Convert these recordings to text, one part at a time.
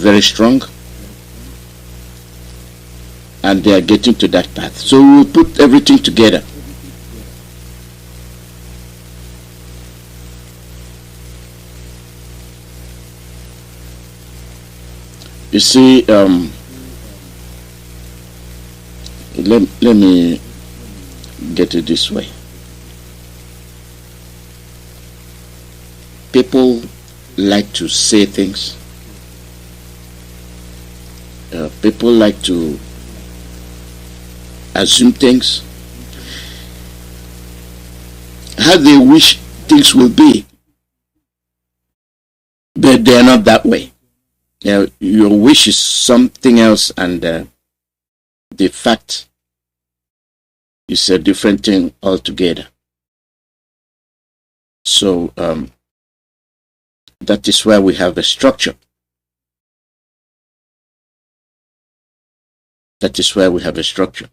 very strong, and they are getting to that path. So we'll put everything together. You see, let me get it this way. People like to say things. People like to assume things, how they wish things will be, but they're not that way. Your wish is something else, and the fact is a different thing altogether. So that is why we have a structure. That is why we have a structure.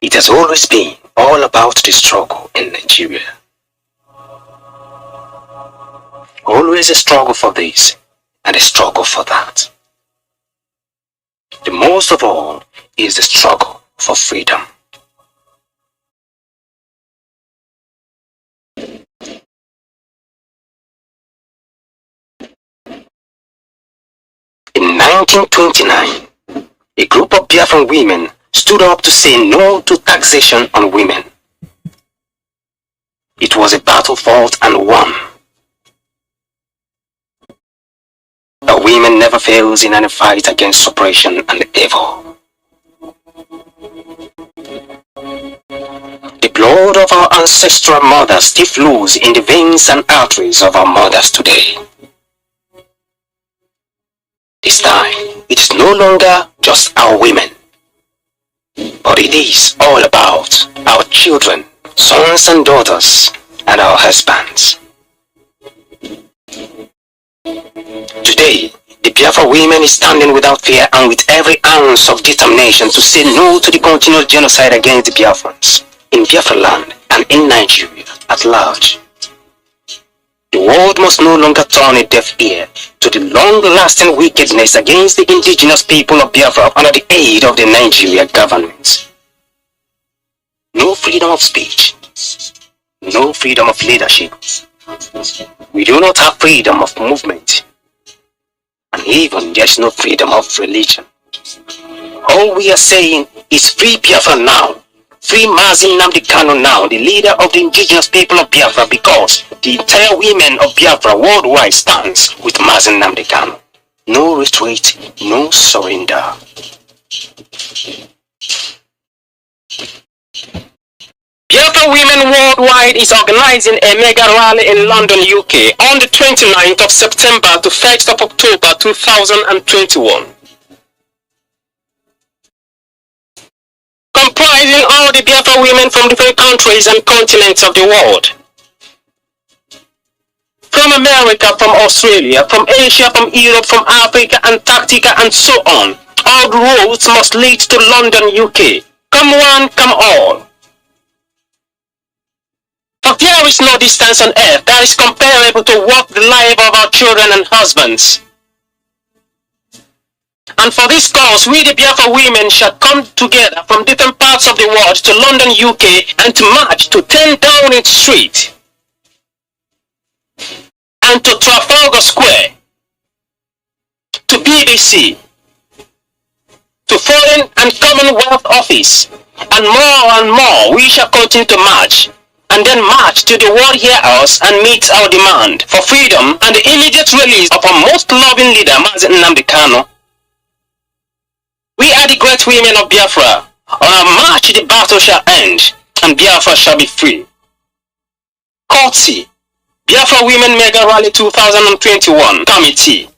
It has always been all about the struggle in Nigeria. Always a struggle for this and a struggle for that. The most of all is the struggle for freedom. In 1929, a group of Biafran women stood up to say no to taxation on women. It was a battle fought and won. A woman never fails in any fight against oppression and evil. The blood of our ancestral mothers still flows in the veins and arteries of our mothers today. This time, it is no longer just our women, but it is all about our children, sons and daughters, and our husbands. Today, the Biafra women is standing without fear and with every ounce of determination to say no to the continual genocide against the Biafrans in Biafra land and in Nigeria at large. The world must no longer turn a deaf ear to the long-lasting wickedness against the indigenous people of Biafra under the aid of the Nigeria government. No freedom of speech, no freedom of leadership. We do not have freedom of movement, and even there is no freedom of religion. All we are saying is free Biafra now. Free Mazi Nnamdi Kanu now, the leader of the indigenous people of Biafra, because the entire women of Biafra worldwide stands with Mazi Nnamdi Kanu. No retreat, no surrender. Biafra Women Worldwide is organizing a mega rally in London, UK on the 29th of September to 1st of October 2021. Comprising all the Biafra women from different countries and continents of the world. From America, from Australia, from Asia, from Europe, from Africa, Antarctica, and so on. All roads must lead to London, UK. Come one, come all. For there is no distance on earth that is comparable to walk the life of our children and husbands. And for this cause, we the Biafra women shall come together from different parts of the world to London, UK, and to march to 10 Downing Street and to Trafalgar Square, to BBC, to Foreign and Commonwealth Office, and more we shall continue to march, and then march to the World Warehouse and meet our demand for freedom and the immediate release of our most loving leader, Mazi Nnamdi Kanu. We are the great women of Biafra. On our march the battle shall end, and Biafra shall be free. Courtesy, Biafra Women Mega Rally 2021 Committee.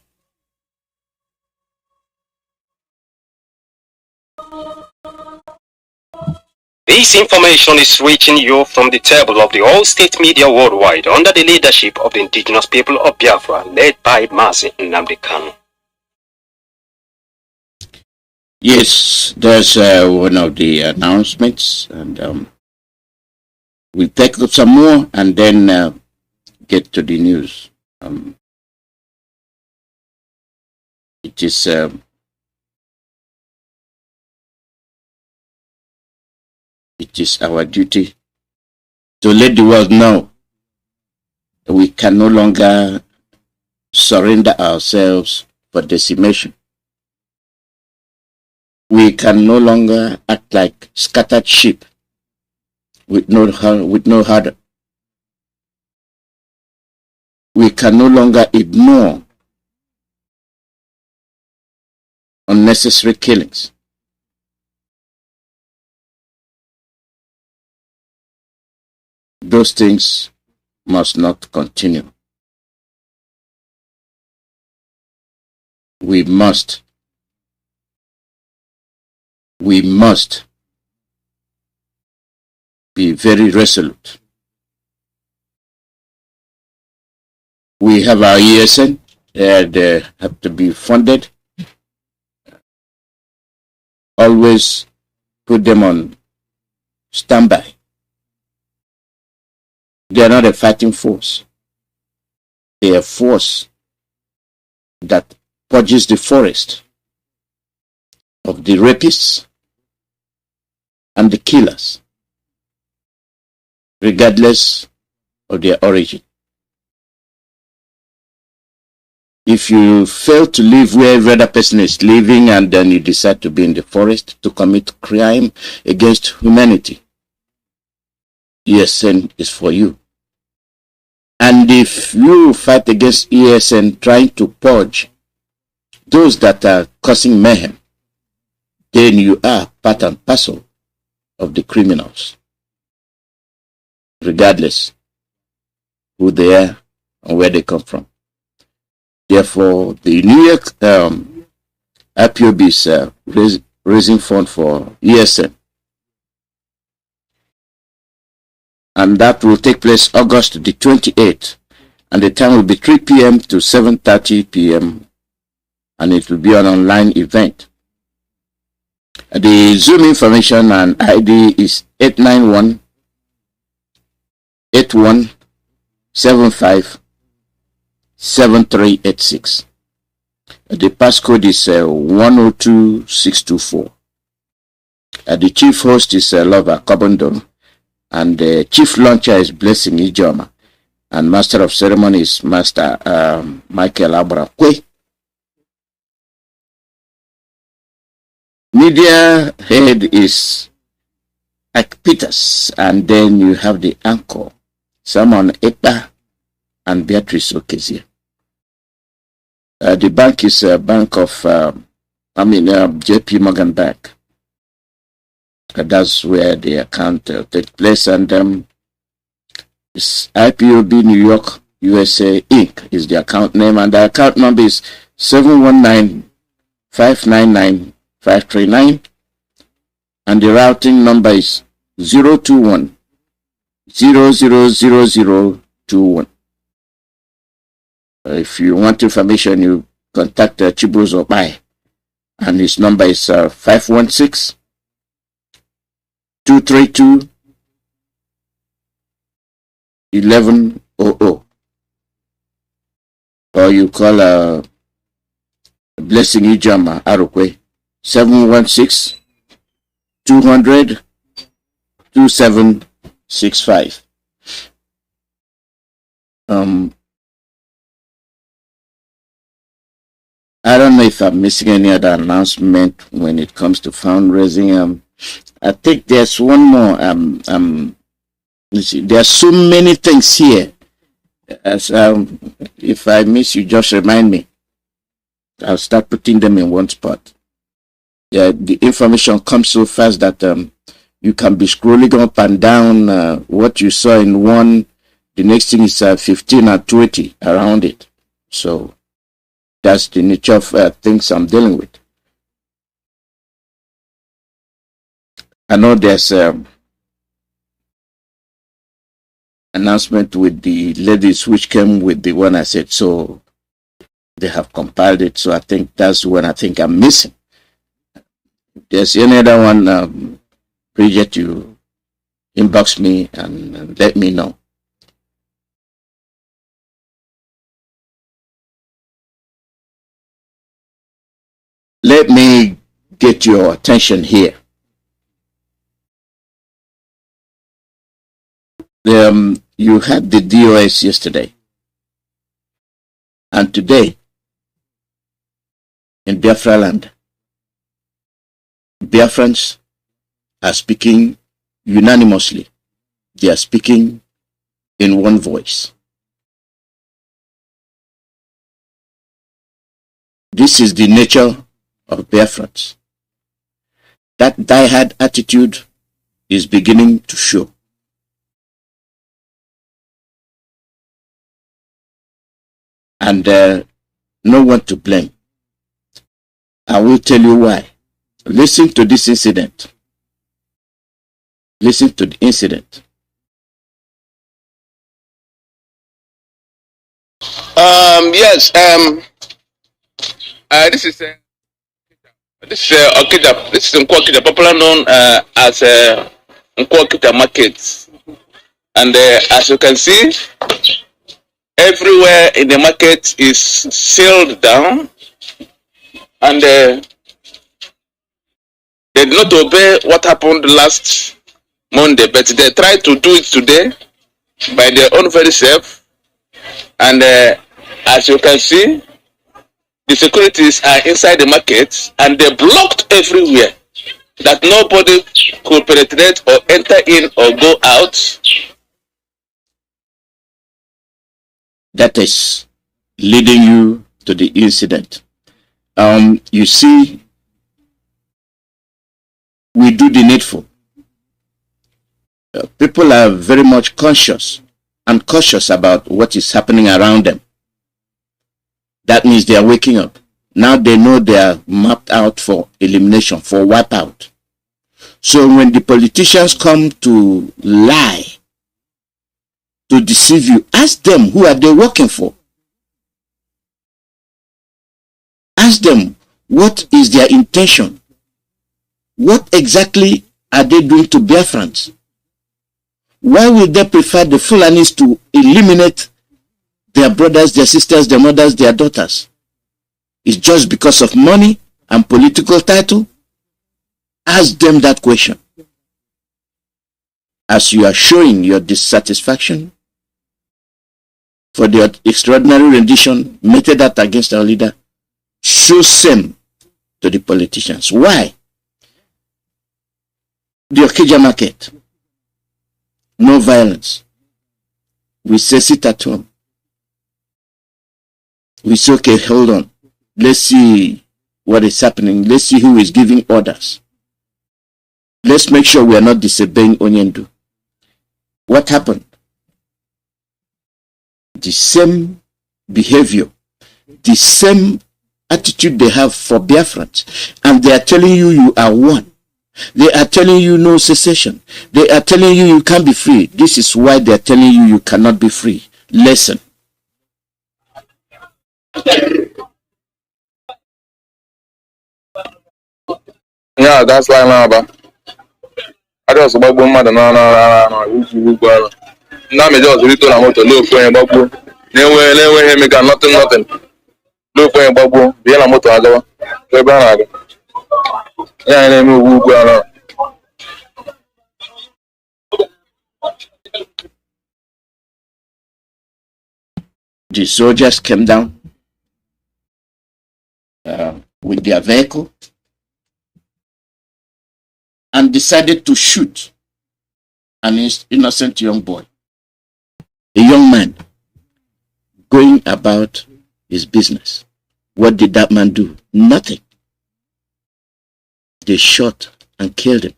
This information is reaching you from the table of the all state media worldwide under the leadership of the indigenous people of Biafra, led by Mazi Nnamdi Kanu. Yes, there's one of the announcements, and We'll take up some more and then get to the news. It is our duty to let the world know that we can no longer surrender ourselves for decimation. We can no longer act like scattered sheep with no harder. We can no longer ignore unnecessary killings. Those things must not continue. We must be very resolute. We have our ESN, they have to be funded. Always put them on standby. They are not a fighting force. They are a force that purges the forest of the rapists and the killers, regardless of their origin. If you fail to live where every other person is living and then you decide to be in the forest to commit crime against humanity, ESN is for you. And if you fight against ESN trying to purge those that are causing mayhem, then you are part and parcel of the criminals, regardless who they are and where they come from. Therefore, the New York IPOB is raising fund for ESN. And that will take place August the 28th. And the time will be 3 p.m. to 7:30 p.m. And it will be an online event. The Zoom information and ID is 891-8175-7386. The passcode is 102624. The chief host is Lover Kobondo. And the chief launcher is Blessing Ijoma. And master of ceremony is Master Michael Abrakwe. Media head is Ike Peters. And then you have the anchor, Simon Ekpa and Beatrice Okezie. The bank is a bank of, JP Morgan Bank. That's where the account takes place, and it's IPOB New York USA Inc. is the account name, and the account number is 719-599-539, and the routing number is 021-000021. If you want information, you contact Chibuzo Obai, and his number is 516-232-1100, or you call Blessing Ijama Arukwe 716-200-2765. I don't know if I'm missing any other announcement when it comes to fundraising. I think there's one more. There are so many things here. As if I miss you, just remind me. I'll start putting them in one spot. Yeah, the information comes so fast that you can be scrolling up and down. What you saw in one, the next thing is 15 and 20 around it. So that's the nature of things I'm dealing with. I know there's announcement with the ladies which came with the one I said, so they have compiled it. So I think that's one I think I'm missing. If there's any other one, Bridget, you inbox me and let me know. Let me get your attention here. You had the DOS yesterday, and today in Biafra land, Biafrans are speaking unanimously. They are speaking in one voice. This is the nature of Biafrans. That diehard attitude is beginning to show. And no one to blame. I will tell you why. Listen to this incident. Listen to the incident. Yes. This is Okija. This is Nkwakija, popular known as Nkwakija Market. And as you can see, everywhere in the market is sealed down, and they did not obey what happened last Monday, but they tried to do it today by their own very self. And as you can see, the securities are inside the market, and they blocked everywhere that nobody could penetrate or enter in or go out. That is leading you to the incident. You see, we do the needful. People are very much conscious and cautious about what is happening around them. That means they are waking up. Now they know they are mapped out for elimination, for wipeout. So when the politicians come to lie, to deceive you, ask them, who are they working for? Ask them, what is their intention? What exactly are they doing to Biafrans? Why will they prefer the Fulanis to eliminate their brothers, their sisters, their mothers, their daughters? It's just because of money and political title? Ask them that question. As you are showing your dissatisfaction for the extraordinary rendition meted out against our leader, show same to the politicians. Why? The Okija market, no violence. We say sit at home. We say, okay, hold on. Let's see what is happening. Let's see who is giving orders. Let's make sure we are not disobeying Onyendu. What happened? The same behavior, the same attitude they have for Biafrans, and they are telling you you are one. They are telling you no secession. They are telling you you can't be free. This is why they are telling you you cannot be free. Listen. Yeah, that's why now, I just about one mother. No. Now me just return a motor. Look for him, babu. Never him make nothing. Look for him, babu. Be a motor. Aga. Go back. Yeah, I know who go around. The soldiers came down with their vehicle and decided to shoot an innocent young boy, a young man going about his business. What did that man do? Nothing. They shot and killed him.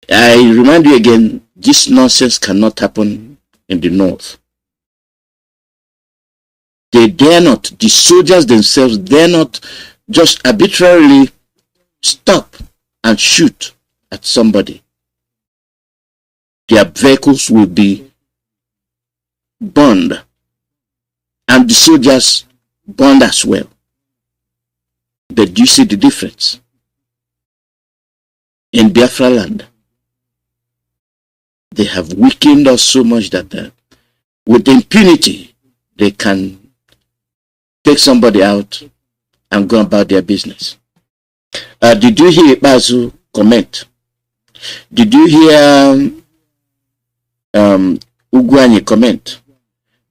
I remind you again, this nonsense cannot happen in the north. They dare not, the soldiers themselves dare not just arbitrarily stop and shoot at somebody. Their vehicles will be burned, and the soldiers burned as well. But do you see the difference? In Biafra land, they have weakened us so much that with impunity, they can take somebody out and go about their business. Did you hear Bazu comment? Did you hear Ugwani comment?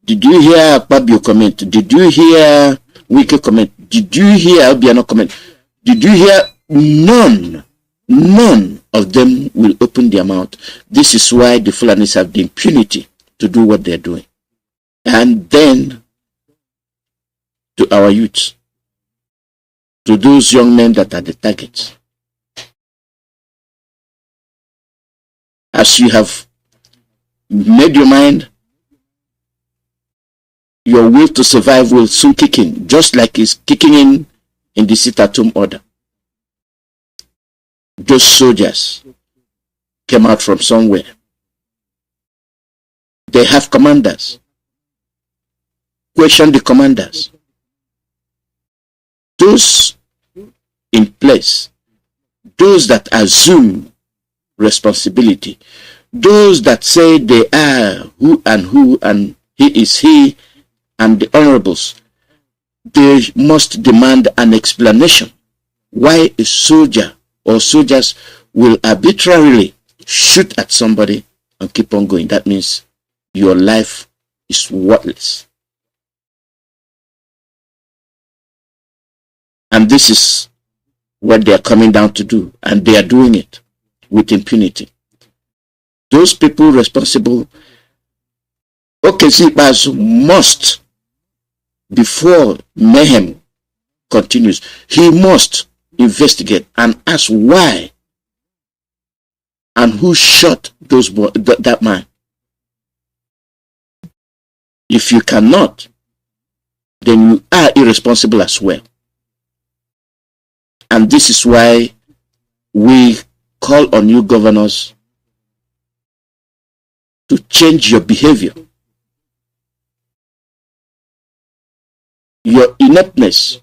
Did you hear Akpabio comment? Did you hear Wike comment? Did you hear Obiano comment? Did you hear? None of them will open their mouth. This is why the Fulanis have the impunity to do what they're doing. And then to our youths, to those young men that are the targets. As you have made your mind, your will to survive will soon kick in, just like it's kicking in the sit-at-home order. Those soldiers came out from somewhere. They have commanders. Question the commanders. Those in place, those that assume responsibility, those that say they are who, and he is he, and the honorables, they must demand an explanation why a soldier or soldiers will arbitrarily shoot at somebody and keep on going. That means your life is worthless. And this is what they are coming down to do, and they are doing it with impunity. Those people responsible, OKC must, before mayhem continues, he must investigate and ask why and who shot that man. If you cannot, then you are irresponsible as well. And this is why we call on you governors to change your behavior. Your ineptness,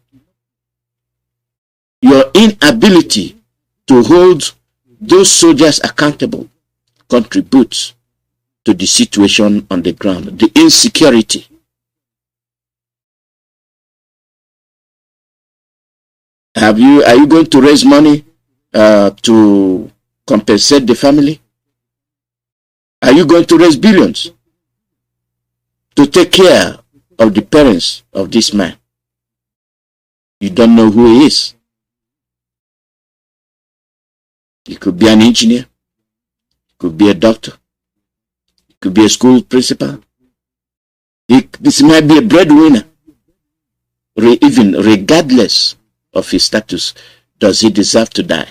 your inability to hold those soldiers accountable contributes to the situation on the ground, the insecurity. Are you going to raise money to compensate the family? Are you going to raise billions to take care of the parents of this man? You don't know who he is. He could be an engineer, he could be a doctor, he could be a school principal. This might be a breadwinner. Even regardless of his status, does he deserve to die?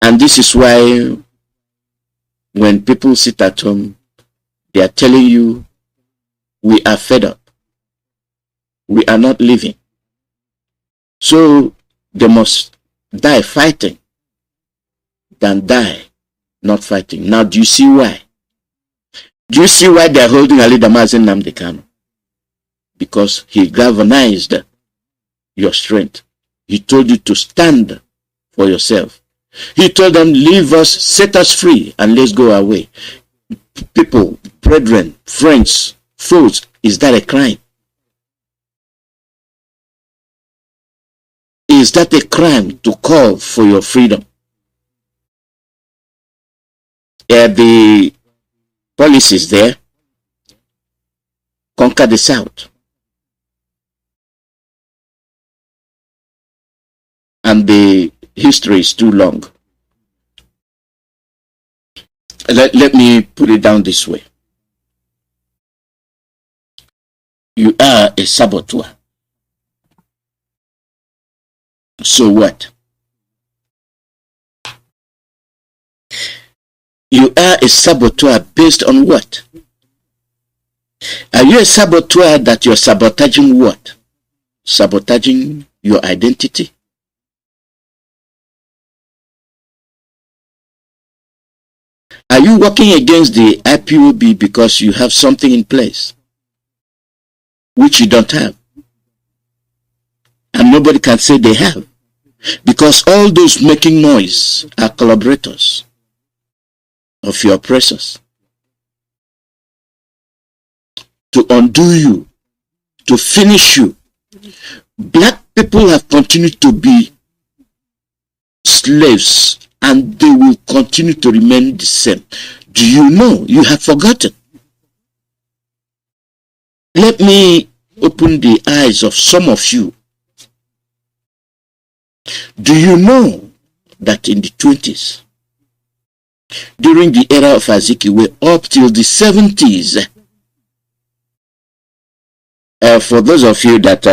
And this is why when people sit at home, they are telling you, we are fed up. We are not living. So they must die fighting than die not fighting. Now, do you see why? Do you see why they are holding Ali Mazi Nnamdi Kanu? Because he galvanized your strength. He told you to stand for yourself. He told them, leave us, set us free, and let's go away. People, brethren, friends, foes, is that a crime? Is that a crime to call for your freedom? The policies there, conquer the South. And the history is too long. Let me put it down this way. You are a saboteur. So what? You are a saboteur based on what? Are you a saboteur that you're sabotaging what? Sabotaging your identity? Are you working against the IPOB because you have something in place which you don't have? And nobody can say they have. Because all those making noise are collaborators of your oppressors. To undo you, to finish you. Black people have continued to be slaves, and they will continue to remain the same. Do you know? You have forgotten. Let me open the eyes of some of you. Do you know that in the 20s, during the era of Azikiwe, up till the 70s, for those of you that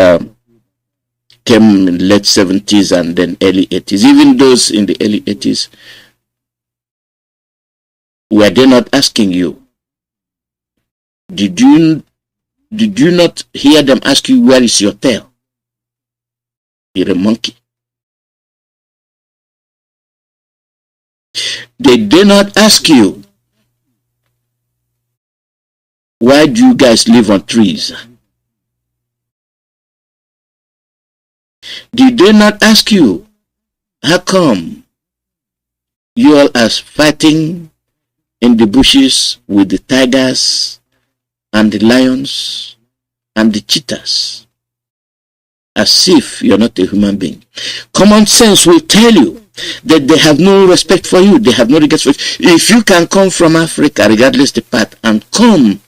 came in late 70s and then early 80s, even those in the early 80s, were they not asking you? Did you not hear them ask you, where is your tail? You're a monkey. They did not ask you, why do you guys live on trees? Did they not ask you, how come you all are fighting in the bushes with the tigers and the lions and the cheetahs, as if you're not a human being? Common sense will tell you that they have no respect for you. They have no regard for you. If you can come from Africa, regardless the path, and come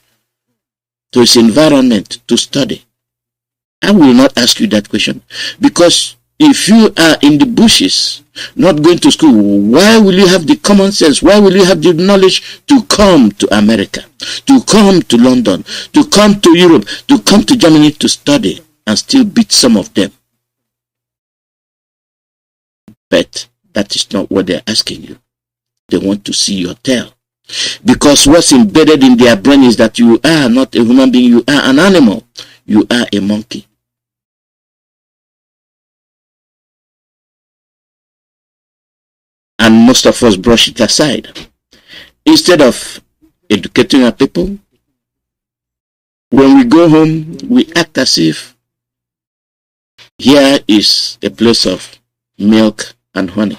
to its environment to study, I will not ask you that question. Because if you are in the bushes, not going to school, why will you have the common sense? Why will you have the knowledge to come to America, to come to London, to come to Europe, to come to Germany to study and still beat some of them? But that is not what they're asking you. They want to see your tail. Because what's embedded in their brain is that you are not a human being, you are an animal. You are a monkey. And most of us brush it aside. Instead of educating our people, when we go home, we act as if here is a place of milk and honey.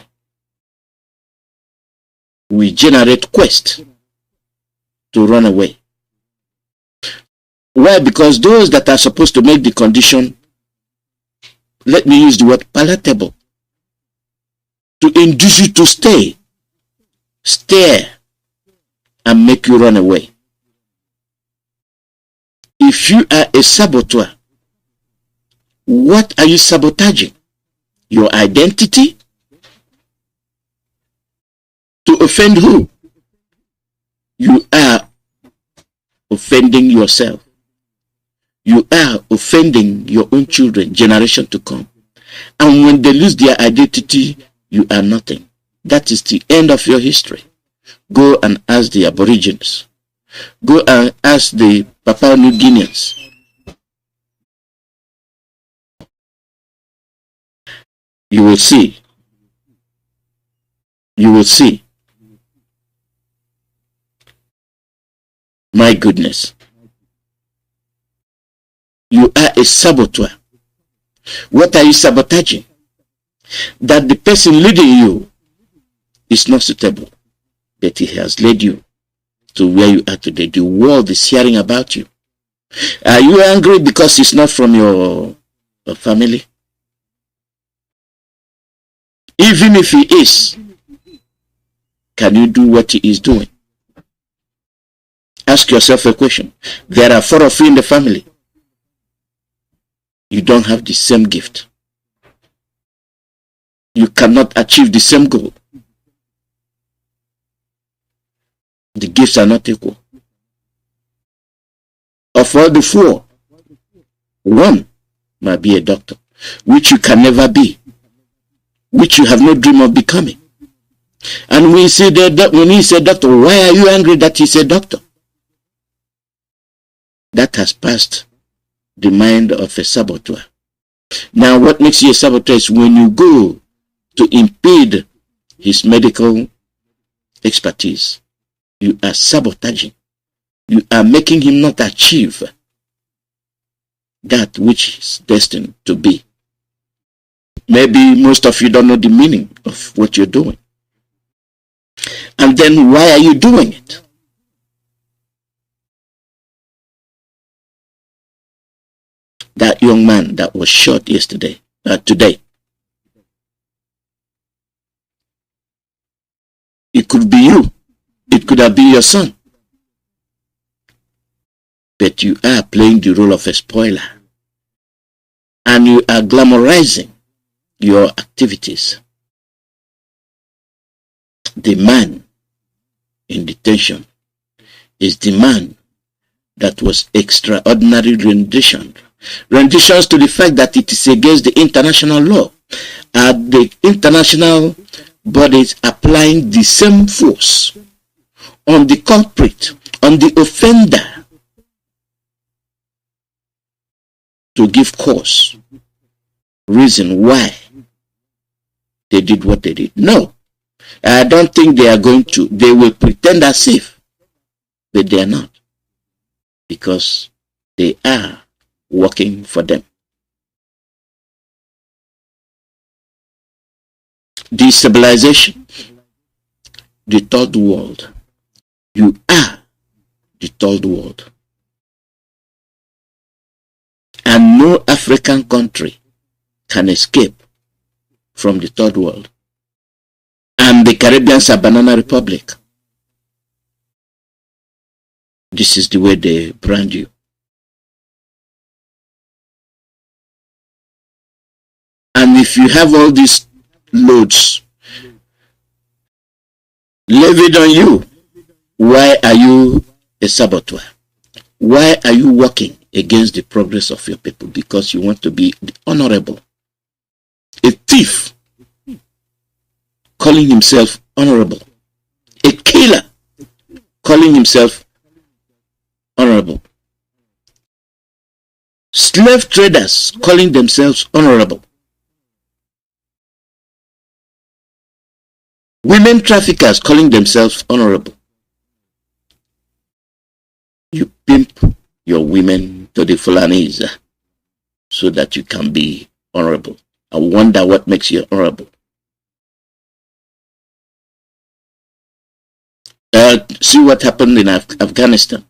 We generate quest to run away. Why? Because those that are supposed to make the condition, let me use the word palatable, to induce you to stare and make you run away. If you are a saboteur, what are you sabotaging? Your identity? To offend who? You are offending yourself. You are offending your own children, generation to come. And when they lose their identity, you are nothing. That is the end of your history. Go and ask the Aborigines. Go and ask the Papua New Guineans. You will see. You will see. My goodness. You are a saboteur. What are you sabotaging? That the person leading you is not suitable, but he has led you to where you are today. The world is hearing about you. Are you angry because it's not from your family? Even if he is, can you do what he is doing? Ask yourself a question. There are 4 of you in the family. You don't have the same gift. You cannot achieve the same goal. The gifts are not equal. Of all the 4, 1 might be a doctor, which you can never be, which you have no dream of becoming. And when he said doctor, why are you angry that he's a doctor? That has passed the mind of a saboteur. Now, what makes you a saboteur is when you go to impede his medical expertise. You are sabotaging. You are making him not achieve that which is destined to be. Maybe most of you don't know the meaning of what you're doing. And then why are you doing it? That young man that was shot today, it could be you. It could have been your son. But you are playing the role of a spoiler. And you are glamorizing your activities. The man in detention is the man that was extraordinary renditions to the fact that it is against the international law. The international bodies applying the same force on the culprit, on the offender, to give cause, reason why they did what they did. No, I don't think they are going to. They will pretend as if, but they are not, because they are working for them. Destabilization, the third world. You are the third world. And no African country can escape from the third world. And the Caribbeans are banana republic. This is the way they brand you. And if you have all these loads levied on you, why are you a saboteur? Why are you working against the progress of your people? Because you want to be honorable. A thief calling himself honorable. A killer calling himself honorable. Slave traders calling themselves honorable. Women traffickers calling themselves honorable. You pimp your women to the Fulanis so that you can be honorable. I wonder what makes you honorable. See what happened in Afghanistan.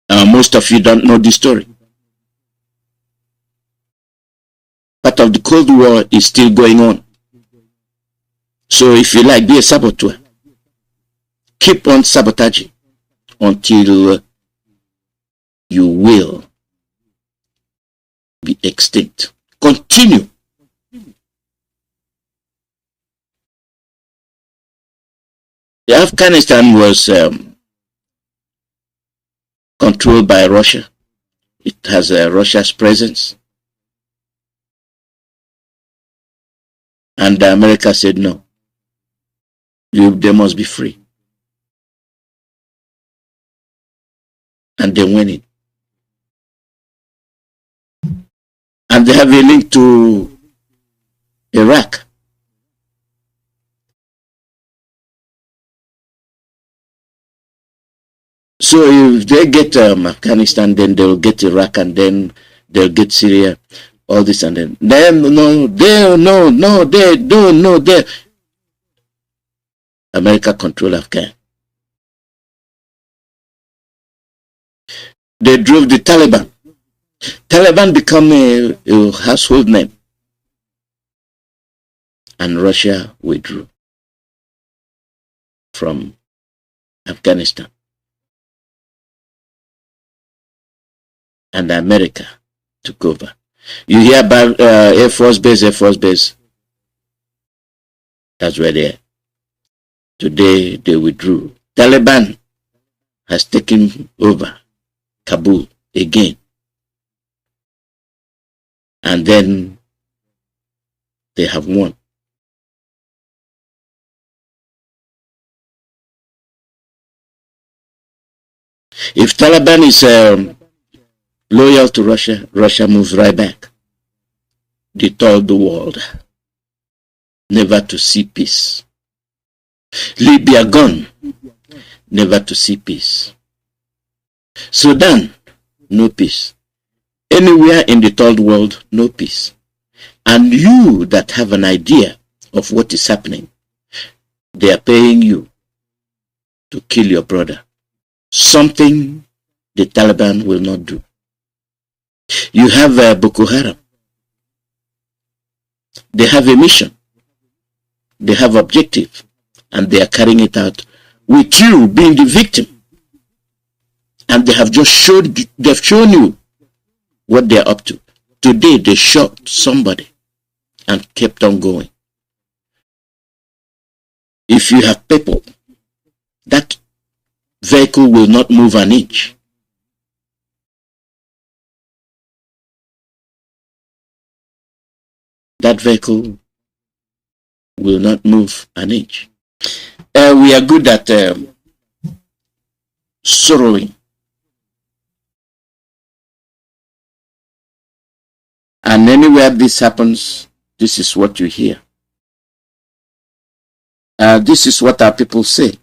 Most of you don't know the story. Part of the Cold War is still going on. So if you like, be a saboteur. Keep on sabotaging until you will be extinct. Continue. The Afghanistan was controlled by Russia. It has Russia's presence. And America said no. They must be free. And they went in. And they have a link to Iraq. So if they get Afghanistan, then they'll get Iraq, and then they'll get Syria, all this, and then they don't know. America control Afghan. They drove the Taliban. Taliban become a household name. And Russia withdrew from Afghanistan. And America took over. You hear about Air Force Base. That's where they are. Today they withdrew. Taliban has taken over Kabul again. And then they have won. If Taliban is loyal to Russia, Russia moves right back. They told the world never to see peace. Libya gone, never to see peace. Sudan, no peace. Anywhere in the third world, no peace. And you that have an idea of what is happening, they are paying you to kill your brother. Something the Taliban will not do. You have Boko Haram. They have a mission. They have objective. And they are carrying it out with you being the victim. And they have just shown you what they are up to. Today they shot somebody and kept on going. If you have people, that vehicle will not move an inch. That vehicle will not move an inch. We are good at sorrowing. And anywhere this happens, this is what you hear. This is what our people say.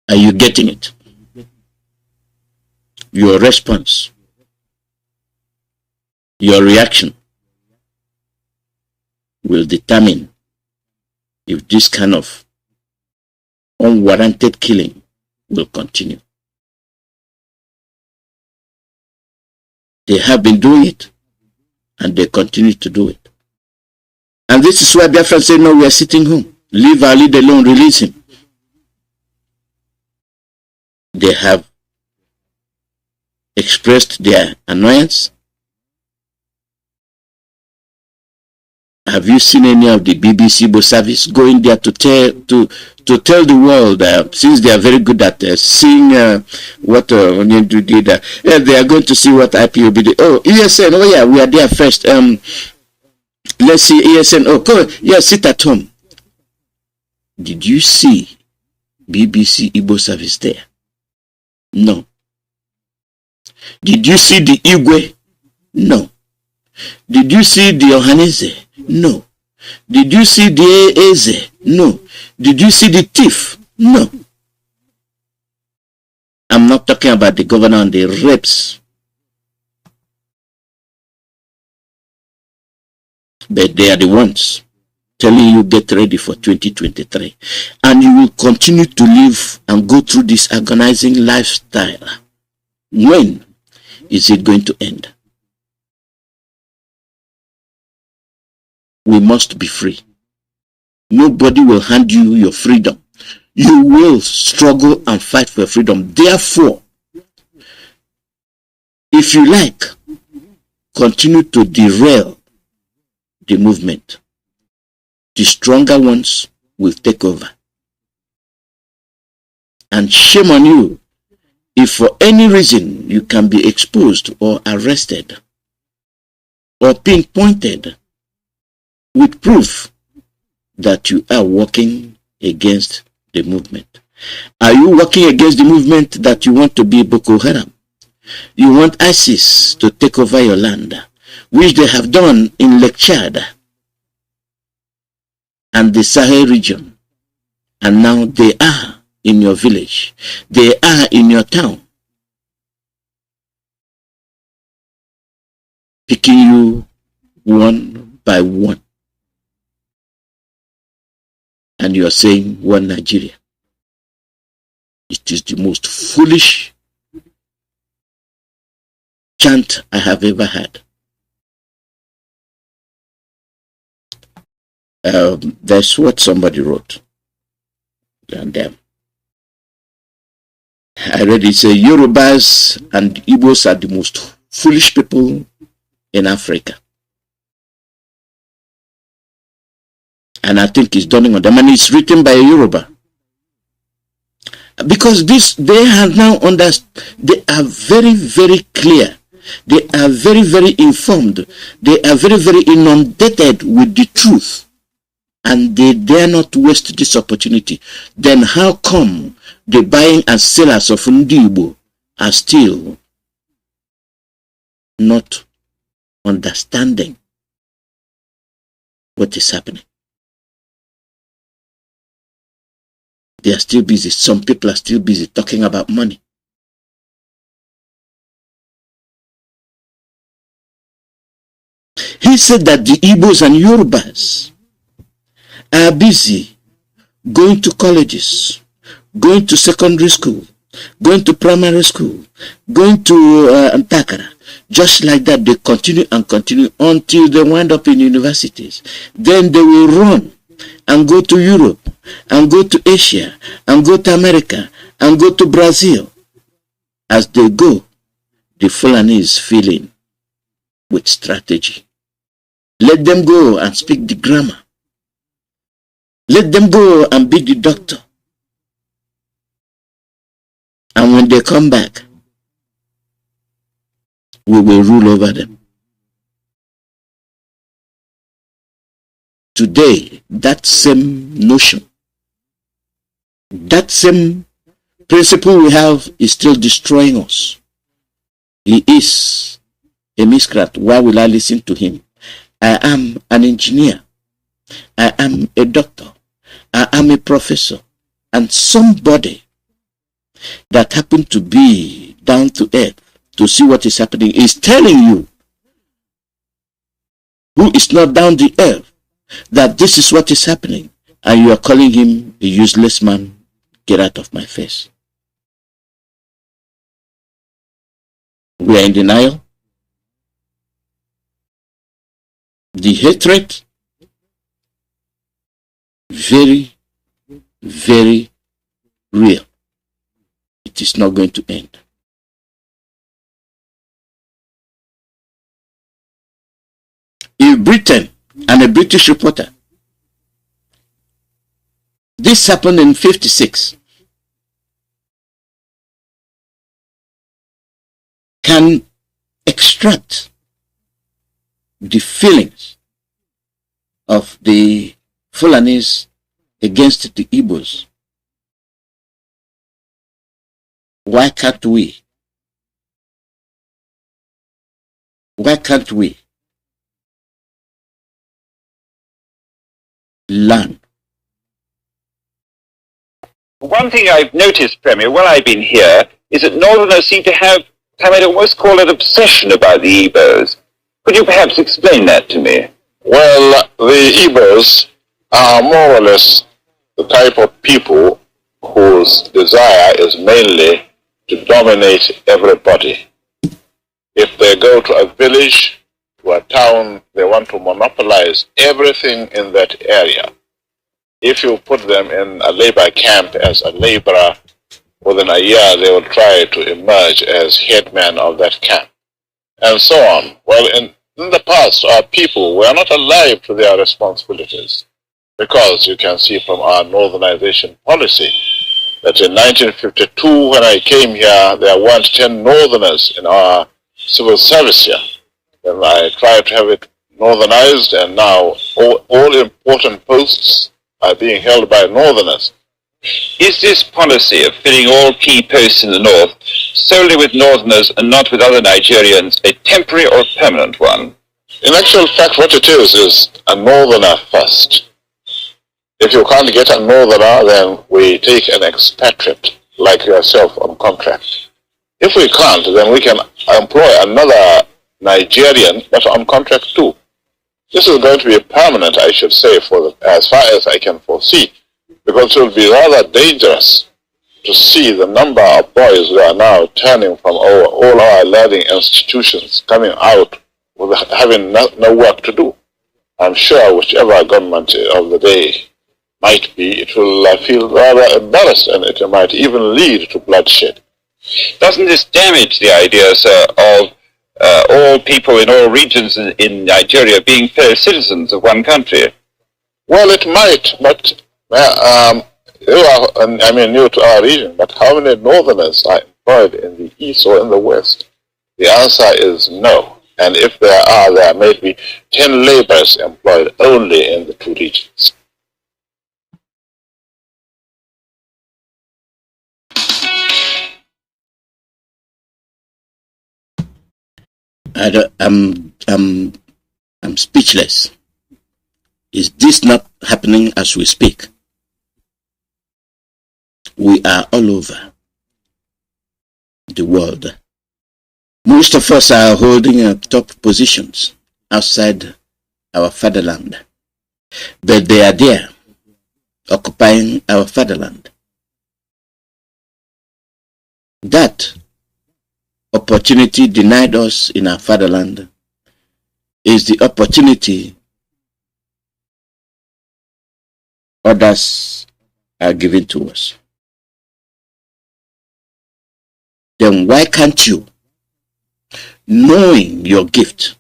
Are you getting it? Your response, your reaction will determine if this kind of unwarranted killing will continue. They have been doing it, and they continue to do it. And this is why Biafra say, no, we are sitting home. Leave our leader alone, release him. They have expressed their annoyance. Have you seen any of the BBC service going there to tell the world, since they are very good at seeing what Onyendu did, they are going to see what IPOB did. Oh, ESN, oh yeah, we are there first. Let's see ESN. Oh, go, yeah, sit at home. Did you see BBC Igbo service there? No. Did you see the Igwe? No. Did you see the Ohanese? No. Did you see the Eze? No. Did you see the thief? No. I'm not talking about the governor and the reps. But they are the ones telling you get ready for 2023. And you will continue to live and go through this agonizing lifestyle. When is it going to end? We must be free. Nobody will hand you your freedom. You will struggle and fight for freedom. Therefore, if you like, continue to derail the movement. The stronger ones will take over. And shame on you if for any reason you can be exposed or arrested or pinpointed with proof that you are working against the movement. Are you working against the movement that you want to be Boko Haram? You want ISIS to take over your land, which they have done in Lake Chad and the Sahel region. And now they are in your village. They are in your town. Picking you one by one. And you are saying one Nigeria. It is the most foolish chant I have ever heard. That's what somebody wrote. And I read it, say Yorubas and Igbos are the most foolish people in Africa. And I think it's dawning on them. And it's written by a Yoruba. Because they have now they are very, very clear. They are very, very informed. They are very, very inundated with the truth. And they dare not waste this opportunity. Then how come the buying and sellers of Ndibo are still not understanding what is happening? They are still busy. Some people are still busy talking about money. He said that the Igbos and Yorubas are busy going to colleges, going to secondary school, going to primary school, going to Antakara. Just like that, they continue and continue until they wind up in universities. Then they will run and go to Europe, and go to Asia, and go to America, and go to Brazil. As they go, the Fulani is filling with strategy. Let them go and speak the grammar. Let them go and be the doctor. And when they come back, we will rule over them. Today, that same notion, that same principle we have is still destroying us. He is a miscreant. Why will I listen to him? I am an engineer. I am a doctor. I am a professor. And somebody that happened to be down to earth to see what is happening is telling you, who is not down to earth, that this is what is happening, and you are calling him a useless man. Get out of my face. We are in denial. The hatred, very, very real. It is not going to end. In Britain, and a British reporter, this happened in 1956, can extract the feelings of the Fulanis against the Igbos. Why can't we? Why can't we learn? One thing I've noticed, Premier, while I've been here, is that Northerners seem to have, I'd almost call it obsession about the Igbos. Could you perhaps explain that to me? Well, the Igbos are more or less the type of people whose desire is mainly to dominate everybody. If they go to a village, to a town, they want to monopolize everything in that area. If you put them in a labor camp as a laborer, within a year they will try to emerge as headman of that camp, and so on. Well, in the past, our people were not alive to their responsibilities, because you can see from our northernization policy that in 1952, when I came here, there weren't 10 northerners in our civil service here. Then I tried to have it northernized, and now all important posts are being held by northerners. Is this policy of filling all key posts in the north solely with northerners and not with other Nigerians a temporary or permanent one? In actual fact, what it is a northerner first. If you can't get a northerner, then we take an expatriate like yourself on contract. If we can't, then we can employ another Nigerian, but on contract too. This is going to be permanent, I should say, as far as I can foresee, because it will be rather dangerous to see the number of boys who are now turning from all our learning institutions coming out with having no work to do. I'm sure whichever government of the day might be, it will feel rather embarrassed, and it might even lead to bloodshed. Doesn't this damage the idea, sir, of all people in all regions in Nigeria being fellow citizens of one country? Well, it might, but You are, I mean, new to our region, but how many northerners are employed in the east or in the west? The answer is no. And if there may be 10 laborers employed only in the two regions. I'm speechless. Is this not happening as we speak? We are all over the world. Most of us are holding top positions outside our fatherland, but they are there, occupying our fatherland. That opportunity denied us in our fatherland is the opportunity others are giving to us. Then why can't you, knowing your gift,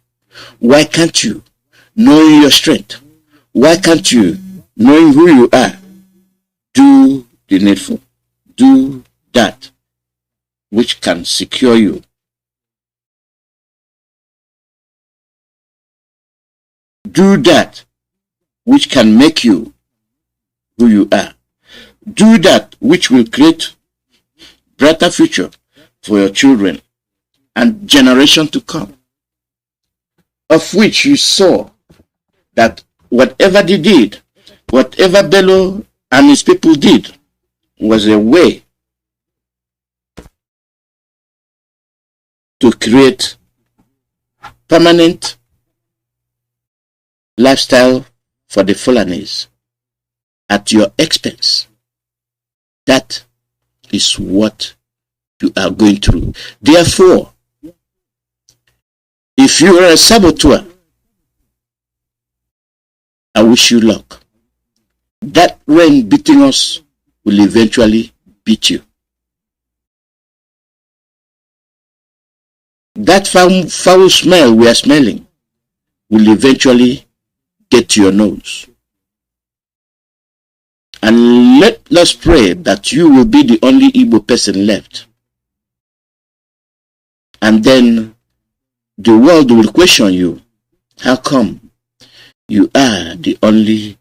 why can't you, knowing your strength, why can't you, knowing who you are, do the needful, do that which can secure you? Do that which can make you who you are. Do that which will create brighter future for your children and generation to come, of which you saw that whatever they did, whatever Bello and his people did, was a way to create permanent lifestyle for the Fulanis at your expense. That is what you are going through. Therefore, if you are a saboteur, I wish you luck. That rain beating us will eventually beat you. That foul smell we are smelling will eventually get to your nose. And let us pray that you will be the only Igbo person left. And then the world will question you. How come you are the only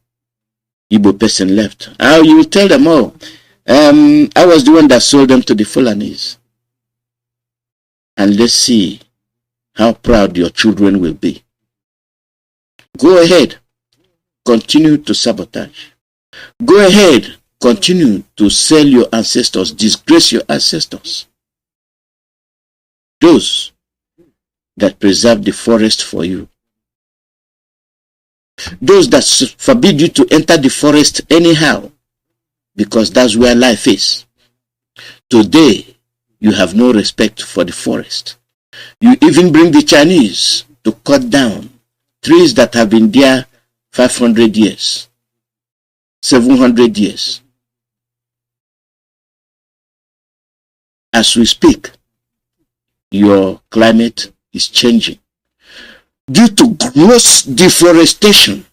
Igbo person left? How you will tell them, oh, I was the one that sold them to the Fulanis. And let's see how proud your children will be. Go ahead, continue to sabotage. Go ahead, continue to sell your ancestors, disgrace your ancestors. Those that preserve the forest for you. Those that forbid you to enter the forest anyhow, because that's where life is. Today, you have no respect for the forest. You even bring the Chinese to cut down trees that have been there 500 years, 700 years. As we speak, your climate is changing due to gross deforestation.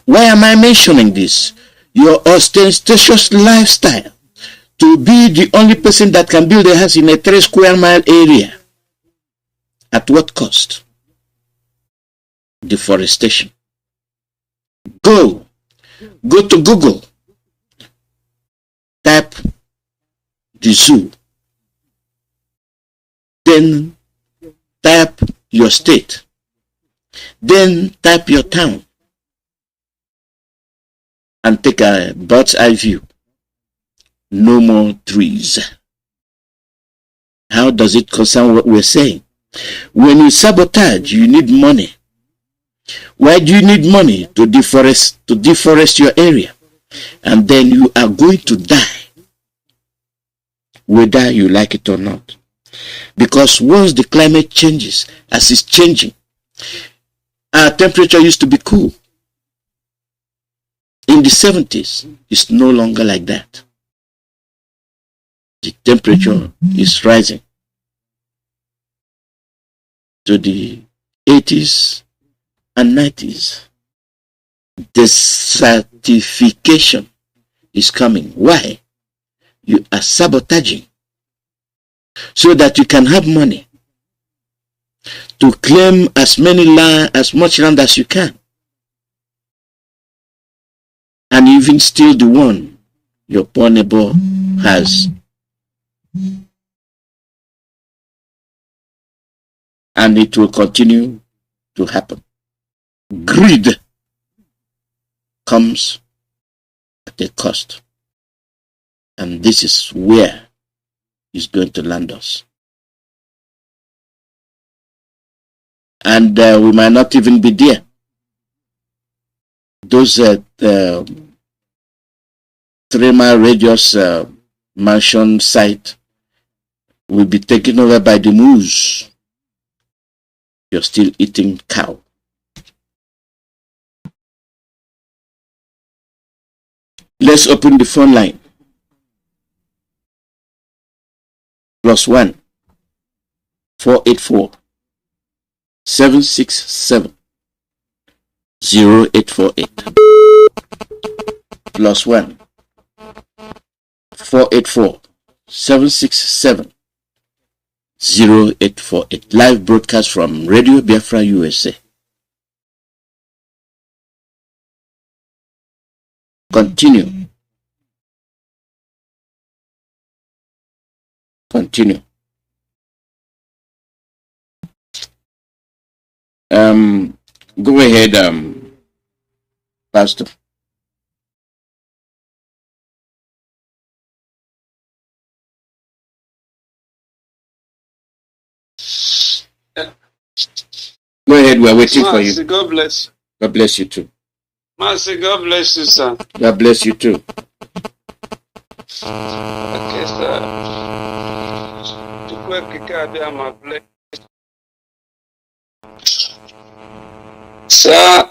Why am I mentioning this? Your ostentatious lifestyle to be the only person that can build a house in a 3 square mile area. At what cost? Deforestation. Go to Google, type the zoo, then type your state, then type your town, and take a bird's eye view. No more trees. How does it concern what we're saying? When you sabotage, you need money. Why do you need money? To deforest your area. And then you are going to die, whether you like it or not. Because once the climate changes, as it's changing, our temperature used to be cool. In the 70s, it's no longer like that. The temperature is rising to the 80s and 90s. Desertification is coming. Why? You are sabotaging so that you can have money to claim as much land as you can, and even steal the one your poor neighbor has. And it will continue to happen. Greed comes at a cost. And this is where it's going to land us. And we might not even be there. Those 3-mile radius mansion site will be taken over by the moose. You're still eating cow. Let's open the phone line. +1 484 767 0848. +1 484 767 0848. Live broadcast from Radio Biafra, USA. Continue. Continue. Go ahead, Pastor. Go ahead, we're waiting for you. God bless you. God bless you too. Mazi, God bless you, sir. God bless you too. Okay, sir. Sir,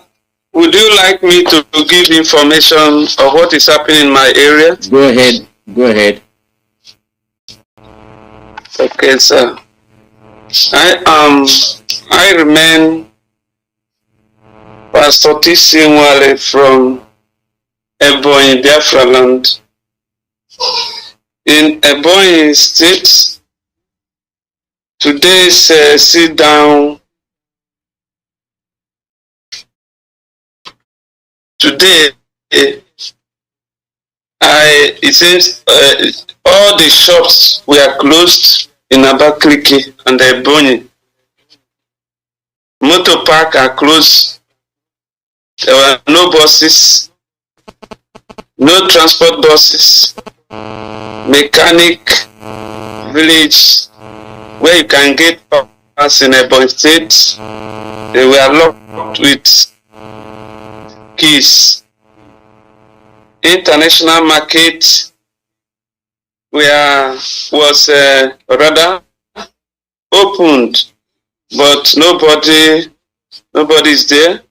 would you like me to give information of what is happening in my area? Go ahead. Go ahead. Okay, sir. I remain Pastor T.C. Nwale from Ebonyi, Biafra land. In Ebonyi State, today's sit down. Today, it seems all the shops were closed in Abakaliki and Ebonyi. Motor park are closed. There were no buses, no transport buses, mechanic village where you can get pass in Ebonyi State. They were locked with keys. International market was rather opened, but nobody is there.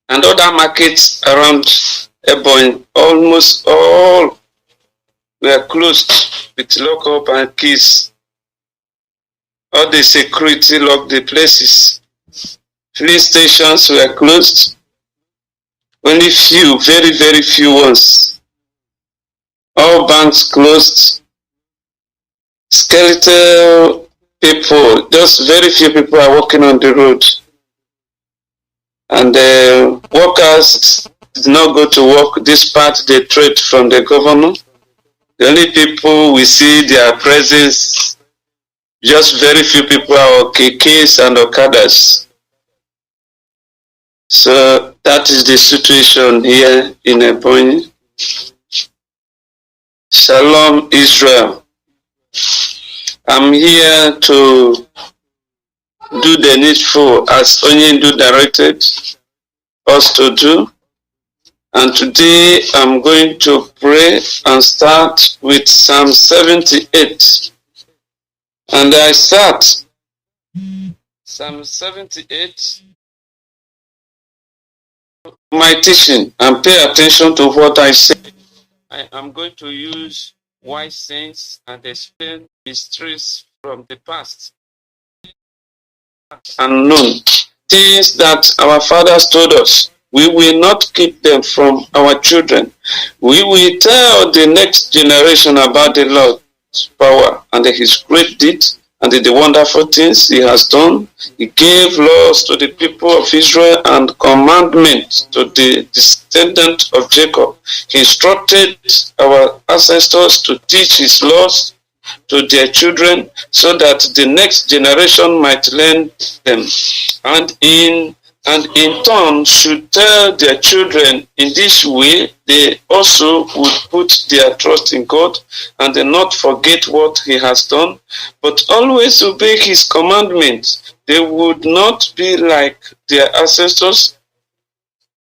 And other markets around Ebonyi, almost all were closed with lock-up and keys. All the security locked the places. Filling stations were closed. Only few, very, very few ones. All banks closed. Skeletal people, just very few people are walking on the road. And workers did not go to work. This part they trade from the governor. The only people we see their presence, just very few people are KKs and Okadas. So that is the situation here in Ebonyi. Shalom, Israel. I'm here to do the needful as Onyendu directed us to do. And today I'm going to pray and start with Psalm 78. And I start Psalm 78. My teaching, and pay attention to what I say. I am going to use wise sayings and explain mysteries from the past. Unknown things that our fathers told us We will not keep them from our children. We will tell the next generation about the Lord's power and his great deeds and the wonderful things he has done. He gave laws to the people of Israel and commandments to the descendants of Jacob. He instructed our ancestors to teach his laws to their children so that the next generation might learn them and in turn should tell their children. In this way they also would put their trust in God and not forget what he has done, but always obey his commandments. They would not be like their ancestors,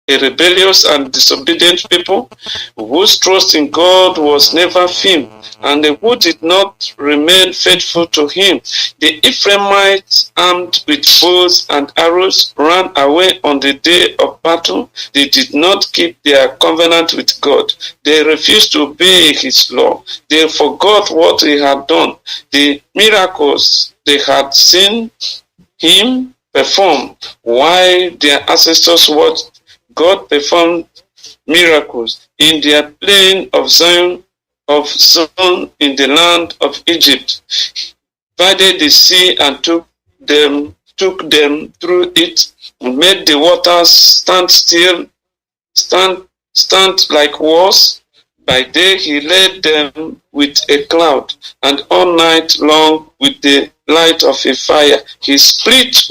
a rebellious and disobedient people whose trust in God was never firm and who did not remain faithful to him. The Ephraimites, armed with bows and arrows, ran away on the day of battle. They did not keep their covenant with God. They refused to obey his law. They forgot what he had done. The miracles they had seen him perform while their ancestors watched. God performed miracles in their plain of Zion in the land of Egypt. He divided the sea and took them through it, and made the waters stand still, stand like walls. By day he led them with a cloud, and all night long with the light of a fire. He split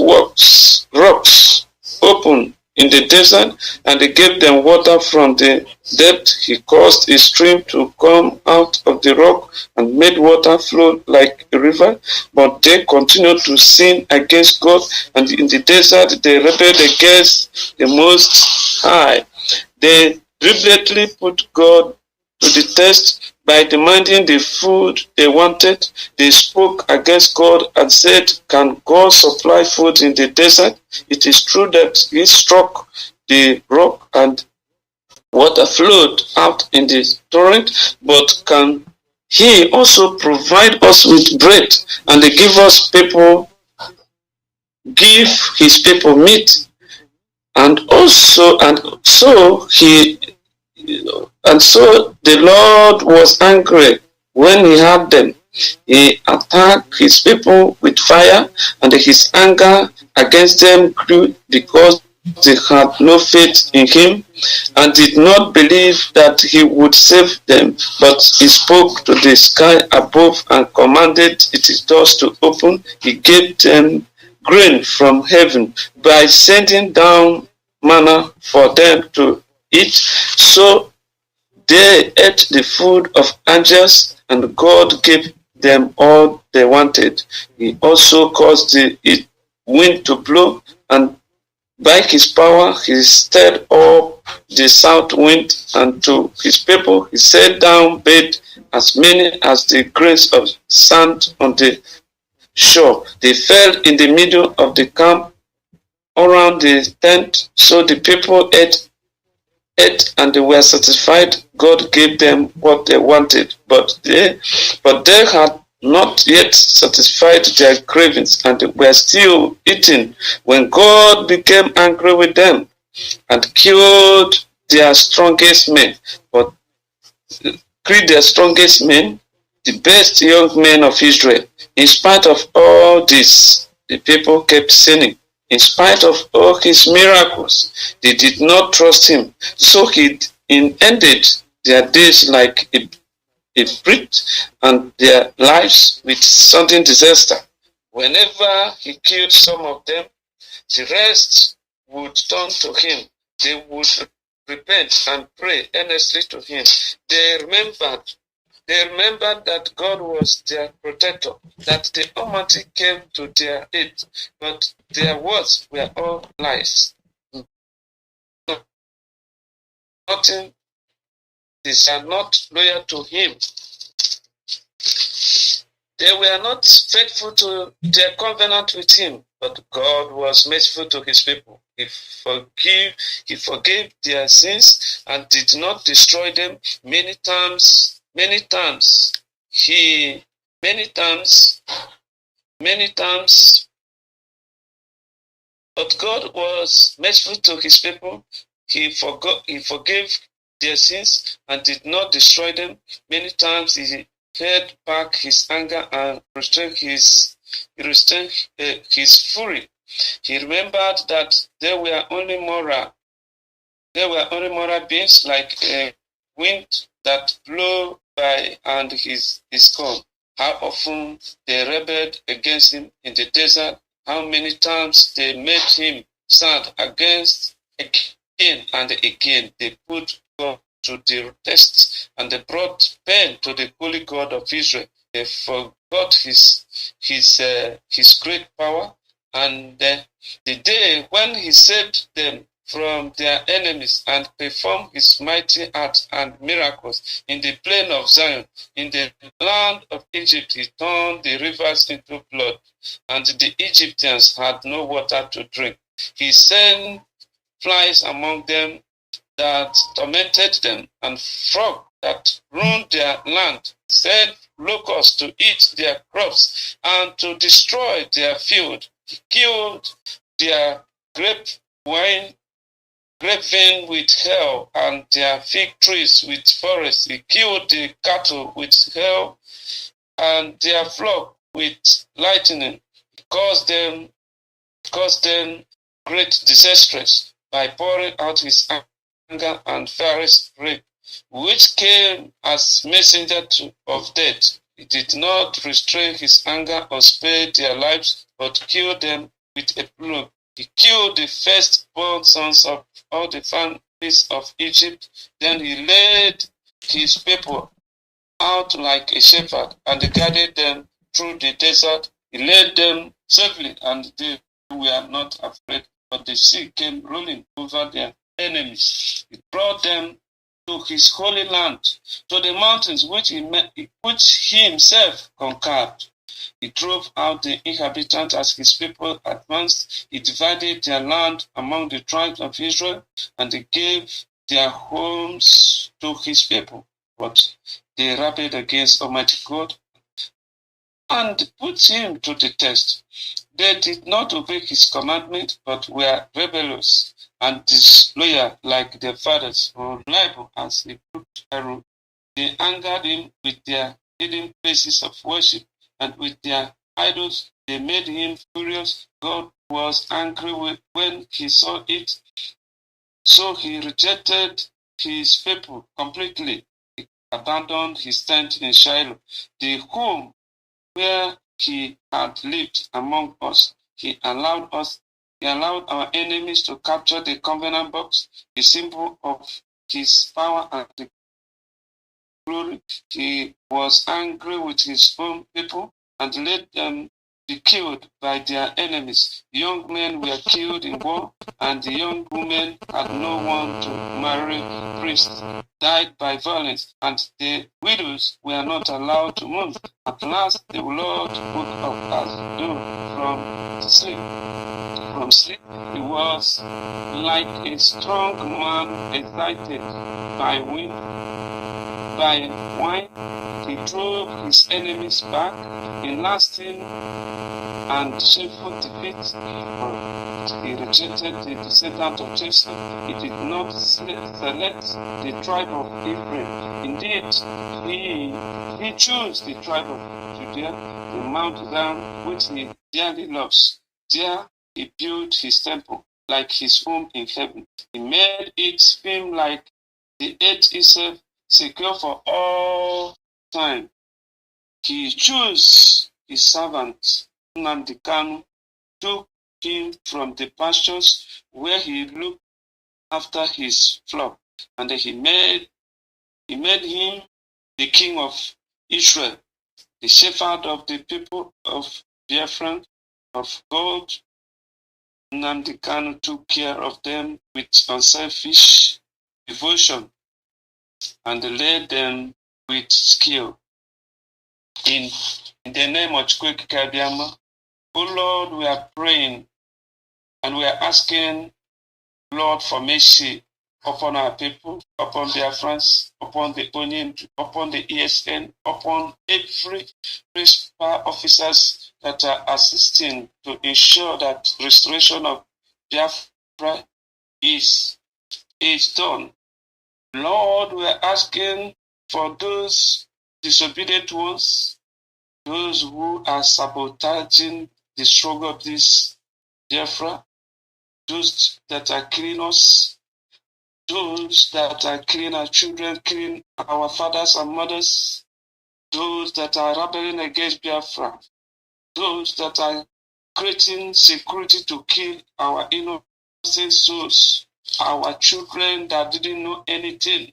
rocks open in the desert, and he gave them water from the depth. He caused a stream to come out of the rock and made water flow like a river. But they continued to sin against God, and in the desert they rebelled against the Most High. They deliberately put God to the test by demanding the food they wanted. They spoke against God and said, "Can God supply food in the desert? It is true that he struck the rock and water flowed out in the torrent, but can he also provide us with bread and give his people meat?" And so the Lord was angry when he heard them. He attacked his people with fire, and his anger against them grew because they had no faith in him and did not believe that he would save them. But he spoke to the sky above and commanded its doors to open. He gave them grain from heaven by sending down manna for them to eat. So they ate the food of angels, and God gave them all they wanted. He also caused the wind to blow, and by his power he stirred up the south wind, and to his people he set down bed as many as the grains of sand on the shore. They fell in the middle of the camp around the tent, so the people ate and they were satisfied. God gave them what they wanted, but they had not yet satisfied their cravings, and they were still eating when God became angry with them and killed their strongest men. But killed their strongest men, the best young men of Israel. In spite of all this, the people kept sinning. In spite of all his miracles, they did not trust him. So he ended their days like a brick, and their lives with sudden disaster. Whenever he killed some of them, the rest would turn to him. They would repent and pray earnestly to him. They remembered that God was their protector, that the Almighty came to their aid, but their words were all lies. Nothing. They are not loyal to him. They were not faithful to their covenant with him, but God was merciful to his people. He forgave their sins and did not destroy them. Many times. But God was merciful to his people. He forgave their sins and did not destroy them. Many times he held back his anger and restrained his fury. He remembered that there were only moral beings, like a wind that blew by and his gone. How often they rebelled against him in the desert, how many times they made him sad again and again. They put God to the test, and they brought pain to the holy God of Israel. They forgot his great power, and the day when he saved them from their enemies and performed his mighty acts and miracles in the plain of Zion, in the land of Egypt, he turned the rivers into blood, and the Egyptians had no water to drink. He sent flies among them that tormented them, and frogs that ruined their land, sent locusts to eat their crops and to destroy their field. He killed their grapevine with hail, and their fig trees with forests. He killed the cattle with hail, and their flock with lightning. He caused them great disastress by pouring out his anger and fierce wrath, which came as messenger of death. He did not restrain his anger or spare their lives, but killed them with a blow. He killed the firstborn sons of all the families of Egypt. Then he led his people out like a shepherd and guided them through the desert. He led them safely, and they were not afraid, but the sea came rolling over their enemies. He brought them to his holy land, to the mountains which he himself conquered. He drove out the inhabitants as his people advanced. He divided their land among the tribes of Israel, and he gave their homes to his people. But they rebelled against Almighty God and put him to the test. They did not obey his commandment, but were rebellious and disloyal like their fathers, unreliable as a brute arrow. They angered him with their hidden places of worship, and with their idols they made him furious. God was angry when he saw it, so he rejected his people completely. He abandoned his tent in Shiloh, the home where he had lived among us. He allowed our enemies to capture the covenant box, the symbol of his power and the glory. He was angry with his own people and let them be killed by their enemies. Young men were killed in war, and the young women had no one to marry. Priests died by violence, and the widows were not allowed to mourn. At last the Lord woke up as though from sleep. From sleep, he was like a strong man excited by wind, by wine. He drove his enemies back in lasting and shameful defeat. He rejected the descendant of Jason. He did not select the tribe of Ephraim. Indeed, he chose the tribe of Judea, the Mount Zion, which he dearly loves. There he built his temple like his home in heaven. He made it seem like the earth itself, secure for all time. He chose his servant Nnamdi Kanu, took him from the pastures where he looked after his flock, and he made him the king of Israel, the shepherd of the people of Biafra, of God. Nnamdi Kanu took care of them with unselfish devotion and led them with skill. In the name of Chukwuemeka Alozie, oh Lord, we are praying and we are asking, Lord, for mercy upon our people, upon their friends, upon the Union, upon the ESN, upon every principal officers that are assisting to ensure that restoration of Biafra is is done. Lord, we're asking for those disobedient ones, those who are sabotaging the struggle of this Biafra, those that are killing us, those that are killing our children, killing our fathers and mothers, those that are rebelling against Biafra, those that are creating security to kill our innocent souls, our children that didn't know anything.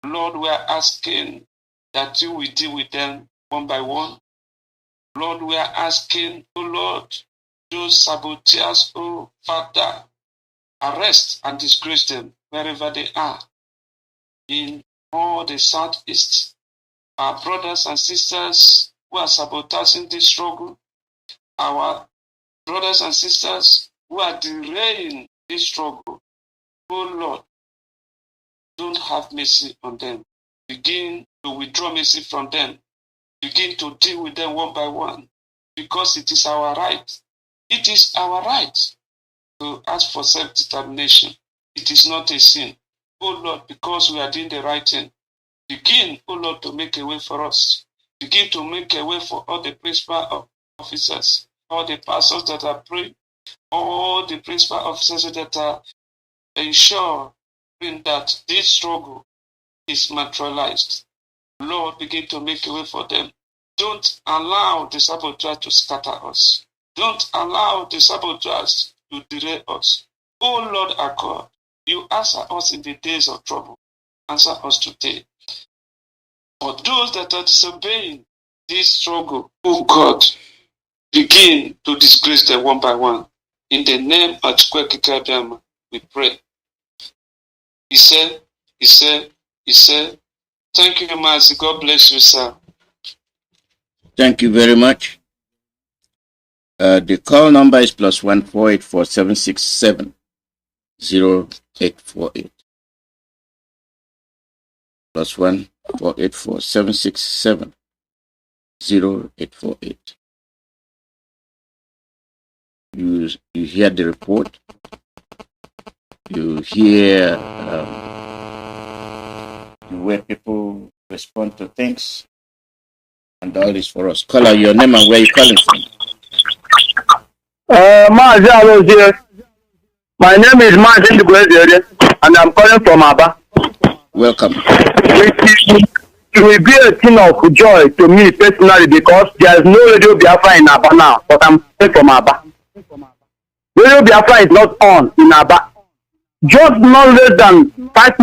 Lord, we are asking that you will deal with them one by one. Lord, we are asking, oh Lord, those saboteurs, oh Father, arrest and disgrace them wherever they are. In all the southeast, our brothers and sisters who are sabotaging this struggle, our brothers and sisters who are derailing this struggle, oh Lord, don't have mercy on them. Begin to withdraw mercy from them. Begin to deal with them one by one, because it is our right. It is our right to ask for self-determination. It is not a sin. Oh Lord, because we are doing the right thing, begin, oh Lord, to make a way for us. Begin to make a way for all the principal officers, all the pastors that are praying, all the principal officers that are ensuring that this struggle is materialized. Lord, begin to make a way for them. Don't allow the saboteurs to scatter us. Don't allow the saboteurs to derail us. Oh Lord our God, you answer us in the days of trouble. Answer us today. For those that are disobeying this struggle, oh God, begin to disgrace them one by one. In the name of Chukwuemeka Alozie, we pray. He said, thank you, Mazi. God bless you, sir. Thank you very much. The call number is +1 484 767 0848. +1 484 767 0848. You hear the report. You hear the way people respond to things, and all this for us. Call out your name and where you're calling from. Mazi Alozie. My name is Mazi Chukwuemeka, and I'm calling from Aba. Welcome. It will be a thing of joy to me personally, because there is no Radio Biafra in Aba now, but I'm calling from Aba. Radio Biafra is not on in Aba. Just not less than 5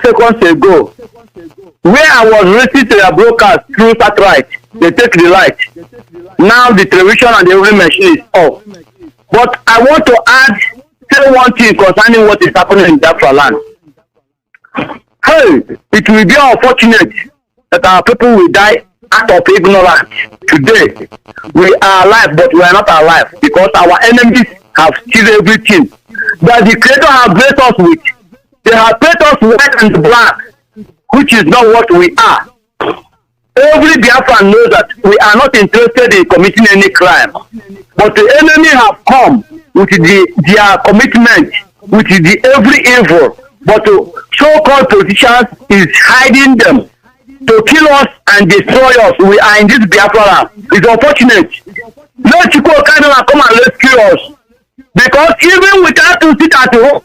seconds ago, where I was listening to a broadcast through satellite, they take the light. Now the television and the every machine is off. But I want to say one thing concerning what is happening in Biafra land. Hey, it will be unfortunate that our people will die out of ignorance. Today, we are alive, but we are not alive because our enemies have steal everything that the Creator has blessed us with. They have painted us white and black, which is not what we are. Every Biafran knows that we are not interested in committing any crime, but the enemy have come with their commitment, with the every evil. But so-called politicians is hiding them to kill us and destroy us. We are in this Biafra. It's unfortunate. Let Chukwuemeka come and rescue us. Because even without to sit at home,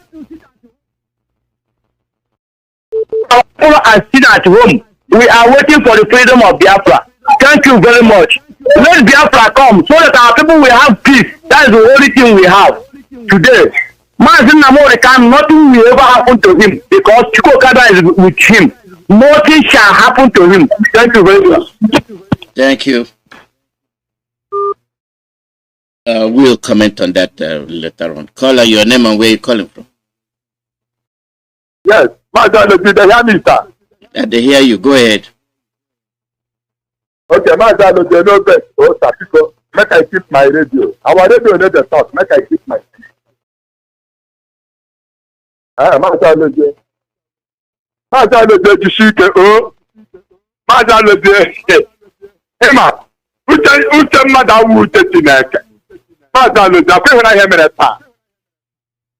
people are sitting at home. We are waiting for the freedom of Biafra. Thank you very much. Let Biafra come so that our people will have peace. That is the only thing we have today. Mazi Nnamdi Kanu, nothing will ever happen to him because Chukwuemeka is with him. Nothing shall happen to him. Thank you very much. Thank you. We'll comment on that later on. Caller, your name and where you're calling from. Yes, Mazi Nnamdi, they hear me, sir. They hear you. Go ahead. Okay, Mazi Nnamdi, no best. Oh, Sapiko, make I keep my radio. Our radio need the talk. Make I keep my. Mazi Nnamdi. Mazi Nnamdi, you see the oh. Mazi Nnamdi, Emma, uche mmadụ awụ uche Chineke. Mazi Nnamdi, akwụghị na ihe mere taa.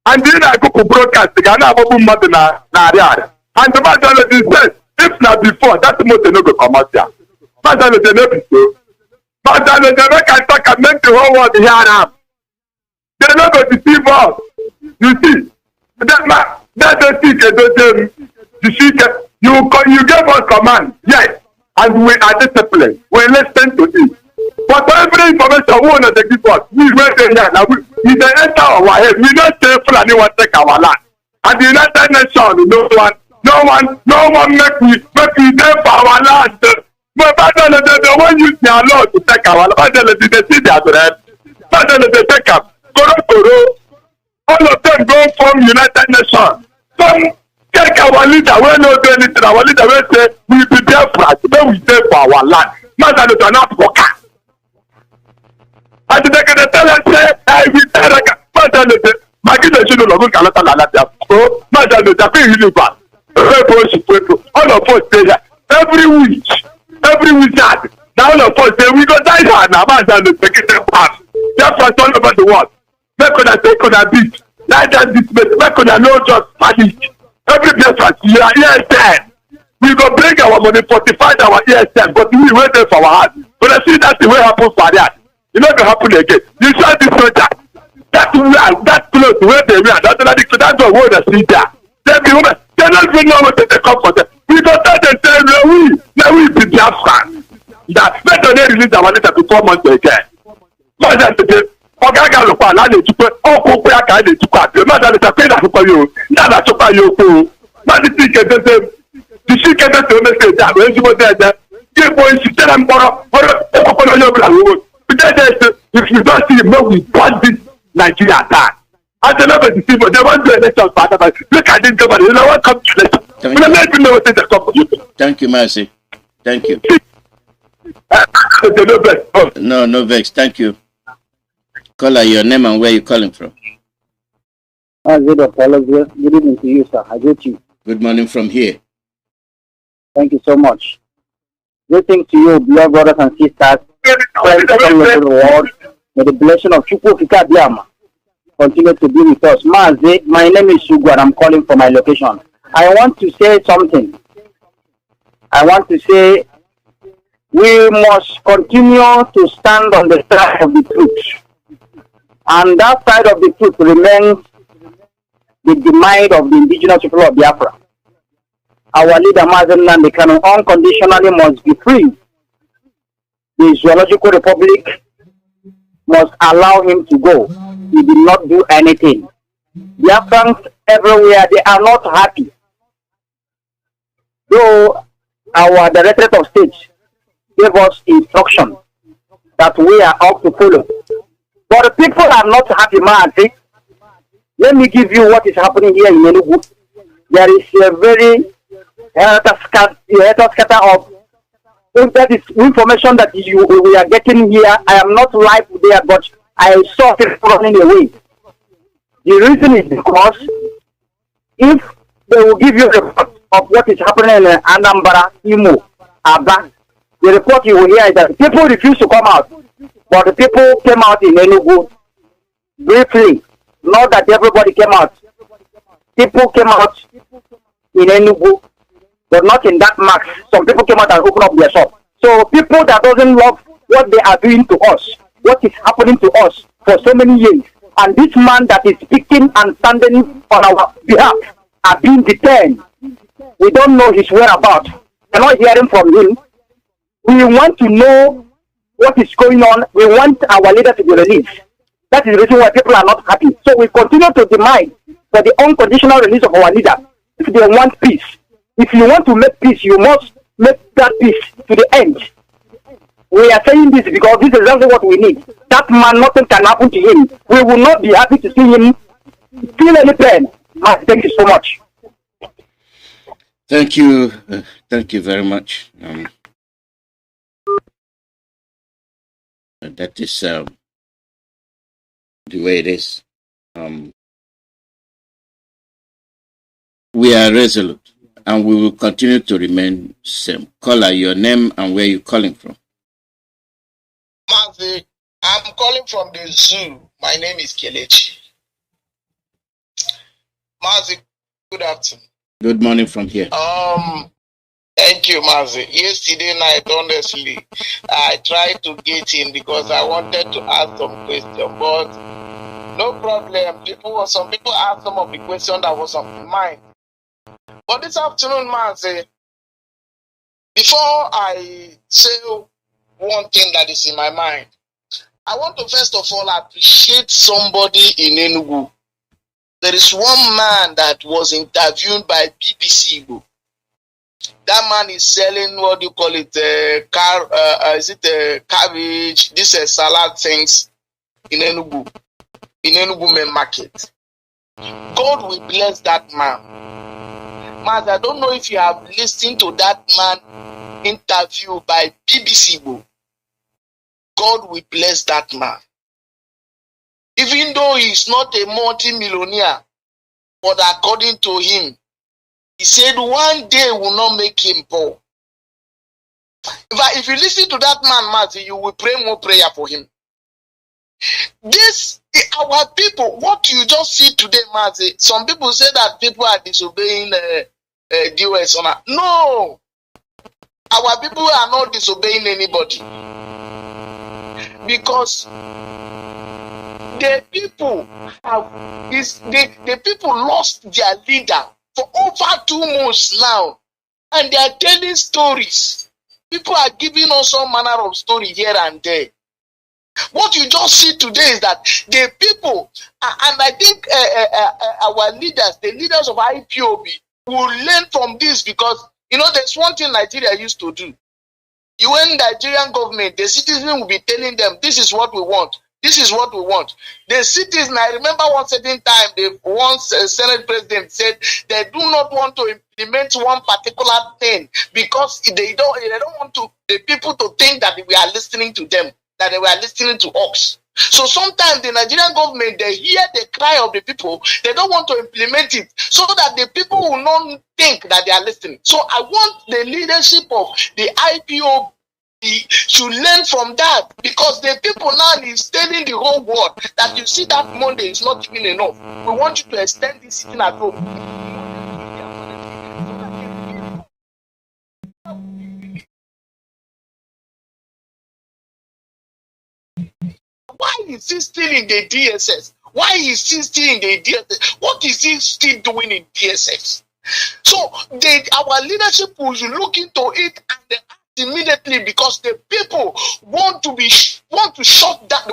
And then I go to broadcast again. I go mad na area. And the man said, if not before, that's the most no go commercial. Man no be so. Man they make I talk and make the whole world hear am. They no go deceive us. You see, that don't think you gave us command, yes, and we are disciplined. We listen to it. But every information we want to give us, we wait here now. We dey enter our head. We don't say Fulani want take our land. And the United Nations, no one make we dey for our land. But they won't use their law to take our land. But they see their bread. But they take up. Koro. All of them go from United Nations. Some take our leader, we no do anything. Our leader will say, we be there for us, then we there for our land. Master, they are not worker. And they can tell us, say, hey, we tell us, Master, they say, my kids should no longer call us a lot. So, Master, they are very really bad. All of us stay here. Every week, now all of us say, we go die here now. Master, they take it back. Therefore, it's all over the world. Make una take una beat. Like that dismay. Make una no just panic. Every place was here. ESN. We go bring our money, fortify our ESN, but we wait there for our heart. But I see that's the way happen for that. It not gonna happen again. You saw this soldier. That close where they wear. That's the word that see there. They be women. They don't even know what they come for them. We go tell them say now we be Biafra. That let them release our letter to 4 months again. But that's the ọ̀gágá lọ́pàá láti ìtúpẹ́ ọkọ̀ pé àkàrà lè túkọ̀ àti ọmọ àti àlejò pé ìdàpọ̀ yóò dáadáa sọ́pà yóò kó o láti tí ìkẹ́tẹ́tẹ́ tí sí ìkẹ́tẹ́tẹ́ oníṣẹ́ ìjà àwọn ẹ̀ṣin mọ́tẹ́ ẹ̀jẹ̀ kí epo ìṣiṣẹ́ náà ń bọ̀rọ̀ ọ̀rọ̀ ọ̀pọ̀ náà yóò bìlà wọ́wọ́ if you don't see no we want this Nigeria down as a level deceive they want to election for other look at this government they want come to election we don't let you know what they come for you. Thank you, Mazi. Thank you. No vex. Thank you. Caller, your name and where you calling from? Mazi Alozie. Good evening to you, sir. I greet you. Good morning from here. Thank you so much. Greetings to you, beloved brothers and sisters. Friends all over the world. May the blessing of Chukwuemeka Alozie continue to be with us. Mazi, my name is Sugu and I'm calling from my location. I want to say something. I want to say we must continue to stand on the side of the truth. And that side of the truth remains the demise of the indigenous people of Biafra. Our leader, Mazi Nnamdi Kanu, unconditionally must be free. The Zoological Republic must allow him to go. He did not do anything. Biafrans everywhere, they are not happy. Though our Directorate of State gave us instruction that we are out to follow. But the people are not happy, Mazi. Let me give you what is happening here in Enugu. There is a very scatter of that is information that we are getting here. I am not live there, but I saw people running away. The reason is because if they will give you a report of what is happening in Anambra, Imo, Aba, the report you will hear is that people refuse to come out. But the people came out in Enugu briefly. Not that everybody came out. People came out in Enugu, but not in that max. Some people came out and opened up their shop. So people that doesn't love what they are doing to us, what is happening to us for so many years, and this man that is speaking and standing on our behalf are being detained. We don't know his whereabouts. We're not hearing from him. We want to know what is going on. We want our leader to be released. That is the reason why people are not happy. So we continue to demand for the unconditional release of our leader. If they want peace, if you want to make peace, you must make that peace to the end. We are saying this because this is exactly what we need. That man, nothing can happen to him. We will not be happy to see him feel any pain. Thank you so much. Thank you. Thank you very much. That is the way it is. We are resolute and we will continue to remain same. Caller, your name and where you calling from. Mazi, I'm calling from the zoo. My name is Kelechi. Mazi, good afternoon. Good morning from here. Thank you, Mazi. Yesterday night, honestly, I tried to get in because I wanted to ask some questions, but no problem. Some people asked some of the questions that was on my mind. But this afternoon, Mazi, before I say one thing that is in my mind, I want to first of all appreciate somebody in Enugu. There is one man that was interviewed by BBC Igbo. That man is selling, what do you call it, cabbage, this salad things in Enugu main market. God will bless that man. Man, I don't know if you have listened to that man interview by BBC Igbo. God will bless that man. Even though he's not a multi-millionaire, but according to him, he said one day will not make him poor. If you listen to that man, Mazi, you will pray more prayer for him. This, our people, what you just see today, Mazi, some people say that people are disobeying DOS. No! Our people are not disobeying anybody. Because the people lost their leader for over 2 months now, and they are telling stories. People are giving us all manner of story here and there. What you just see today is that the people, and I think our leaders, the leaders of IPOB, will learn from this, because there's one thing Nigeria used to do. When Nigerian government, the citizens will be telling them, this is what we want. This is what we want. The citizens, I remember one certain time, Senate president said they do not want to implement one particular thing because they don't want the people to think that we are listening to them, that they were listening to us. So sometimes the Nigerian government, they hear the cry of the people, they don't want to implement it so that the people will not think that they are listening. So I want the leadership of the IPOB to learn from that, because the people now is telling the whole world that you see that Monday is not even enough. We want you to extend this sitting at home. Why is he still in the DSS? Why is he still in the DSS? What is he still doing in DSS? So our leadership will look into it and they act immediately, because the people want to shut that.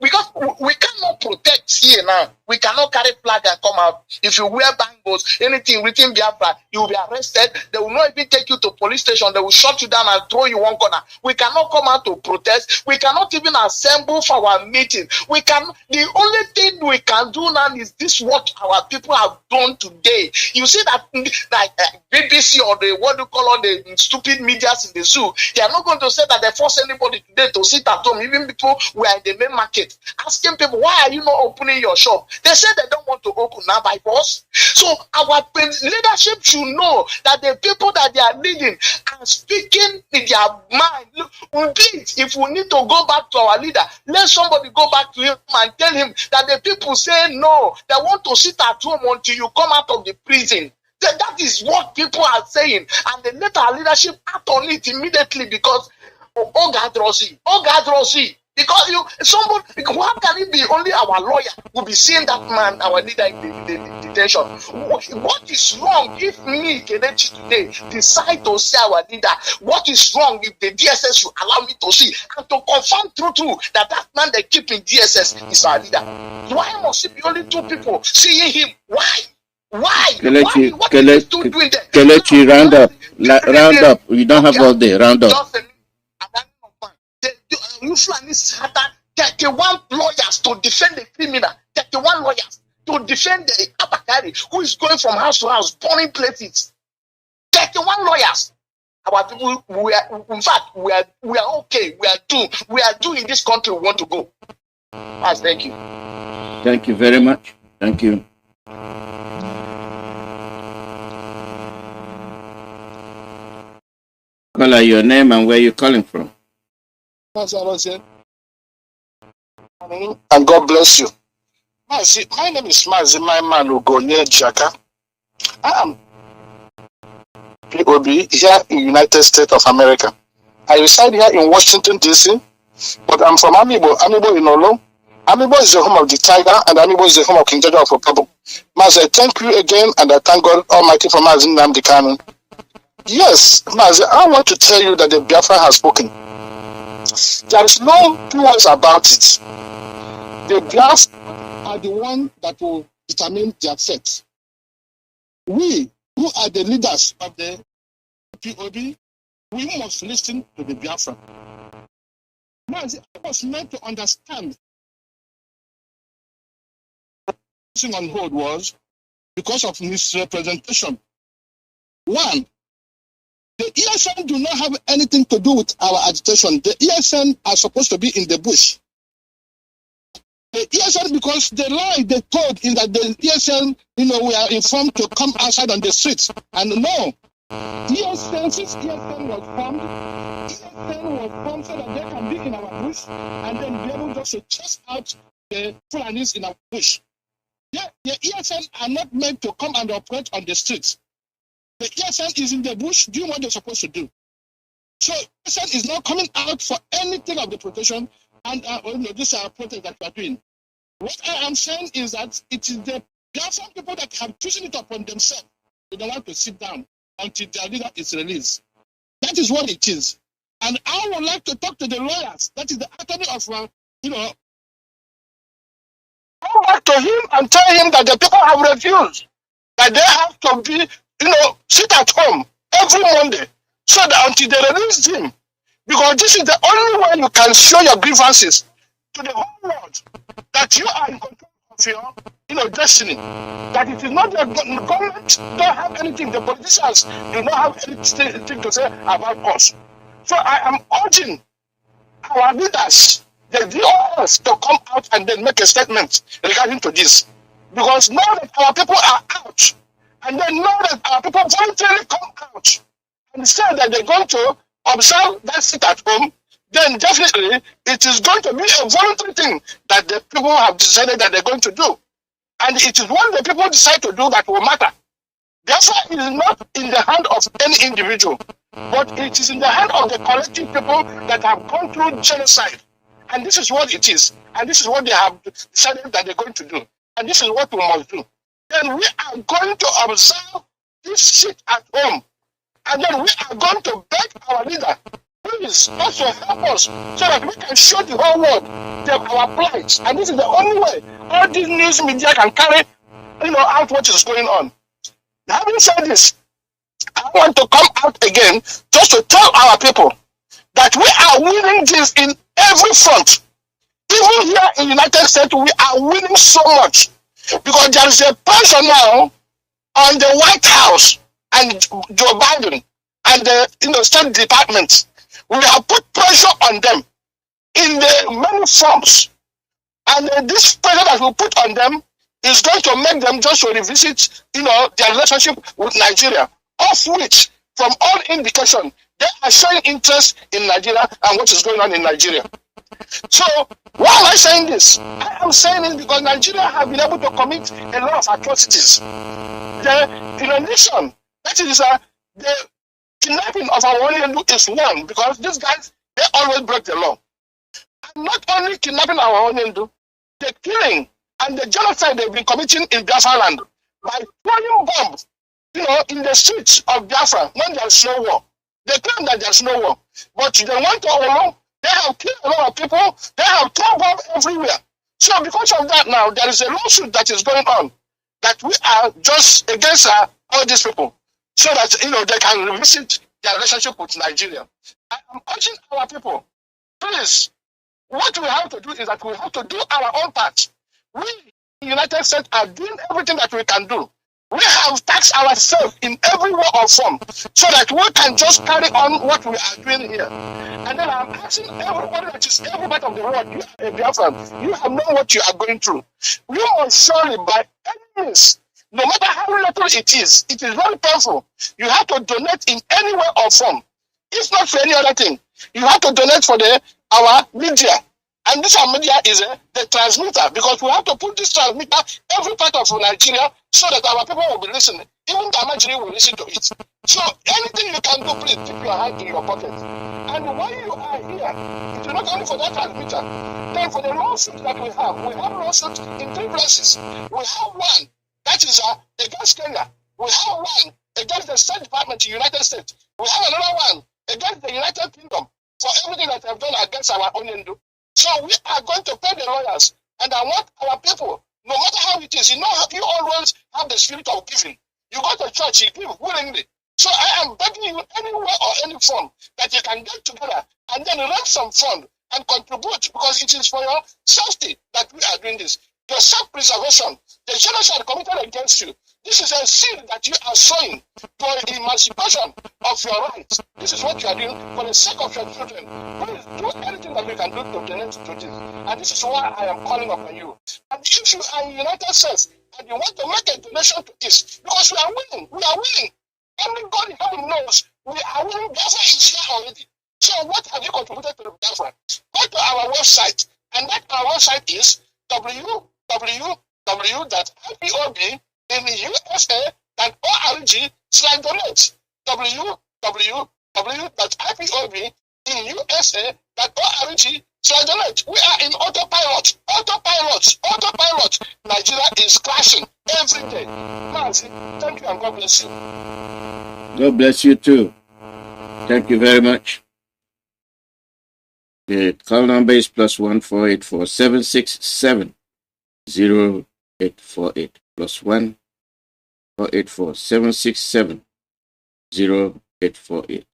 Because we cannot protect here now. We cannot carry flag and come out. If you wear bangles, anything written Biafra, you will be arrested. They will not even take you to police station. They will shut you down and throw you one corner. We cannot come out to protest. We cannot even assemble for our meeting. The only thing we can do now is this: what our people have done today. You see that, like BBC or what do you call all the stupid medias in the zoo, they are not going to say that they force anybody today to sit at home. Even people who are in the main market, asking people, why are you not opening your shop? They say they don't want to open now by force. So our leadership should know that the people that they are leading are speaking in their mind. Look, if we need to go back to our leader, let somebody go back to him and tell him that the people say no, they want to sit at home until you come out of the prison. That is what people are saying, and they let our leadership act on it immediately, because God Rossi. Because how can it be only our lawyer will be seeing that man, our leader, in the detention? What is wrong if me, Kelechi, today decide to see our leader? What is wrong if the DSS should allow me to see and to confirm true that man they keep in DSS is our leader? Why must it be only 2 people seeing him? Why? Kelechi, round up. We don't have all day. Round up. You Fulanis had 31 lawyers to defend the criminal. 31 lawyers to defend the Abakari who is going from house to house, burning places. 31 lawyers. Our people, we are okay. We are doing this country we want to go. Yes, thank you. Thank you very much. Thank you. Call your name and where you're calling from. And God bless you. Mazi, my name is Mazi Nnamdi Kanu. I am POB here in United States of America. I reside here in Washington, D.C., but I'm from Amibo. Amibo in Olo. Amibo is the home of the tiger, and Amibo is the home of King George of Republic. Mazi, I thank you again, and I thank God Almighty for Mazi Nnamdi Kanu. Yes, Mazi, I want to tell you that the Biafra has spoken. There is no two ways about it. The Biafra are the one that will determine their fate. We, who are the leaders of the POB, we must listen to the Biafra. Mazi, I was meant to understand on hold was because of misrepresentation. One, the ESN do not have anything to do with our agitation. The ESN are supposed to be in the bush. The ESN, because the lie they told in that the ESN, we are informed to come outside on the streets. And no, ESN, since ESN was formed so that they can be in our bush and then be able just to chase out the Fulanis in our bush. Yeah, the ESN are not meant to come and operate on the streets. The ESN is in the bush doing what they're supposed to do. So ESN is not coming out for anything of the protection and this protest that we are doing. What I am saying is that there are some people that have chosen it upon themselves. They don't want to sit down until their leader is released. That is what it is. And I would like to talk to the lawyers. That is the attorney of, go back to him and tell him that the people have refused, that they have to be, sit at home every Monday so that until they release him. Because this is the only way you can show your grievances to the whole world that you are in control of your destiny. That it is not the government don't have anything, the politicians do not have anything to say about us. So I am urging our leaders, the DOS, to come out and then make a statement regarding to this. Because now that our people are out, and then now that our people voluntarily come out and say that they're going to observe that sit at home, then definitely it is going to be a voluntary thing that the people have decided that they're going to do. And it is what the people decide to do that will matter. Therefore, it is not in the hand of any individual, but it is in the hand of the collective people that have gone through genocide. And this is what it is. And this is what they have decided that they're going to do. And this is what we must do. Then we are going to observe this shit at home. And then we are going to beg our leader, please also help us so that we can show the whole world our plight. And this is the only way all these news media can carry out what is going on. Having said this, I want to come out again just to tell our people that we are winning this in every front. Even here in the United States, we are winning so much because there is a pressure now on the White House and Joe Biden and the State Department. We have put pressure on them in the many forms, and this pressure that we put on them is going to make them just to revisit, their relationship with Nigeria, of which, from all indication, they are showing interest in Nigeria and what is going on in Nigeria. So, why am I saying this? I am saying it because Nigeria have been able to commit a lot of atrocities. In a nation, that is the kidnapping of our own is one, because these guys, they always break the law. And not only kidnapping our own, the killing and the genocide they've been committing in Biafra land by throwing bombs, in the streets of Biafra when there's no war. They claim that there's no war, but they want to they have killed a lot of people, they have thrown bombs everywhere. So because of that now, there is a lawsuit that is going on that we are just against all these people so that, they can revisit their relationship with Nigeria. I am urging our people, please, what we have to do is that we have to do our own part. We in the United States are doing everything that we can do. We have taxed ourselves in every way or form so that we can just carry on what we are doing here. And then I'm asking everybody that is every part of the world, you are a Biafran, you have known what you are going through. We must surely, by any means, no matter how little it is very painful. You have to donate in any way or form. If not for any other thing, you have to donate for our media And this media is the transmitter, because we have to put this transmitter every part of Nigeria so that our people will be listening. Even the Amajiri will listen to it. So anything you can do, please keep your hand in your pocket. And when you are here, it is not only for that transmitter, then for the lawsuits that we have lawsuits in 3 places. We have one that is against Kenya. We have one against the State Department in the United States. We have another one against the United Kingdom for everything that they have done against our own Hindu. So we are going to pay the lawyers, and I want our people, no matter how it is, you always have the spirit of giving. You go to church, you give willingly. So I am begging you, anywhere or any form that you can get together and then raise some fund and contribute, because it is for your safety that we are doing this. Your self-preservation, the genocide committed against you. This is a seed that you are sowing for the emancipation of your rights. This is what you are doing for the sake of your children. Please do anything that we can do to donate to this. And this is why I am calling upon you. And if you are in the United States and you want to make a donation to this, because we are willing. Only God in heaven knows we are willing. Biafra is here already. So what have you contributed to the Biafra? Go to our website, and that our website is www.ipob.in.usa.org/donate. www.ipob.in.usa.org/donate. We are in autopilot. Nigeria is crashing every day. Mazi, thank you and God bless you. God bless you too. Thank you very much. The call number is +1 484 767 0848. +1 484 767 0848.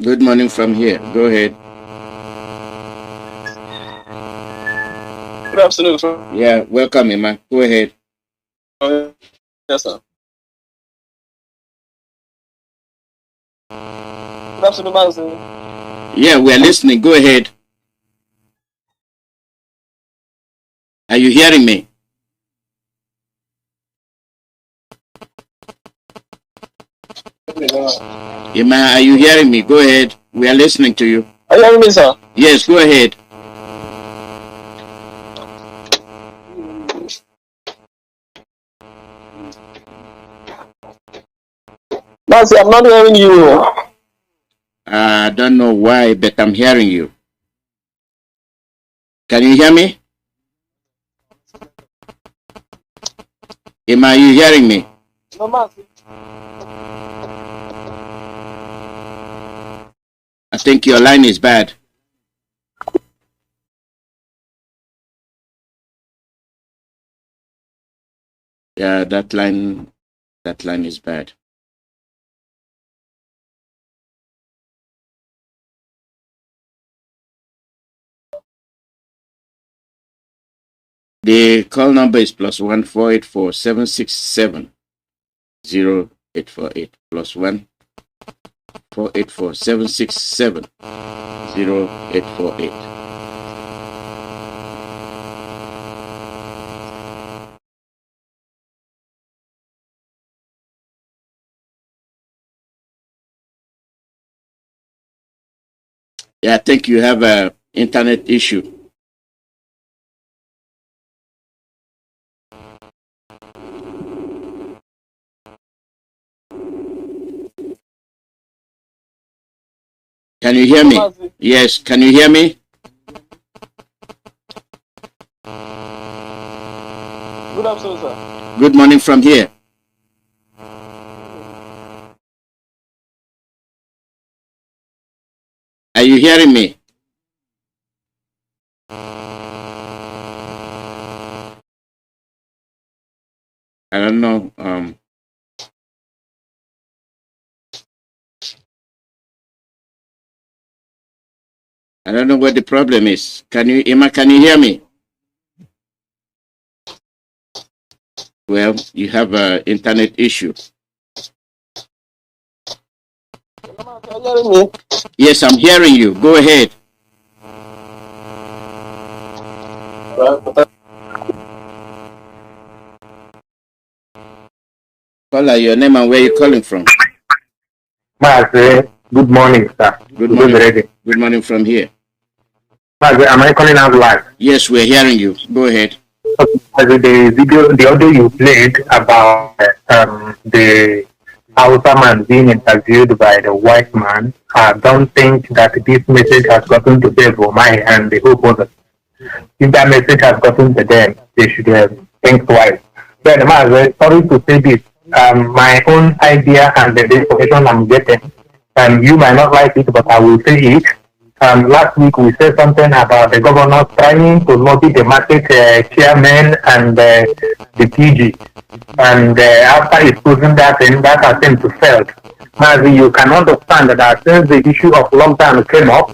Good morning from here. Go ahead. Good afternoon, sir. Yeah, welcome, Emma. Go ahead. Yes, sir. Good afternoon, Mazi. Yeah, we are listening. Go ahead. Are you hearing me? Emma, are you hearing me? Go ahead. We are listening to you. Are you hearing me, sir? Yes, go ahead. Mazi, I'm not hearing you. I don't know why, but I'm hearing you. Can you hear me? Emma, are you hearing me? No, Mazi. I think your line is bad. Yeah, that line is bad. The call number is +1 484 767 0848. +1 484 767 0848. Yeah, I think you have an internet issue. Can you hear me? Yes, can you hear me? Good afternoon, sir. Good morning from here. Are you hearing me? I don't know. I don't know what the problem is. Emma, can you hear me? Well, you have an internet issue. Are you hearing me? Yes, I'm hearing you. Go ahead. Caller, your name and where you calling from? Mazi, good morning, sir. Good morning. Good morning from here. Mazi, am I calling out live? Yes, we're hearing you. Go ahead. The audio you played about the Hausa man being interviewed by the white man, I don't think that this message has gotten to them for my and the whole others. If that message has gotten to them, they should think twice. Then, Mazi, sorry to say this. My own idea and the information I'm getting, you might not like it, but I will say it. Last week we said something about the governor trying to lobby the market chairman and the PG. And after exposing that thing, that attempt to fail. Mazi, you can understand that since the issue of lockdown came up,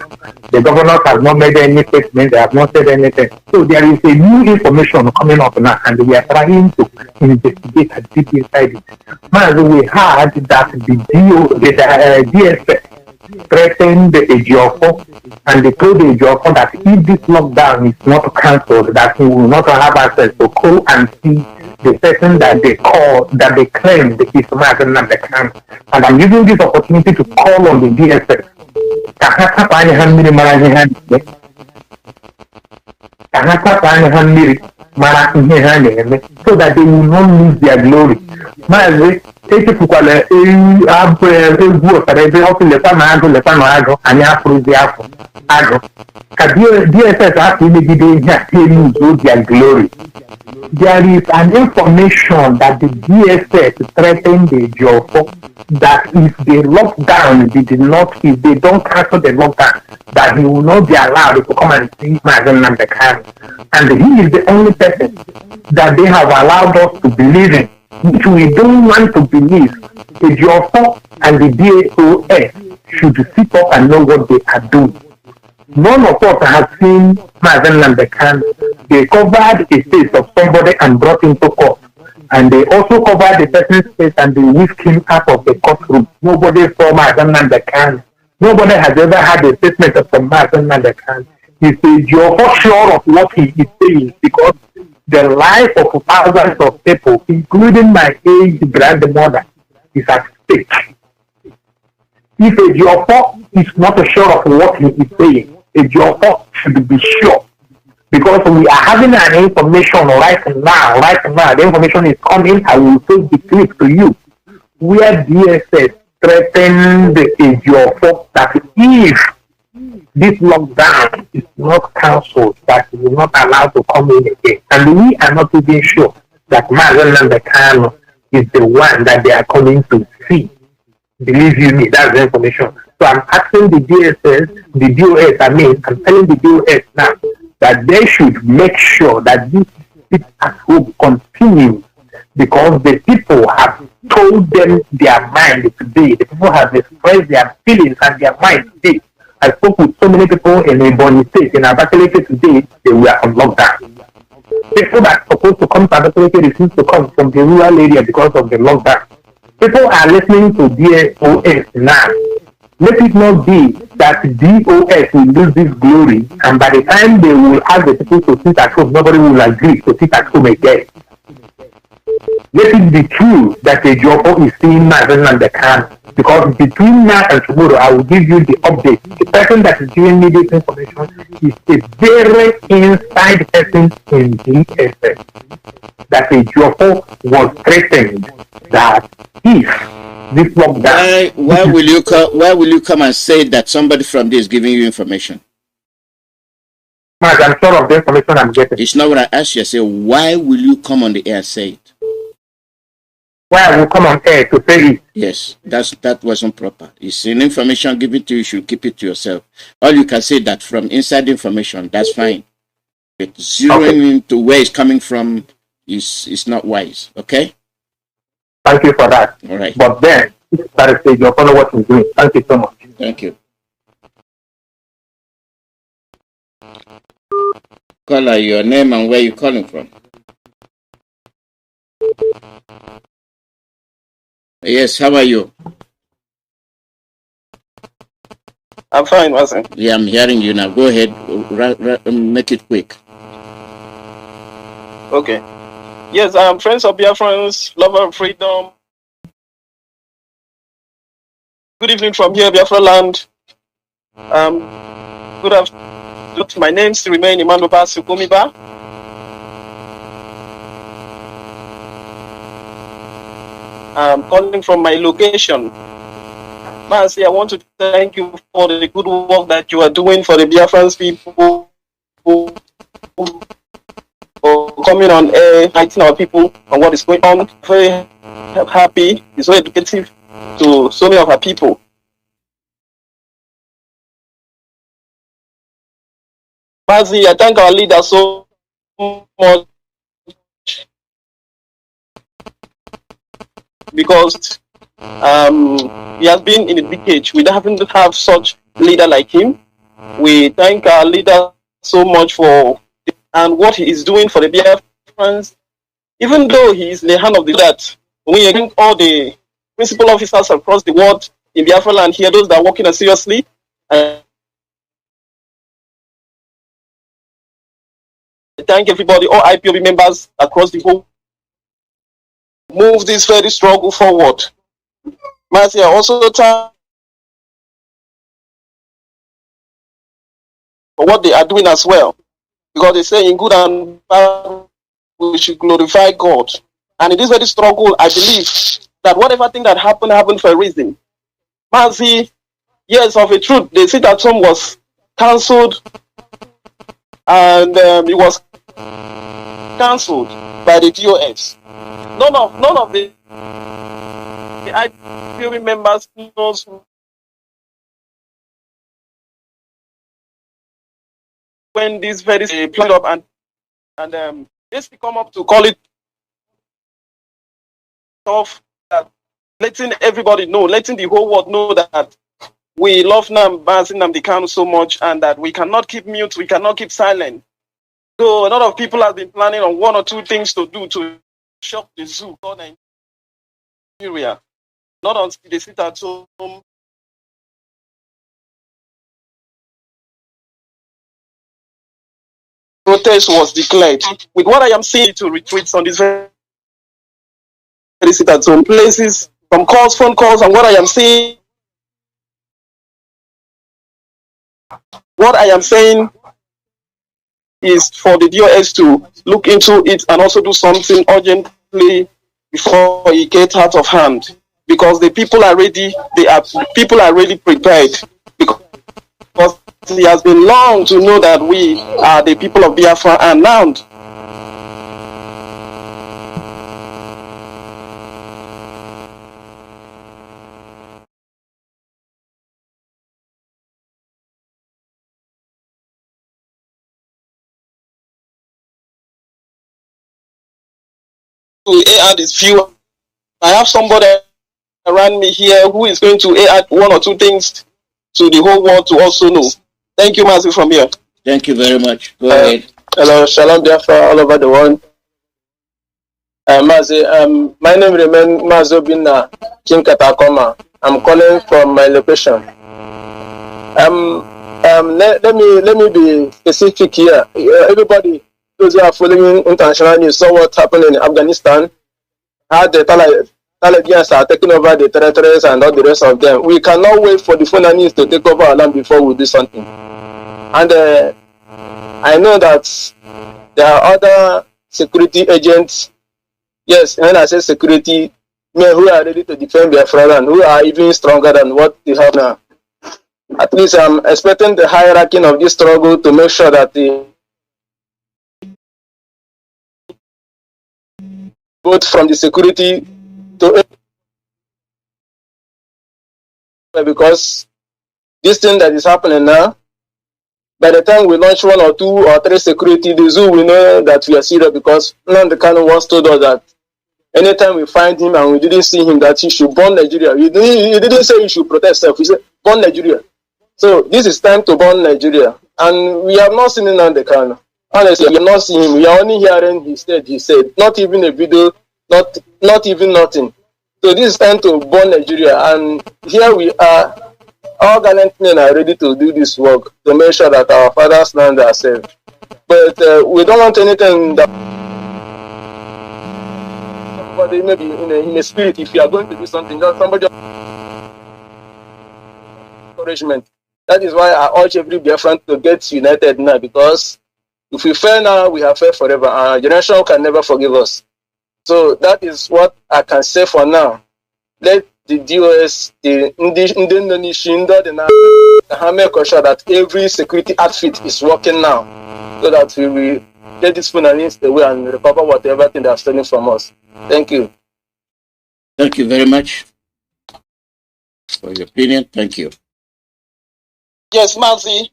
the governors have not made any statement, they have not said anything. So there is a new information coming up now, and we are trying to investigate and deep inside it. Mazi, we heard that the DSS threatened the AGO4, and they told the AGO4 that if this lockdown is not cancelled, that he will not have access to go and see the person that they claimed is Mazi Nnamdi Kanu. And I'm using this opportunity to call on the DSS. So that they will not lose their glory. Mazi, DSS has their glory. There is an information that the DSS threatened the job that if the lockdown if they don't cancel the lockdown, that he will not be allowed to come and see Mazi Nnamdi Kanu. And he is the only person that they have allowed us to believe in, which we don't want to believe. The GOFO and the DAOS should sit up and know what they are doing. None of us have seen Mazi Nnamdi Kanu. They covered a face of somebody and brought him to court. And they also covered the person's face and they whisked him out of the courtroom. Nobody saw Mazi Nnamdi Kanu. Nobody has ever had a statement from Mazi Nnamdi Kanu. He's sure of what he is saying, because the life of thousands of people, including my aged grandmother, is at stake. If a Geoffo is not sure of what he is saying, a Geoffo should be sure. Because we are having an information right now, the information is coming, I will take the clip to you, where DSS threatened a Geoffo that if this lockdown is not cancelled, that he will not allowed to come in again. And we are not even sure that Mazi Nnamdi Kanu is the one that they are coming to see. Believe you me, that's the information. So I'm asking the DSS, the DOS, I'm telling the DOS now that they should make sure that this sit at home continues, because the people have told them their mind today. The people have expressed their feelings and their mind today. I spoke with so many people in Ebonyi State, in Abakaliki today, they were on lockdown. People that are supposed to come to Abakaliki refuse to come from the rural area because of the lockdown. People are listening to DOS now. Let it not be that DOS will lose this glory, and by the time they will ask the people to sit at home, nobody will agree to sit at home again. Let it be true that the job is seeing Mazi Nnamdi Kanu. Because between now and tomorrow, I will give you the update. The person that is giving me this information is a very inside person in DSS. That a Jofo was threatened that if this lockdown... Why will you come and say that somebody from this is giving you information? I'm sure of the information I'm getting. It's not what I asked you. I say, why will you come on the air and say it? Why I will come on air to say it? Yes, that wasn't proper. It's an information given to you, you should keep it to yourself. All you can say that from inside information, that's fine. But zeroing into where it's coming from is not wise, okay? Thank you for that. All right. But then, that is stage, you'll follow what we're doing. Thank you so much. Thank you. Caller, your name and where you're calling from. Yes, how are you? I'm fine, Mazi. Yeah, I'm hearing you now. Go ahead, make it quick. Okay. Yes, friends of Biafrans, lover of freedom. Good evening from here, Biafra land. Good afternoon. My name still remains Emmanuel Sukumiba. I'm calling from my location. Mazi, I want to thank you for the good work that you are doing for the Biafrans people, for coming on air, enlightening our people on what is going on. Very happy. It's very educative to so many of our people. Mazi, I thank our leader so much because he has been in a decade. We haven't have such leader like him. We thank our leader so much for and what he is doing for the Biafrans. Even though he is in the hand of the that, we thank all the principal officers across the world in Biafra land here, those that are working seriously. Thank everybody, all IPOB members across the whole move this very struggle forward. Mazi, I also thank for what they are doing as well, because they say in good and bad we should glorify God. And in this very struggle, I believe that whatever thing that happened for a reason. Mazi, yes, of a truth, the sit at home was cancelled, and it was cancelled by the DOS. None of the IPOB members knows when this very planned up and this come up to call it off, letting everybody know, letting the whole world know that we love Mazi Nnamdi Kanu so much, and that we cannot keep mute, we cannot keep silent. So a lot of people have been planning on one or two things to do to shock the zoo called Nigeria. Not until they sit at home. Protest was declared. With what I am seeing to retreats on this very sit at home places, from calls, phone calls, and what I am saying is for the DOS to look into it and also do something urgently before it gets out of hand, because the people are ready. People are really prepared, because it has been long to know that we are the people of Biafra, and now to add this view. I have somebody around me here who is going to add one or two things to the whole world to also know. Thank you, Mazi, from here. Thank you very much. Go ahead. Hello, Shalom Biafra all over the world. Mazi, my name remains Mazi Obinna Kinkatakoma. I'm calling from my location. Let me be specific here. Everybody, those who are following international news, saw what happened in Afghanistan. How the Taliban are taking over the territories and all the rest of them. We cannot wait for the Fulanese to take over our land before we do something. And I know that there are other security agents. Yes, when I say security, men who are ready to defend their land, who are even stronger than what they have now. At least I'm expecting the hierarchy of this struggle to make sure that both from the security to, because this thing that is happening now, by the time we launch one or two or three security, the zoo will know that we are serious, because Nnamdi Kanu once told us that anytime we find him and we didn't see him, that he should burn Nigeria. He didn't say he should protest himself. He said burn Nigeria. So this is time to burn Nigeria, and we have not seen Nnamdi Kanu. Honestly, we have not seen him. We are only hearing he said, not even a video, not even nothing. So this is time to burn Nigeria, and here we are. All gallant men are ready to do this work to make sure that our father's land are safe. But we don't want anything that somebody maybe in a spirit, if you are going to do something, just somebody encouragement. That is why I urge every Biafran to get united now, because if we fail now, we have failed forever. Our generation can never forgive us. So that is what I can say for now. Let the DOS, the Indonesian, make sure that every security outfit is working now, so that we will get this Fulanese away and recover whatever thing they are stealing from us. Thank you. Thank you very much for your opinion. Thank you. Yes, Mazi.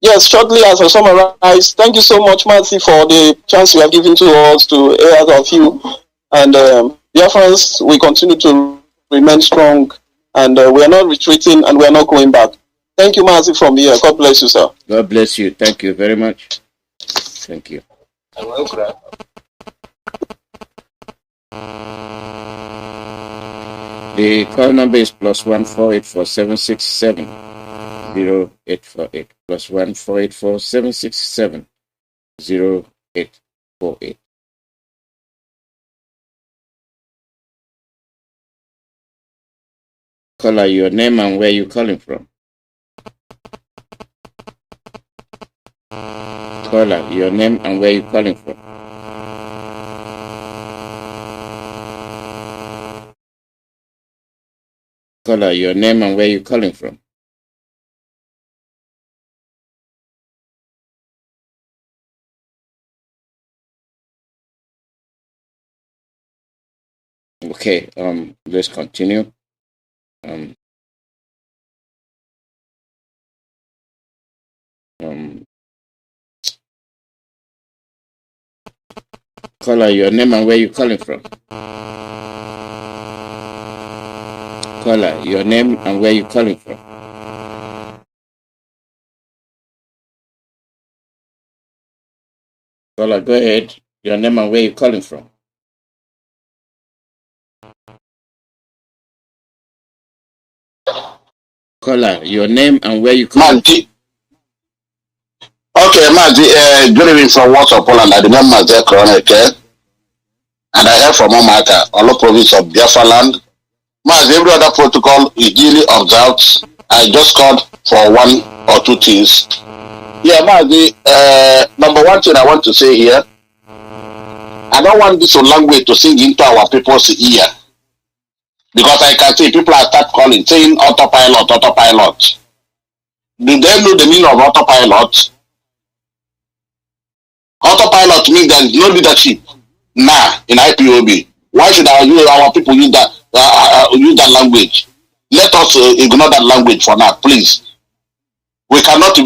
Yes, shortly as I summarize, thank you so much, Mazi, for the chance you have given to us to air out of you. And Biafrans, we continue to remain strong, and we are not retreating, and we are not going back. Thank you, Mazi, from here. God bless you, sir. God bless you. Thank you very much. Thank you. The call number is +1 484 767 0848 +1 484 767 0848. Caller, your name and where you calling from. Caller, your name and where you calling from. Caller, your name and where you calling from. Okay, let's continue. Caller, your name and where you calling from. Caller, your name and where you calling from. Caller, go ahead. Your name and where you calling from. Caller, your name and where you calling from. Okay, Mazi, good evening from Warsaw, Poland. I remember Mazi Chukwuemeka, and I heard from Omaka, all province of Biafra land. Mazi, every other protocol is duly observed. I just called for one or two things. Yeah, Mazi, number one thing I want to say here, I don't want this language to sink into our people's ear. Because I can see people are start calling, saying autopilot, autopilot. Do they know the meaning of autopilot? Autopilot means there is no leadership now in IPOB. Why should our people use that language? Let us ignore that language for now, please. We cannot be.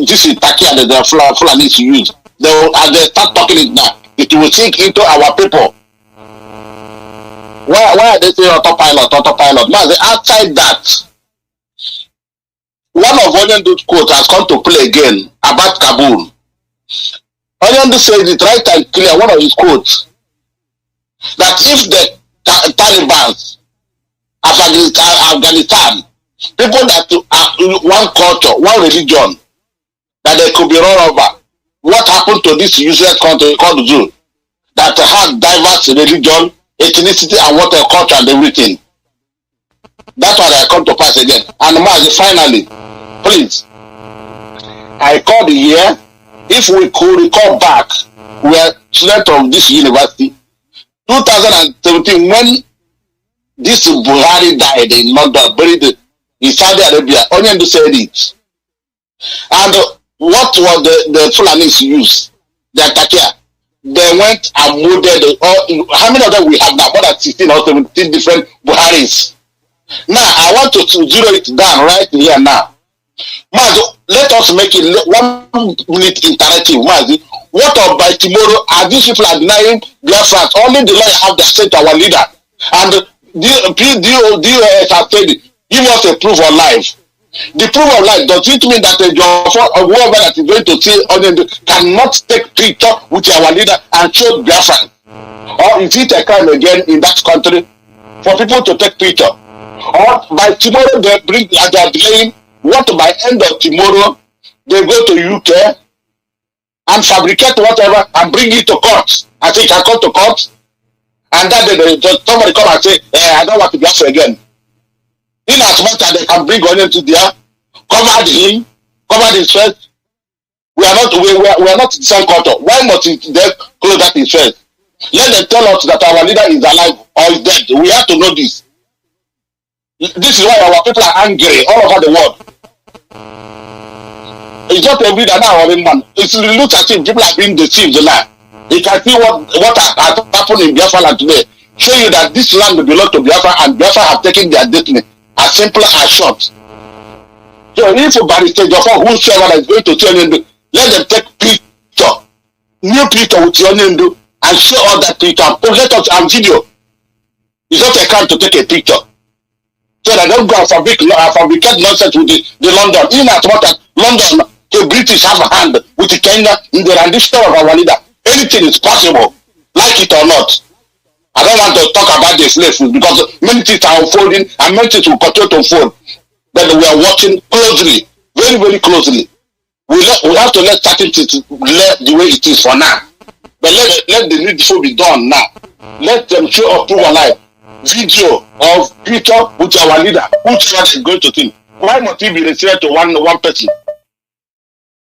This is Taki and the Fulani to use. As they start talking it now, it will sink into our people. Why are they saying autopilot, autopilot? Now, outside that, one of Onyendu's quotes has come to play again about Kabul. Onyendu says it right and clear, one of his quotes, that if the Taliban of Afghanistan, people that are one culture, one religion, that they could be run over, what happened to this useless country called Zul, that has diverse religion, ethnicity, and what culture and everything? That's why I come to pass again. And Mazi, finally, please, I called here. If we could recall back, we are students of this university. 2017, when this Buhari died in London, buried in Saudi Arabia, Onyendu said it. And what was the Fulanis use? The Takia. They went and molded, how many of them we have now? More than 16 or 17 different Buharis. Now, I want to zero it down right here now. Mazi, let us make it 1 minute interactive. Mazi, what of by tomorrow? Are these people are denying Biafra? Only the lawyer have the state our leader. And DOS has said, give us a proof of life. The proof of life, does it mean that whoever that is going to say cannot take picture with our leader and show Biafra? Or is it a crime again in that country for people to take picture? Or by tomorrow they are delaying. What by end of tomorrow they go to UK and fabricate whatever and bring it to court. I think I come to court. And that day, somebody come and say, I don't want to Biafra again. In as much as they can bring onion to there, cover him, cover his face. We are not the same culture. Why must they close that his face? Let them tell us that our leader is alive or is dead. We have to know this. This is why our people are angry all over the world. It's not every day now, man. It looks as if people are being deceived now. You can see what has happened in Biafra land today. Show you that this land belongs to Biafra and Biafra have taken their destiny as simple as short. So if by the stage of whosoever is going to tell you, let them take picture, new picture with your name and show all that picture and let us and video. It's not a crime to take a picture. So that don't go and fabricate nonsense with the London. In as much as London, the British have a hand with the Kenya in the rendition of our leader. Anything is possible, like it or not. I don't want to talk about the slave food because many things are unfolding and many things will continue to unfold. But we are watching closely, very, very closely. We have to let certain things let the way it is for now. But let the needful be done now. Let them show up prove alive video of picture with our leader, whichever is going to think. Why must he be restricted to one person?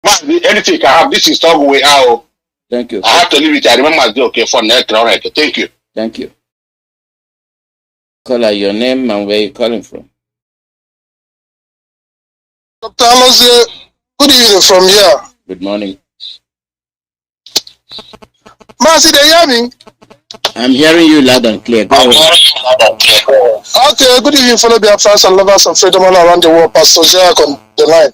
Man, anything can have. This is not way out. Thank you. I have to leave it. I remember okay for next. All right. Thank you. Thank you. Caller, your name and where you calling from? Dr. Alozie, good evening from here. Good morning. Mazi, they hear me? I'm hearing you loud and clear. Go ahead. Okay, good evening, fellow Biafrans and lovers of freedom all around the world. Pastor Jack on the line.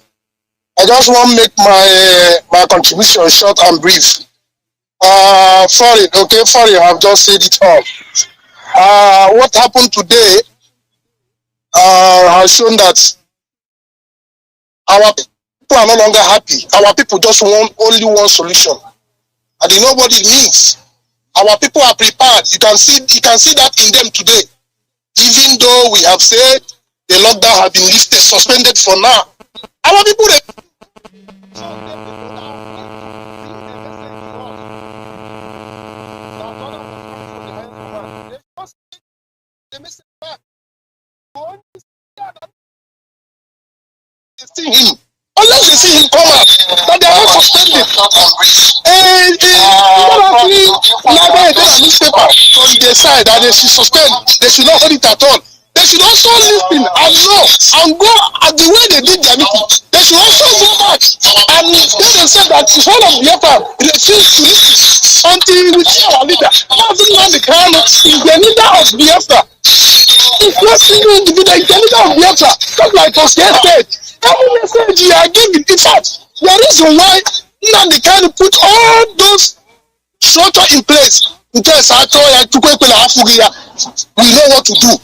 I just want to make my contribution short and brief. Sorry, I've just said it all. What happened today has shown that our people are no longer happy. Our people just want only one solution. And you know what it means. Our people are prepared. You can see that in them today. Even though we have said the lockdown has been lifted, suspended for now. Our people see him. Unless you see him come out, but they are not suspended. Newspaper from their side that they should suspend, they should not hold it at all. They should also listen and know and go at the way they did their meeting. They should also go back and tell themselves that the whole of Biafra refused to listen until we see our leader. Mazi Nnamdi Kanu is the leader of Biafra. It's not single individual, it's the leader of Biafra. Just like Oscar said. Every message you are giving, in fact, the reason why Nnamdi Kanu put all those structure in place, we know what to do.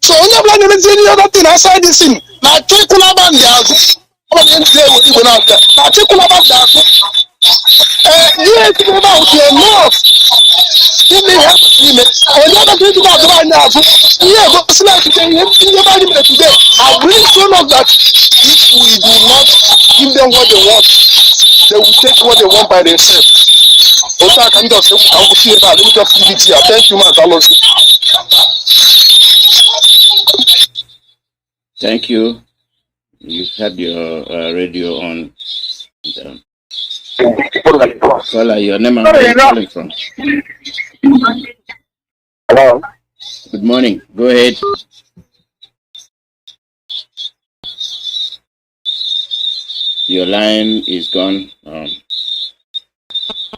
So when you're planning any other thing outside this thing, now take Kulaban the house. Now take Kulaban the house. You ain't about your nose. Give me help. On the other thing about right now, yeah, but it's like today, I've really shown us that if we do not give them what they want, they will take what they want by themselves. Also, I can just see about. Let me just leave it here. Thank you, Mazi Alozie. Thank you. You've had your radio on. Caller, your name and where you're calling from? Hello. Good morning. Go ahead. Your line is gone.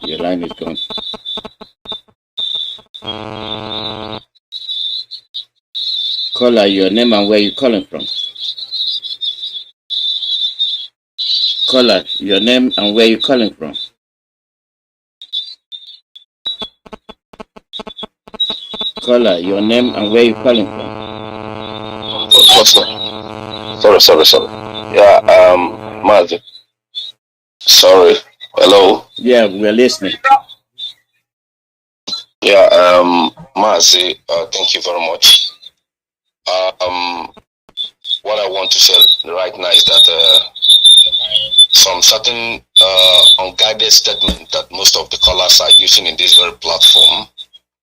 Your line is gone. Caller, your name and where you calling from? Caller, your name and where you calling from? Caller, your name and where you calling from? Sorry. Yeah, Mazi. Sorry. Hello. Yeah, we're listening. Yeah, Mazi, thank you very much. What I want to say right now is that some certain unguided statement that most of the callers are using in this very platform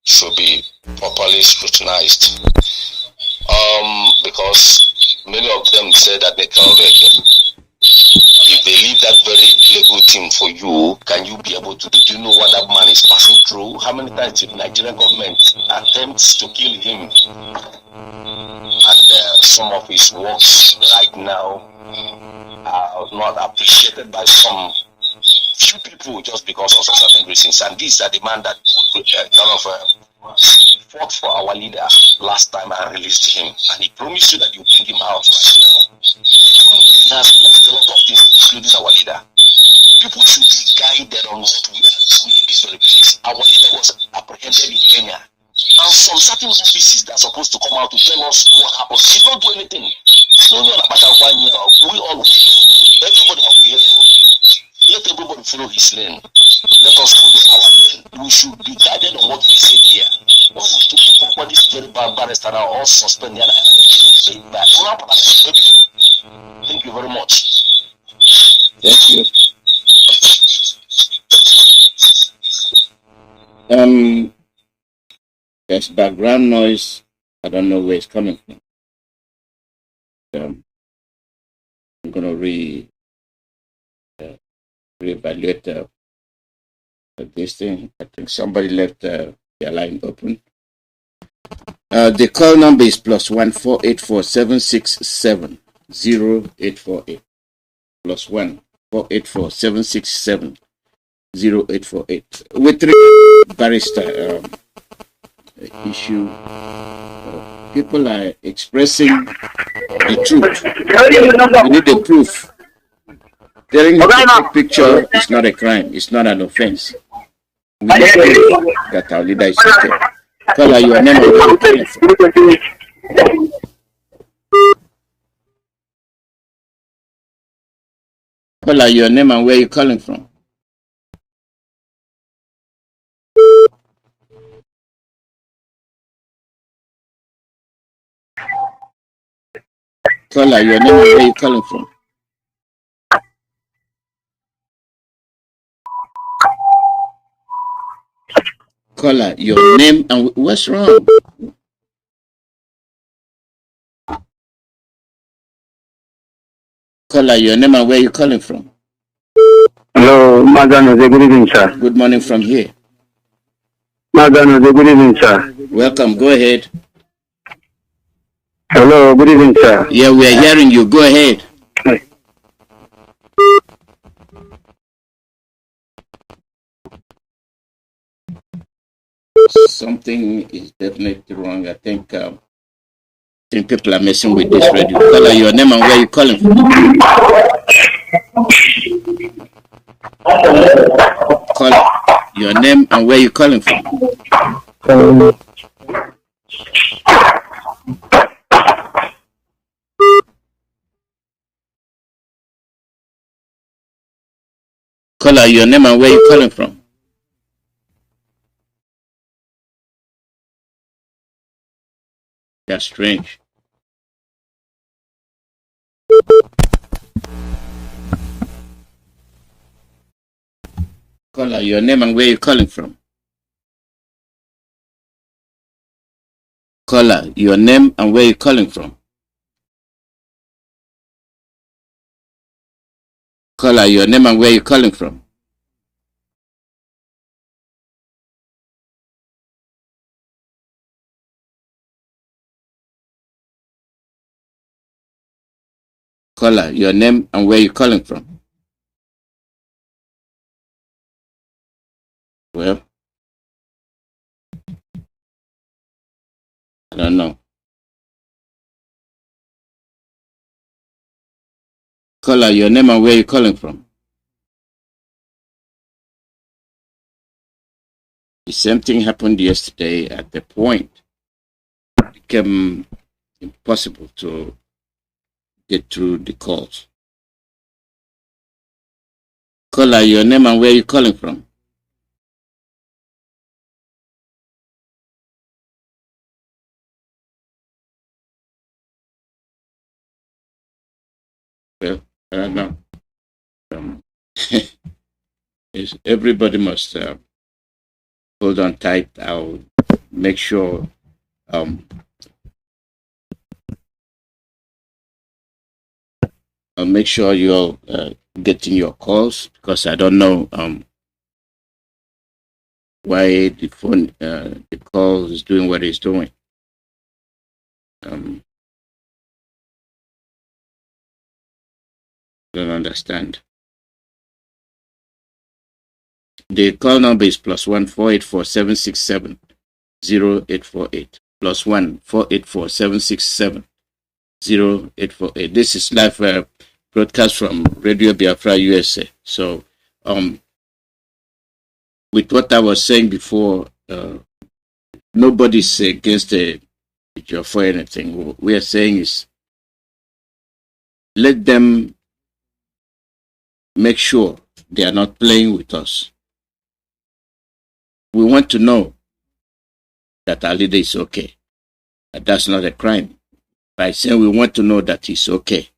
should be properly scrutinized. Because many of them say that they cannot again. If they leave that very legal team for you, can you be able to do you know what that man is passing through? How many times did the Nigerian government attempts to kill him? And some of his works right now are not appreciated by some few people just because of certain reasons. And these are the man that fought for our leader last time and released him. And he promised you that you bring him out right now. He has lost a lot of things, including our leader. People should be guided on what we are doing in this very place. Our leader was apprehended in Kenya. And some certain offices that are supposed to come out to tell us what happened did not do anything. No, no, we all, everybody must be here. Let everybody follow his lane. Let us follow our lane. We should be guided on what we said here. When we took to company this very barbarous and all suspended and thank you very much. Thank you. There's background noise. I don't know where it's coming from. I'm gonna reevaluate this thing. I think somebody left their line open. The call number is +1 484 767 0848. +1 484 767 0848. With the barrister issue, people are expressing the truth. We need the proof. Telling you to take picture is not a crime. It's not an offense. We need proof that our leader is okay. Tell your name and where you're calling from. Tell your name and where you're calling from. Caller, your name and where you calling from. Caller, your name and what's wrong? Caller, your name and where you calling from. Hello, Madam, good evening, sir. Good morning from here. Madam, good evening, sir. Welcome, go ahead. Hello, good evening, sir. Yeah, we are hearing you. Go ahead. Something is definitely wrong. I think people are messing with this radio. Caller, your name and where you calling from. Caller, your name and where you calling from. Caller, your name and where you calling from. That's strange. Caller, your name and where you calling from. Caller, your name and where you calling from. Caller, your name and where you calling from. Caller, your name and where you calling from. Well, I don't know. Caller, your name and where you calling from. The same thing happened yesterday at the point. It became impossible to get through the calls. Caller, your name and where you calling from. Well, I don't know. Everybody must hold on tight. I'll make sure I'll make sure you're getting your calls, because I don't know why the phone the call is doing what it's doing. Don't understand. The call number is +1 484 767 0848. +1 484 767 0848. This is live broadcast from Radio Biafra, USA. So, with what I was saying before, nobody's against the picture for anything. What we are saying is, let them make sure they are not playing with us. We want to know that our leader is okay. That's not a crime. By saying we want to know that he's okay.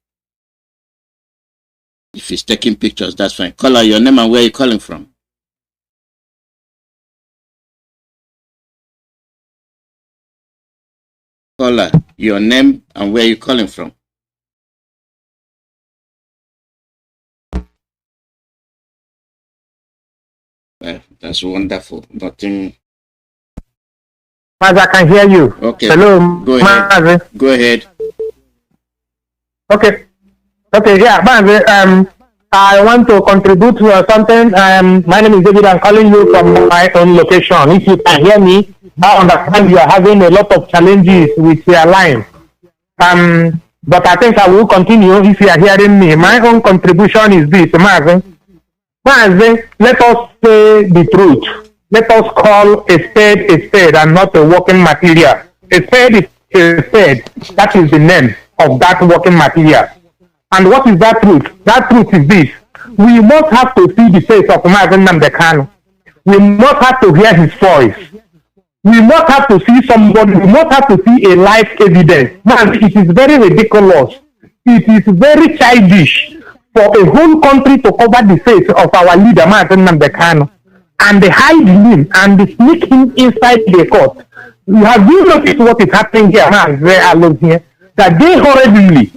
If he's taking pictures, that's fine. Caller, your name and where you're calling from. Caller, your name and where you're calling from. Well, that's wonderful. Nothing. Mazi, I can hear you. Okay. Hello, Go ahead. Mazi. Go ahead. Okay, yeah, Mazi, I want to contribute to something. My name is David. I'm calling you from my own location. If you can hear me, I understand you are having a lot of challenges with your line. But I think I will continue if you are hearing me. My own contribution is this, Mazi. Mazi, let us say the truth. Let us call a spade and not a working material. A spade is a spade. That is the name of that working material. And what is that truth? That truth is this. We must have to see the face of Mazi Nnamdi Kanu. We must have to hear his voice. We must have to see somebody. We must have to see a live evidence. Man, it is very ridiculous. It is very childish for a whole country to cover the face of our leader, Mazi Nnamdi Kanu, and they hide him and they sneak him inside the court. Have you noticed what is happening here, Mazi Alozie? That they hurriedly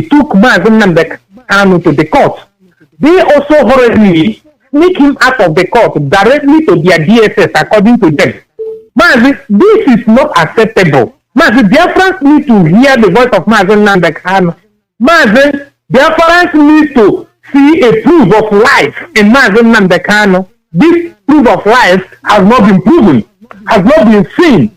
took Mazi Nnamdi Kanu to the court. They also hurriedly sneak him out of the court directly to their DSS, according to them. Mazi, this is not acceptable. Mazi, Biafrans need to hear the voice of Mazi Nnamdi Kanu. Mazi, Biafrans need to see a proof of life in Mazi Nnamdi Kanu. This proof of life has not been proven, has not been seen.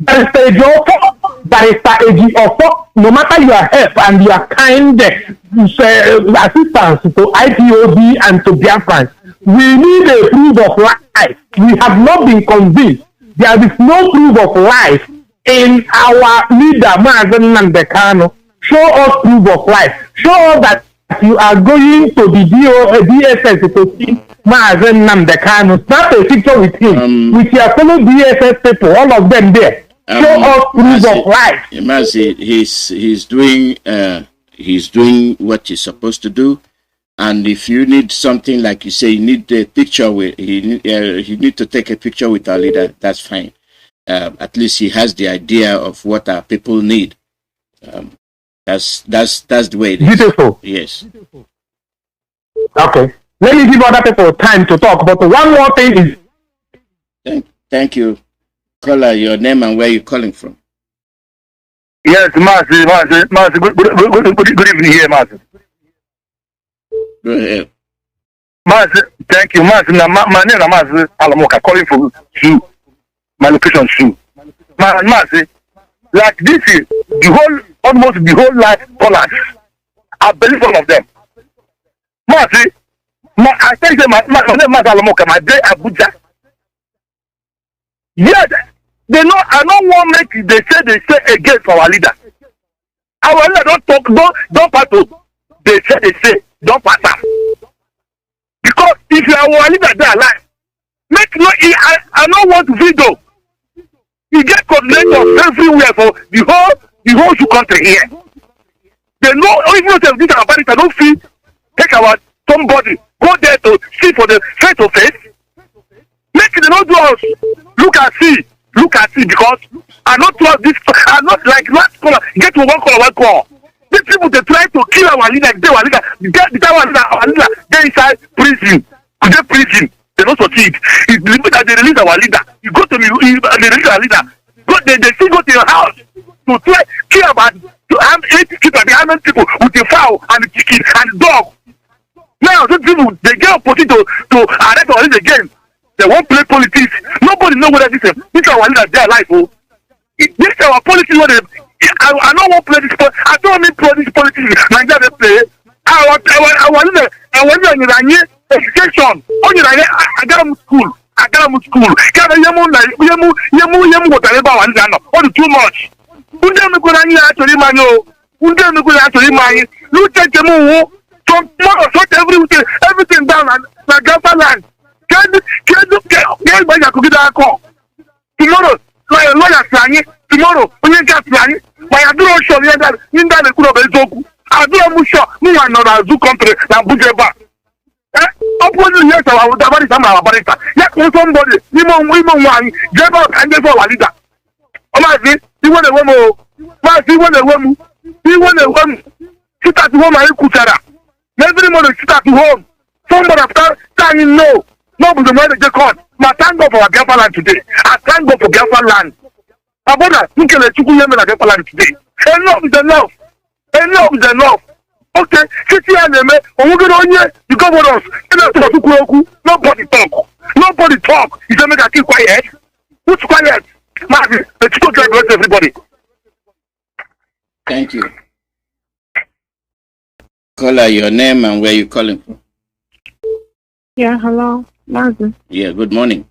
Barrister AG Ofo, no matter your help and your kind assistance to IPOB and to Biafrans, we need a proof of life. We have not been convinced. There is no proof of life in our leader, Mazi Nnamdi Kanu. Show us proof of life. Show us that you are going to the DSS to see Mazi Nnamdi Kanu. Snap a picture with him, with your fellow DSS people, all of them there. Show us proof of life. Mazi, he's doing what he's supposed to do. And if you need something, like you say, you need a picture with, you need to take a picture with our leader, that's fine. At least he has the idea of what our people need. That's the way it is. Beautiful. Yes. Okay. Let me give other people time to talk. But one more thing is. Thank you. Caller, your name and where you're calling from. Yes, Mazi. Good evening here, Mazi. Go ahead. Mazi, thank you, Mazi. My name is Mazi Alamoka, calling from Zoo. My location, Zoo. Mazi, like this is almost the whole life callers. I believe all of them. Mazi, I tell you, my name is Mazi Alamoka, my day Abuja. Yes, they know. I don't want to make they say against our leader. Our leader don't talk, don't pass to. They say, don't pass up. Because if you are our leader, they are alive. Make no. I don't want to video. You get coordinators everywhere for the whole country here. They know even if this about it, I don't feel take our somebody go there to see for the face to face. Make them not do us look and see look at it, because I not trust this. I not like last caller. Get to one call. These people they try to kill our leader. They our leader. Our leader. They inside prison. They prison. They don't succeed. It's the people that they release our leader. You go to me. They release our leader. They still go to your house to try kill about to have 80 people, the 100 people with the fowl and the chicken and the dog. Now those people they get opportunity to arrest our leader again. They won't play politics. Nobody know whether this our leader they are alive. Oh, this is our politics. I don't want play this. I don't mean play this politics. Nigeria they play. Our leader in education. Only Agaram school. Yemu whatever one done. Only too much. Undem go actually manyo. Undem go actually manyo. Look at the move. Tomorrow sort everything down and Gaza land. Tomorrow, lawyer planning. Tomorrow, when you get planning, my aduro show me that in that could have been I do a musha, me and not a zoo country, and Bujeba. Upon yes, I would have some barista. Yet, somebody, women one, gave out and gave our leader. Oh, my God, you want a woman, you want a woman, you want a woman, sit at home and Kutara. Every morning, sit at home. Somebody after saying no. No, but the way they get caught. I thank God for our Biafra land today. I thank God for Biafra land. My brother, you can let Chukwuemeka Biafra land today. Enough is enough. Enough is enough. Okay, sit here and when we get on here, you go with us. Nobody talk. Nobody talk. You say make I keep quiet. Who's quiet? Mazi, let's go to everybody. Thank you. Caller, your name and where you calling from? Yeah, hello, Mazi. Yeah, good morning.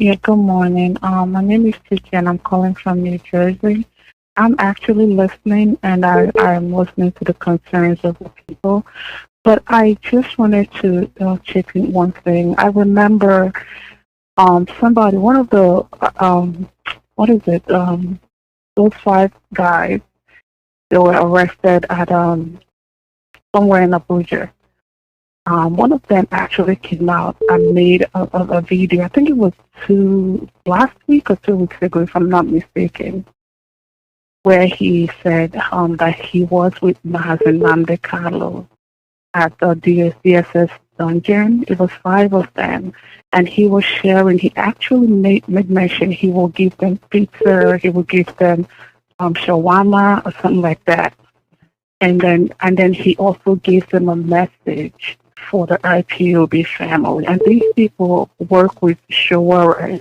Yeah, good morning. My name is Tiki and I'm calling from New Jersey. I'm actually listening and I'm listening to the concerns of the people. But I just wanted to check in one thing. I remember somebody, one of the, those 5 guys, they were arrested at somewhere in Abuja. One of them actually came out and made a video. I think it was last week or 2 weeks ago, if I'm not mistaken, where he said that he was with Mazi Nnamdi Kanu at the DSS dungeon. It was 5 of them, and he was sharing. He actually made mention he will give them pizza, he will give them shawarma or something like that, and then he also gave them a message for the IPOB family. And these people work with Shawara,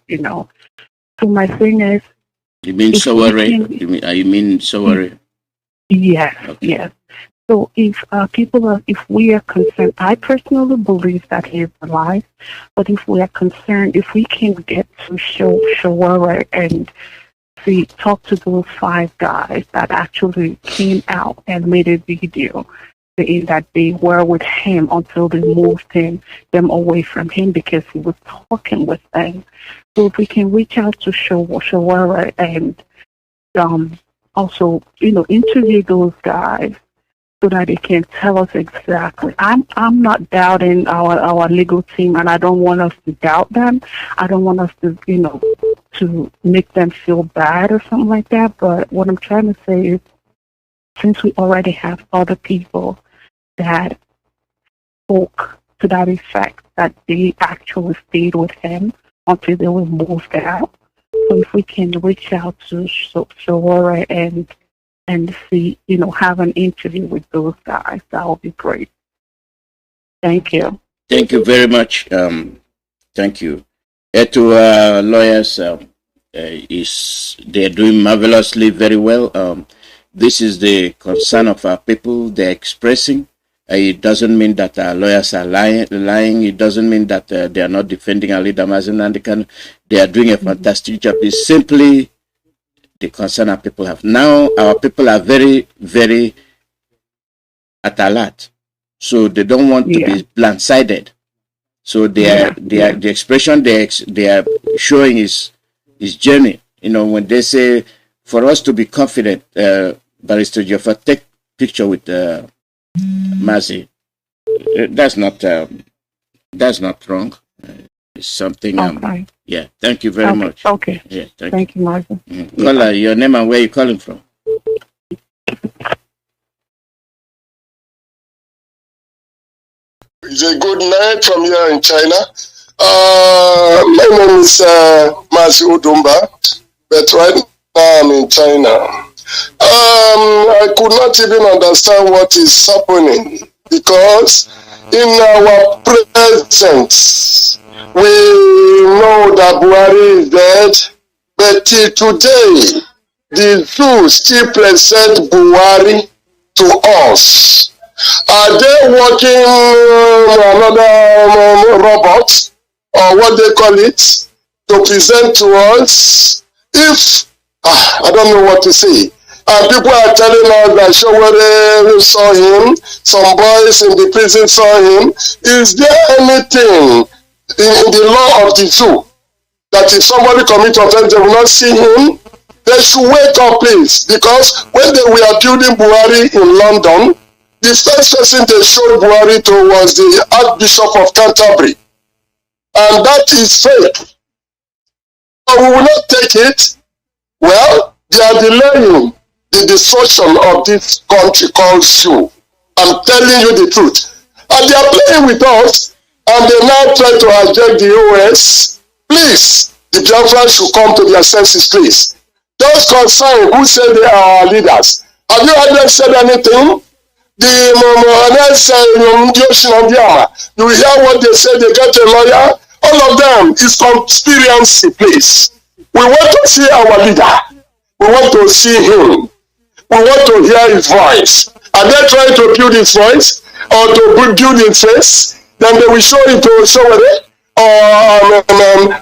you know. So my thing is, you mean Sowore? You mean Sowore? Yes, okay. Yes. So if if we are concerned, I personally believe that he is alive. But if we are concerned, if we can get to Shawara and talk to those 5 guys that actually came out and made a video saying that they were with him until they moved them away from him because he was talking with them. So if we can reach out to Shawara and also, interview those guys so that they can tell us exactly. I'm not doubting our legal team, and I don't want us to doubt them. I don't want us to, to make them feel bad or something like that. But what I'm trying to say is, since we already have other people that spoke to that effect, that they actually stayed with him until they were moved out. So if we can reach out to Shawara and see, have an interview with those guys, that would be great. Thank you. Thank you very much. Thank you. To lawyers, they're doing marvelously very well. This is the concern of our people. They're expressing. It doesn't mean that our lawyers are lying. It doesn't mean that they are not defending our leader, Mazi Nnamdi Kanu. They are doing a fantastic job. It's simply the concern our people have. Now, our people are very, very at alert. So they don't want to be blindsided. So the expression they are showing is genuine. When they say, for us to be confident, Barrister Joffa, take picture with Mazi. That's not wrong. It's something. Okay. Yeah. Thank you very much. Okay. Yeah. Thank you, Mazi. Caller, your name and where you calling from? It's a good night from here in China. My name is Mazi Udumba, but right now I'm in China. I could not even understand what is happening because in our presence, we know that Buhari is dead, but till today, the zoo still present Buhari to us. Are they working another robot, or what they call it, to present to us? If, I don't know what to say. And people are telling us that Showore saw him, some boys in the prison saw him. Is there anything in the law of the zoo that if somebody commits offense, they will not see him? They should wake up, please, because when they were building Buhari in London, the first person they showed Buhari to was the Archbishop of Canterbury. And that is fake. But we will not take it. Well, they are delaying the destruction of this country called zoo. I'm telling you the truth. And they are playing with us, and they now try to hijack the OS. Please, the Biafrans should come to their senses, please. Those concerned who say they are our leaders, have you heard them said anything? The you hear what they say, they get a lawyer. All of them is conspiracy, please. We want to see our leader. We want to see him. We want to hear his voice. Are they trying to build his voice or to build his face? Then they will show it to Showore or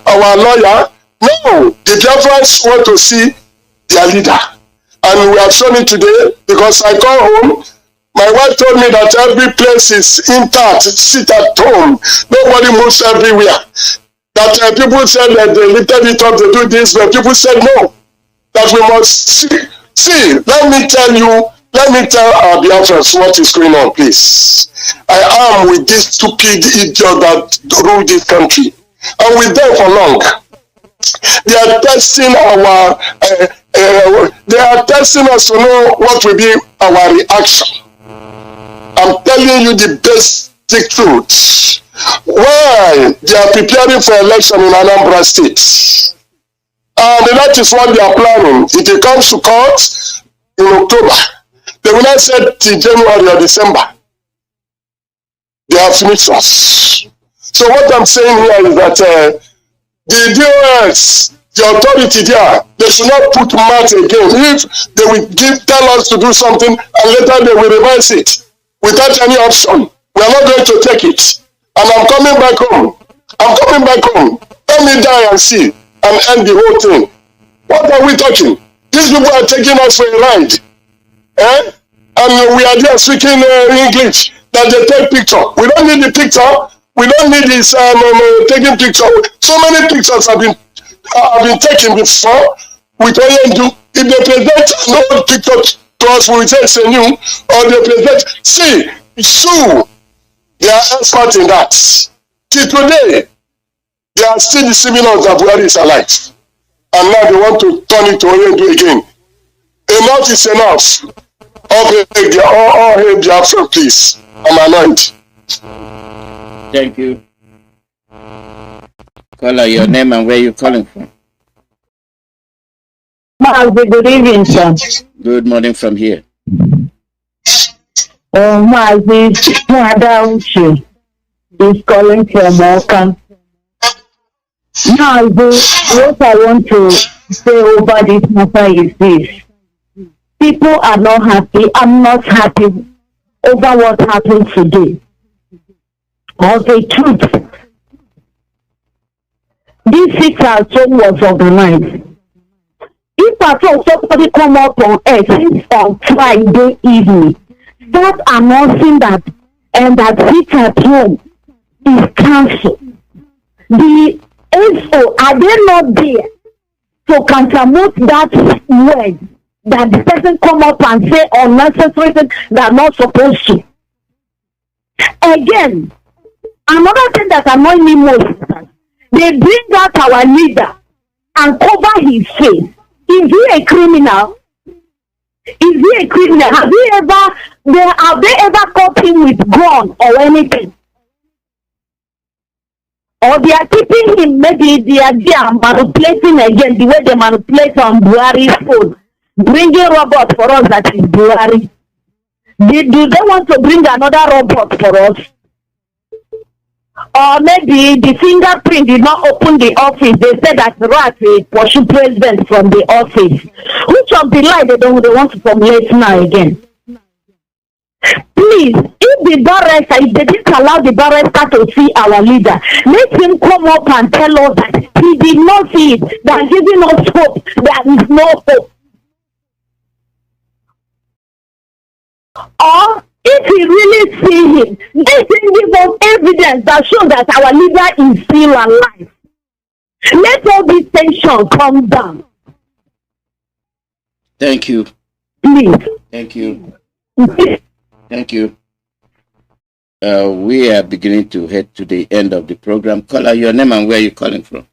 our lawyer. No, the Biafrans want to see their leader. And we have shown it today because I go home. My wife told me that every place is intact, sit at home. Nobody moves everywhere. That people said that they lifted it up, they do this, but people said no. That we must see. See, let me tell our Biafrans what is going on, please. I am with this stupid idiot that rule this country. And with them for long. They are testing they are testing us to know what will be our reaction. I'm telling you the basic truth. Why they are preparing for election in Anambra State. And that is what they are planning. If it comes to court in October, they will not say till January or December. They have finished us. So what I'm saying here is that the DOS, the authority there, they should not put mouth again. If they will tell us to do something and later they will revise it without any option, we are not going to take it. And I'm coming back home. Let me die and see and end the whole thing. What are we talking? These people are taking us for a ride. And we are there speaking English, that they take picture. We don't need the picture. We don't need this taking picture. So many pictures have been taken before with Oyendu. If they present no picture to us, we will say it's a new, or they present, see, so they are experts in that. Till today, they are still deceiving us that Buhari is alive. And now they want to turn it to Oyendu again. Enough is enough. All hail Biafra, please. I'm annoyed. Thank you. Caller, your name and where you calling from? Mazi, good evening, sir. Good morning from here. Mazi Nnamdi is calling from Oka. Mazi, what I want to say over this matter is this. People are not happy. I'm not happy over what happened today. Of the truth, this sit-at-home was organized. If at all somebody come up on X on Friday evening, start announcing that that sit-at-home is cancelled, the SO, are they not there to countermount that word that the person come up and say unnecessary things that are not supposed to? Again, another thing that annoys me most They bring out our leader and cover his face. Is he a criminal? Is he a criminal? Have they ever caught him with gun or anything? Or they are keeping him, maybe they are manipulating again the way they manipulate on Buhari's phone, bringing robot for us that is Buhari. Do they want to bring another robot for us? Or maybe the fingerprint did not open the office. They said that Rat will pursue president from the office. Which of the lie they want to formulate now again? Please, if the barrister, if they didn't allow the barrister to see our leader, let him come up and tell us that he did not see it. They are giving us hope. There is no hope. Or if he really see him, let him give us evidence that shows that our leader is still alive. Let all this tension come down. Thank you. Please. Thank you. Thank you. We are beginning to head to the end of the program. Caller, your name and where you're calling from.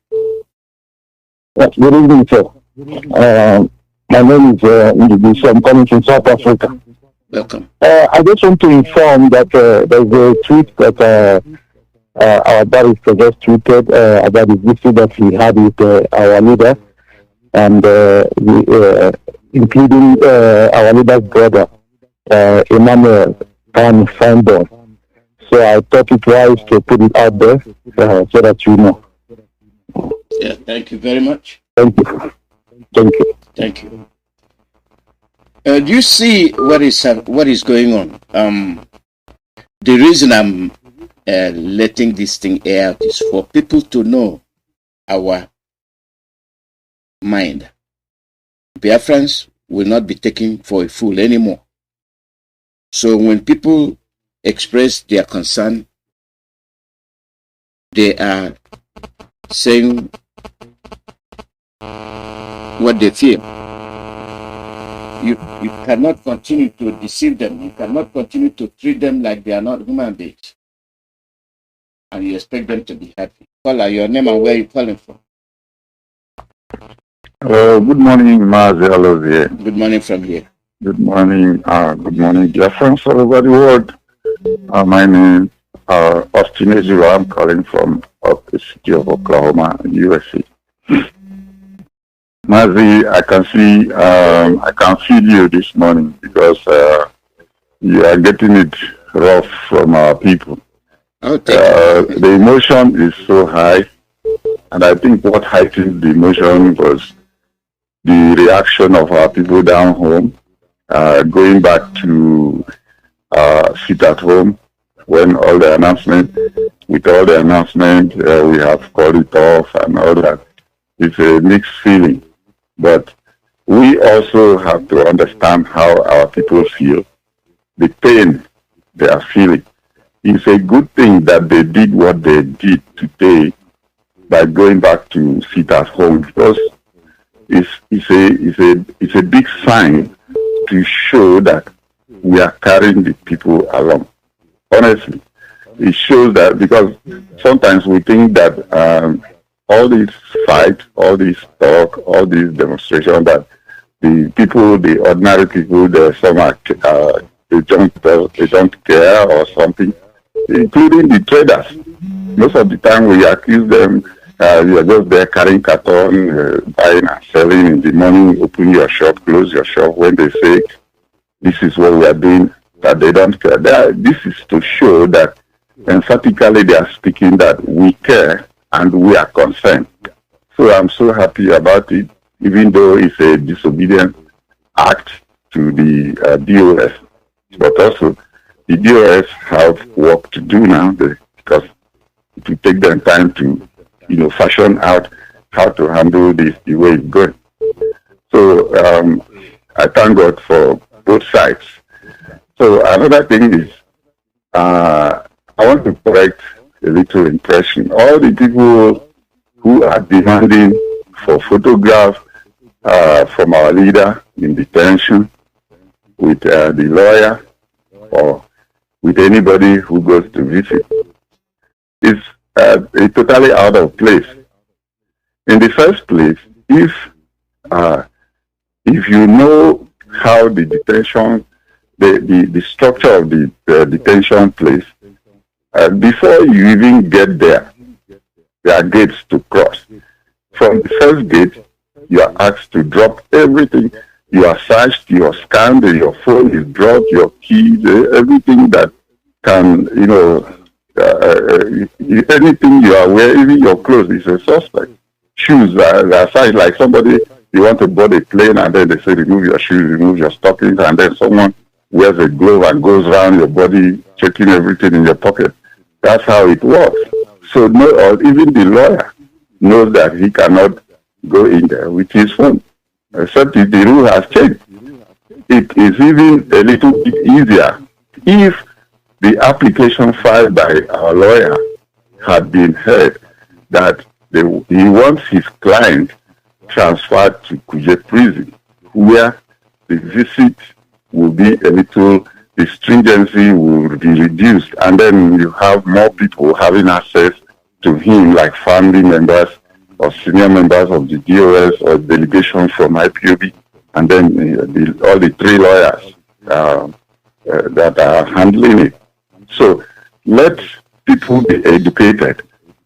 Good evening, sir. My name is Ndidi. I'm calling from South Africa. Welcome. I just want to inform that there's a tweet that our barrister just tweeted about the visit that he had with our leader, and including our leader's brother, Emmanuel Kanu. So I thought it wise to put it out there so that you know. Yeah, thank you very much. Thank you. Thank you. Thank you. Do you see what is going on? The reason I'm letting this thing air out is for people to know our mind. Biafrans will not be taken for a fool anymore. So when people express their concern, they are saying what they feel. You cannot continue to deceive them. You cannot continue to treat them like they are not human beings. And you expect them to be happy. Caller, your name and where you're calling from. Good morning, Mazi Alozie. Good morning from here. Good morning, dear friends all over the world. My name is Austin Ezura. I'm calling from the city of Oklahoma, USA. Mazi, I can feel you this morning because you are getting it rough from our people. The emotion is so high, and I think what heightened the emotion was the reaction of our people down home, going back to sit at home when all the announcement, we have called it off and all that. It's a mixed feeling. But we also have to understand how our people feel, the pain they are feeling. It's a good thing that they did what they did today by going back to sit at home, because it's a big sign to show that we are carrying the people along. Honestly, it shows that, because sometimes we think that all these fights, all this talk, all these demonstrations, that the people, the ordinary people, they don't care or something, including the traders. Most of the time we accuse them, you are just there carrying carton, buying and selling in the morning, open your shop, close your shop. When they say this is what we are doing, that they don't care. This is to show that emphatically they are speaking that we care and we are concerned. So I'm so happy about it, even though it's a disobedient act to the DOS. But also, the DOS have work to do now, because it will take them time to, fashion out how to handle this the way it's going. So I thank God for both sides. So another thing is, I want to correct a little impression. All the people who are demanding for photographs from our leader in detention with the lawyer or with anybody who goes to visit, totally out of place. In the first place, if you know how the detention, the structure of the detention place, before you even get there, there are gates to cross. From the first gate, you are asked to drop everything. You are searched, you are scanned, your phone is dropped, your keys, everything that can, anything you are wearing, even your clothes is a suspect. Shoes are searched, like somebody, you want to board a plane and then they say remove your shoes, remove your stockings, and then someone wears a glove and goes around your body checking everything in your pocket. That's how it works. So or even the lawyer knows that he cannot go in there with his phone, except if the rule has changed. It is even a little bit easier if the application filed by our lawyer had been heard that he wants his client transferred to Kuje prison, where the visit will be a little, the stringency will be reduced, and then you have more people having access to him, like family members or senior members of the DOS or delegation from IPOB, and then all the three lawyers that are handling it. So let people be educated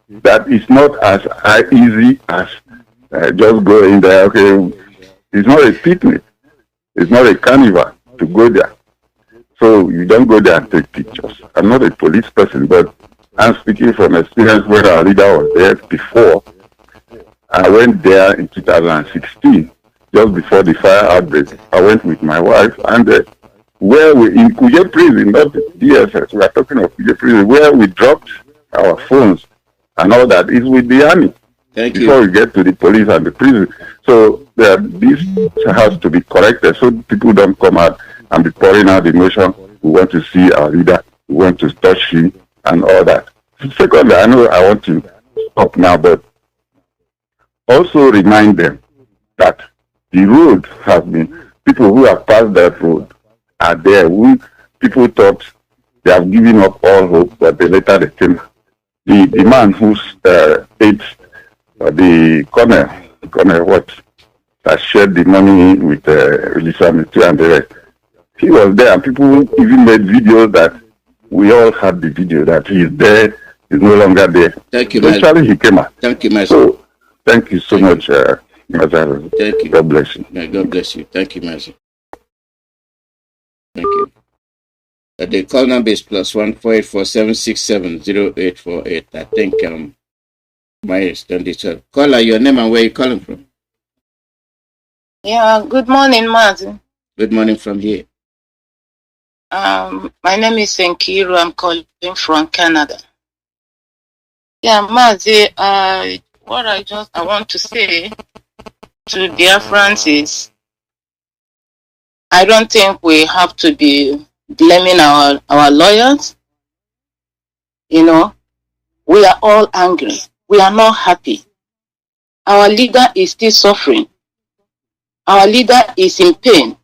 that it's not as easy as just go in there. Okay, it's not a picnic. It's not a carnival to go there. So you don't go there and take pictures. I'm not a police person, but I'm speaking from experience where our leader was there before. I went there in 2016, just before the fire outbreak. I went with my wife, and where we in Kuje prison, not the DSS, we are talking of Kuje prison, where we dropped our phones and all that is with the army. Before we get to the police and the prison. So this has to be corrected so people don't come out and be pouring out the notion, we want to see our leader, we want to touch him and all that. Secondly, I know I want to stop now, but also remind them that the road has been, people who have passed that road are there. People thought they have given up all hope, but later they came. The man who ate the Colonel what, that shared the money with Elisa Mitu and the rest, he was there, and people even made videos that we all had the video that he is there, he's no longer there. Thank you, Eventually he came out. Thank you, Mazi. So, thank you so much, Mazi. Thank you. God bless you. Yeah, God bless you. Thank you, Mazi. Thank you. The call number is +1 484 0848. I think my done this. Caller, your name and where you calling from? Yeah, good morning, Mazi. Good morning from here. My name is Nkiru. I'm calling from Canada. Yeah, Mazi, what I want to say to Biafrans is, I don't think we have to be blaming our lawyers. You know, we are all angry. We are not happy. Our leader is still suffering. Our leader is in pain.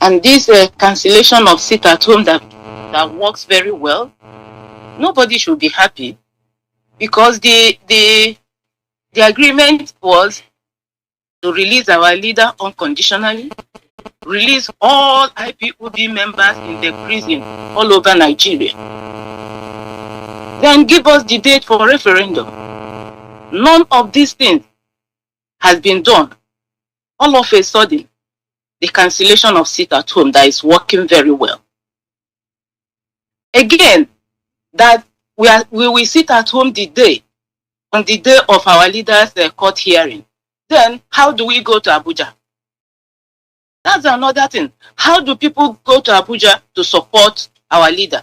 And this cancellation of sit at home that works very well, nobody should be happy, because the agreement was to release our leader unconditionally, release all IPOB members in the prison all over Nigeria, then give us the date for referendum. None of these things has been done. All of a sudden, the cancellation of sit at home that is working very well. Again, that we will sit at home on the day of our leader's court hearing. Then how do we go to Abuja? That's another thing. How do people go to Abuja to support our leader?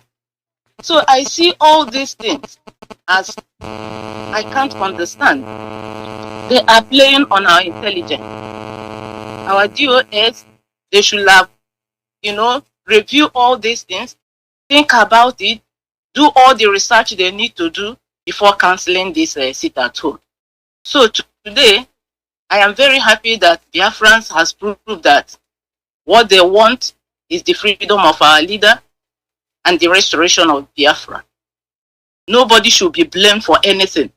So I see all these things as I can't understand. They are playing on our intelligence. Our DOS, they should have, review all these things, think about it, do all the research they need to do before cancelling this sit at home. So today, I am very happy that Biafrans has proved that what they want is the freedom of our leader and the restoration of Biafra. Nobody should be blamed for anything.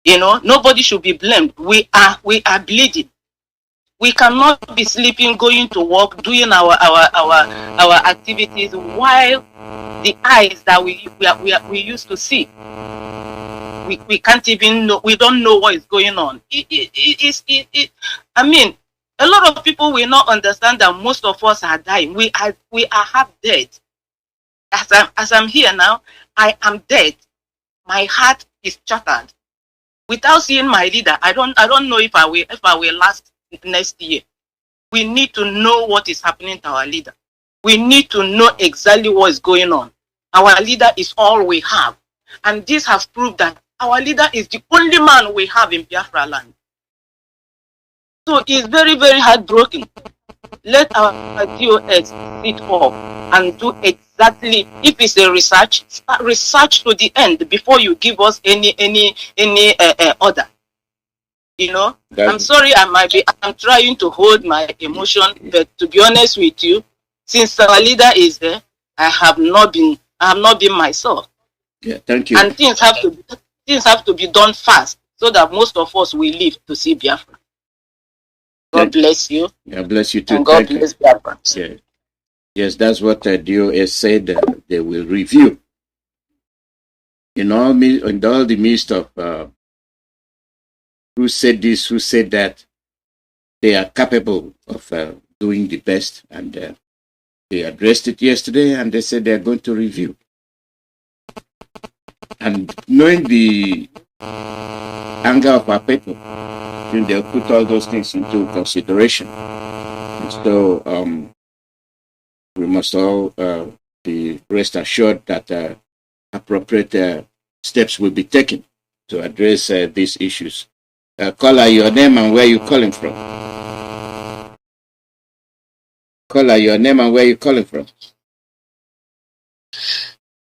You know, nobody should be blamed. We are bleeding. We cannot be sleeping, going to work, doing our activities while the eyes that we used to see. We can't even know. We don't know what is going on. I mean, a lot of people will not understand that most of us are dying. We are half dead. As I'm here now, I am dead. My heart is shattered. Without seeing my leader, I don't know if I will last next year. We need to know what is happening to our leader. We need to know exactly what is going on. Our leader is all we have. And this has proved that our leader is the only man we have in Biafra land. So it's very, very heartbroken. Let our DOS sit up and do exactly, if it's a research, start research to the end before you give us any order. You know, I'm sorry, I'm trying to hold my emotion, but to be honest with you, since our leader is there, I have not been myself. Yeah, thank you. And things have to be done fast so that most of us will live to see Biafra. God bless you. God bless you too. And God bless Biafra. Yeah. Yes, that's what the DOS said. They will review. In all the midst of who said this, who said that, they are capable of doing the best, and they addressed it yesterday, and they said they are going to review. And knowing the anger of our people, they'll put all those things into consideration. And so we must all be rest assured that appropriate steps will be taken to address these issues. Caller, your name and where you calling from. Caller, your name and where you calling from.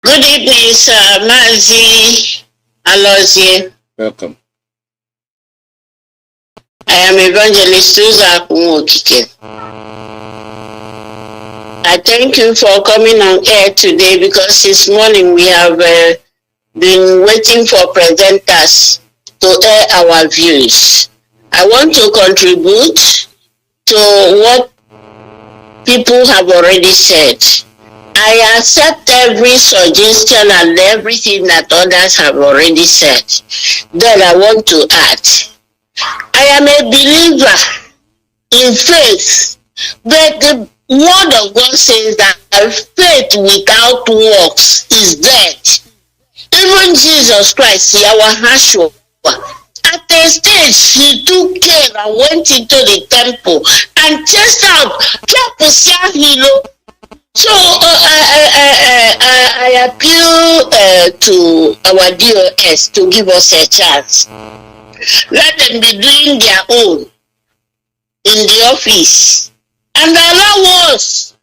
Good evening, sir. Mazi Alozie. Welcome. I am Evangelist Susan Kumokike. I thank you for coming on air today, because this morning we have been waiting for presenters to air our views. I want to contribute to what people have already said. I accept every suggestion and everything that others have already said. Then I want to add, I am a believer in faith, but the word of God says that faith without works is dead. Even Jesus Christ, our Hashua, at a stage he took care and went into the temple and chased out Hilo. So I appeal to our DOS to give us a chance. Let them be doing their own in the office and allow us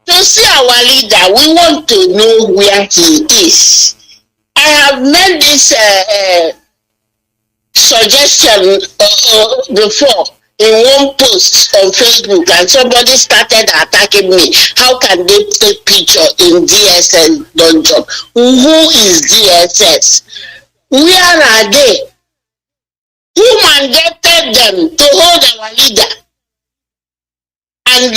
to see our leader. We want to know where he is. I have made this suggestion before in one post on Facebook, and somebody started attacking me. How can they take picture in DSS dungeon? Who is DSS? Where are they? Who mandated them to hold our leader and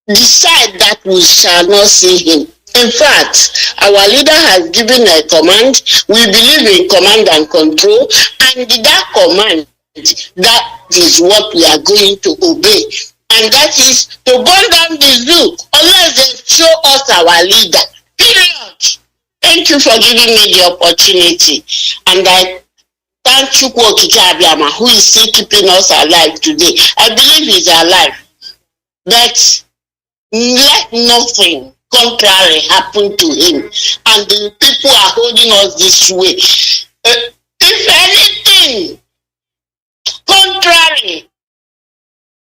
decide that we shall not see him? In fact, our leader has given a command. We believe in command and control, and that command, that is what we are going to obey. And that is to burn down the zoo unless they show us our leader. Period. Thank you for giving me the opportunity. And I thank Chukwuemeka Alozie, who is still keeping us alive today. I believe he's alive. But let nothing contrary happen to him. And the people are holding us this way. If anything contrary,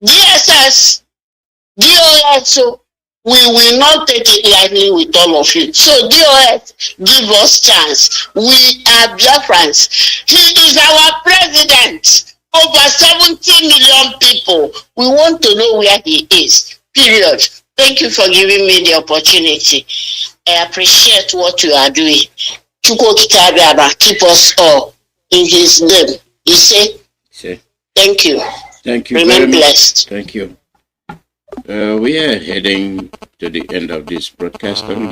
DSS, DOS, we will not take it lightly with all of you. So DOS, give us chance. We are Biafrans. He is our president. Over 70 million people. We want to know where he is. Period. Thank you for giving me the opportunity. I appreciate what you are doing. Chukwuemeka keep us all in his name. You say? Thank you. Thank you. Remain blessed. Thank you. We are heading to the end of this broadcast, and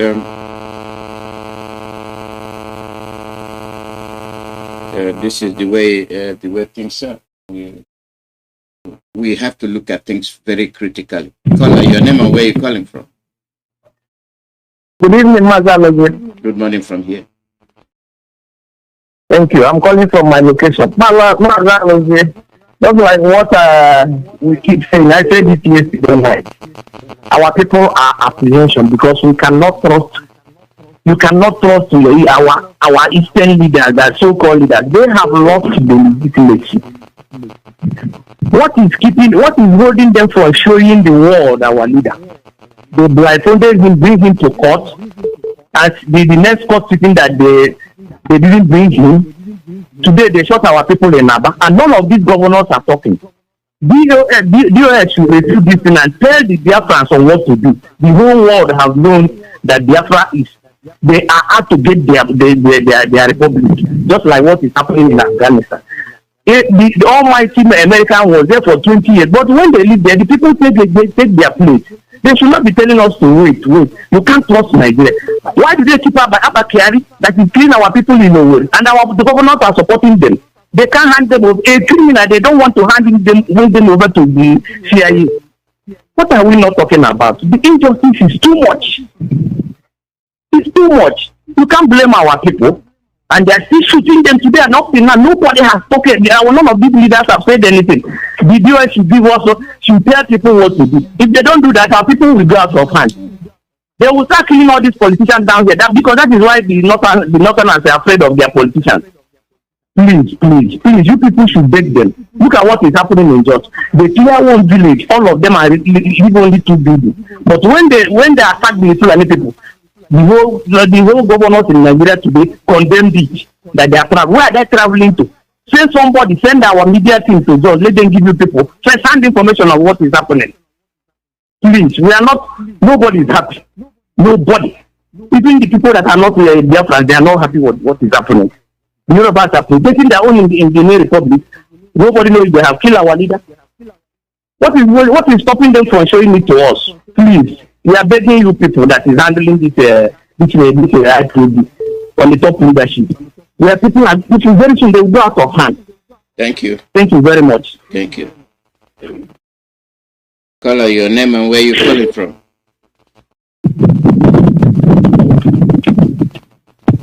this is the way things are. We have to look at things very critically. Caller, your name and where you're calling from? Good evening, Mazi Nnamdi. Good morning from here. Thank you. I'm calling from my location. Mazi Nnamdi, just like what we keep saying, I said it yesterday night. Our people are apprehension because we cannot trust. You cannot trust our Eastern leaders, that so-called leaders. They have lost the legitimacy. What is holding them from showing the world our leader? They blindfolded him, bring him to court, as the next court sitting that they didn't bring him. Today they shot our people in Aba, and none of these governors are talking. DOS should refute this thing and tell the Biafrans on what to do. The whole world has known that Biafra is. They are out to get their republic, just like what is happening in Afghanistan. The almighty American was there for 20 years, but when they leave there, the people take their place. They should not be telling us to wait. You can't trust Nigeria. Why do they keep Abba Kyari that is killing our people in the world? And the governors are supporting them. They can't hand them over. A criminal, they don't want to hand them over to the CIA. What are we not talking about? The injustice is too much. It's too much. You can't blame our people. And they are still shooting them today and up till now. Nobody has spoken. None of these leaders have said anything. The DOS should give us, should tell people what to do. If they don't do that, our people will go out of hand. They will start killing all these politicians down here. Because that is why the Northerners are afraid of their politicians. Please, you people should beg them. Look at what is happening in Jos. They clear one village. All of them are leave only 2 buildings. But when they attack the Fulani people, the whole governors in Nigeria today condemned it, that they are traveling. Where are they traveling to? Send our media team to Jos. Let them give you people first-hand information of what is happening. Please, nobody is happy. Nobody. Even the people that are not in Biafra, they are not happy with what is happening. The Yorubas are protecting their own in the new republic. Nobody knows if they have killed our leader. What is stopping them from showing it to us? Please. We are begging you people that is handling this IPOB on the top leadership. We are people which is very soon they will go out of hand. Thank you. Thank you very much. Thank you. Caller, your name and where you calling from?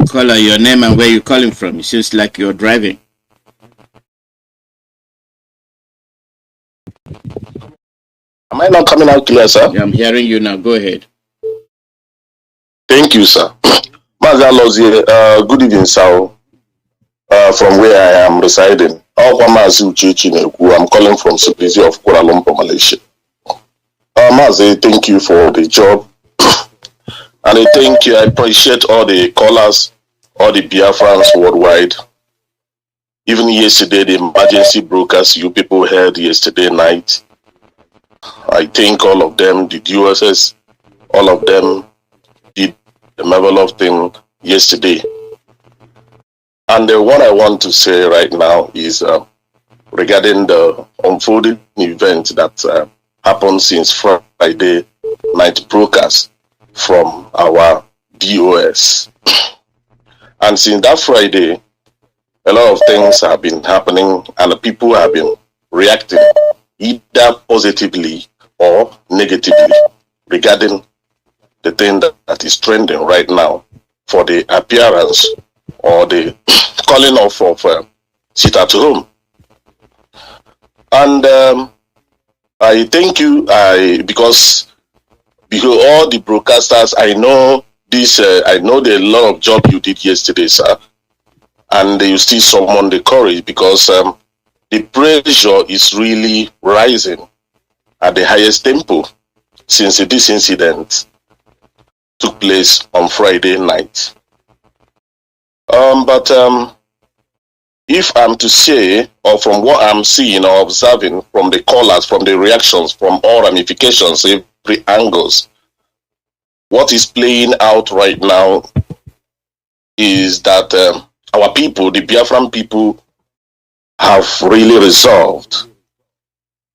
Caller, your name and where you calling from? It seems like you're driving. Am I not coming out clear, sir? Yeah, I'm hearing you now. Go ahead. Thank you, sir. Mazi Alozie, good evening, sir. From where I am residing. Mazi Chukwuemeka, I'm calling from City of Kuala Lumpur, Malaysia. Mazi, thank you for the job. And I appreciate all the callers, all the Biafrans worldwide. Even yesterday, the emergency broadcast you people heard yesterday night. I think all of them, the DOSs, all of them did the marvelous thing yesterday. And what I want to say right now is regarding the unfolding event that happened since Friday night broadcast from our DOS. And since that Friday, a lot of things have been happening and the people have been reacting either positively or negatively regarding the thing that is trending right now for the appearance or the calling off of sit at home. And I thank you because all the broadcasters, I know the lot of job you did yesterday, sir, and you still summon the courage because the pressure is really rising at the highest tempo since this incident took place on Friday night. But if I'm to say, or from what I'm seeing or observing from the callers, from the reactions, from all ramifications, every angles, what is playing out right now is that our people, the Biafran people, have really resolved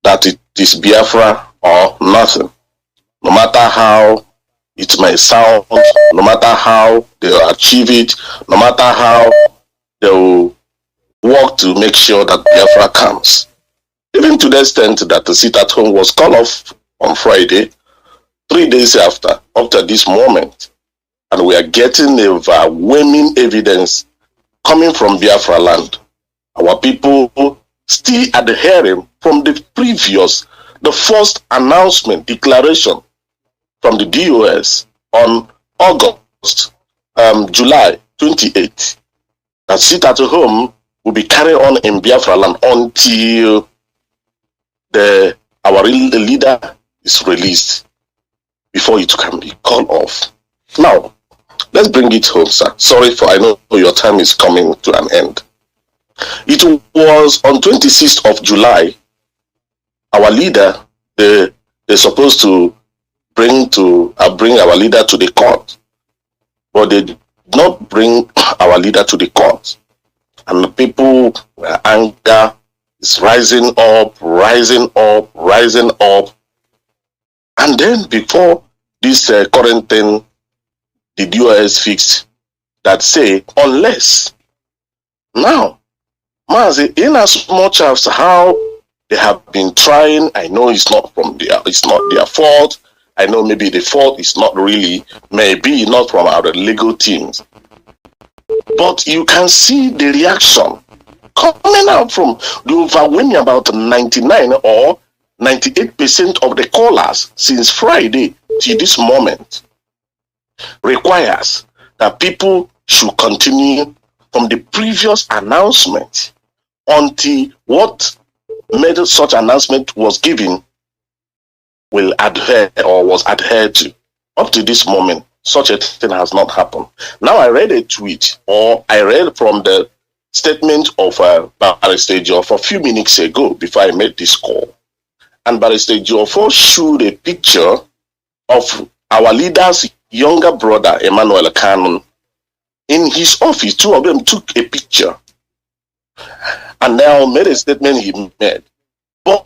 that it is Biafra or nothing. No matter how it may sound, no matter how they will achieve it, no matter how they will work to make sure that Biafra comes. Even to the extent that the sit at home was called off on Friday, 3 days after this moment. And we are getting overwhelming evidence coming from Biafra land. Our people still adhering from the first announcement, declaration from the DOS on July 28th. That sit at home will be carried on in Biafra land until our leader is released before it can be called off. Now, let's bring it home, sir. Sorry I know your time is coming to an end. It was on 26th of July, our leader, they're supposed to bring our leader to the court, but they did not bring our leader to the court. And the people, anger is rising up. And then before this current thing, the DOS fixed that say, unless now, Mazi, in as much as how they have been trying, I know it's not their fault. I know maybe the fault is not really, maybe not from our legal teams. But you can see the reaction coming out from the overwhelming about 99 or 98% of the callers since Friday to this moment requires that people should continue from the previous announcement until what made such announcement was given will adhere or was adhered to. Up to this moment, such a thing has not happened. Now I read a tweet, or I read from the statement of Barrister Joffo a few minutes ago before I made this call. And Barrister Joffo showed a picture of our leader's younger brother, Emmanuel Kanu, in his office. Two of them took a picture and now made a statement he made. But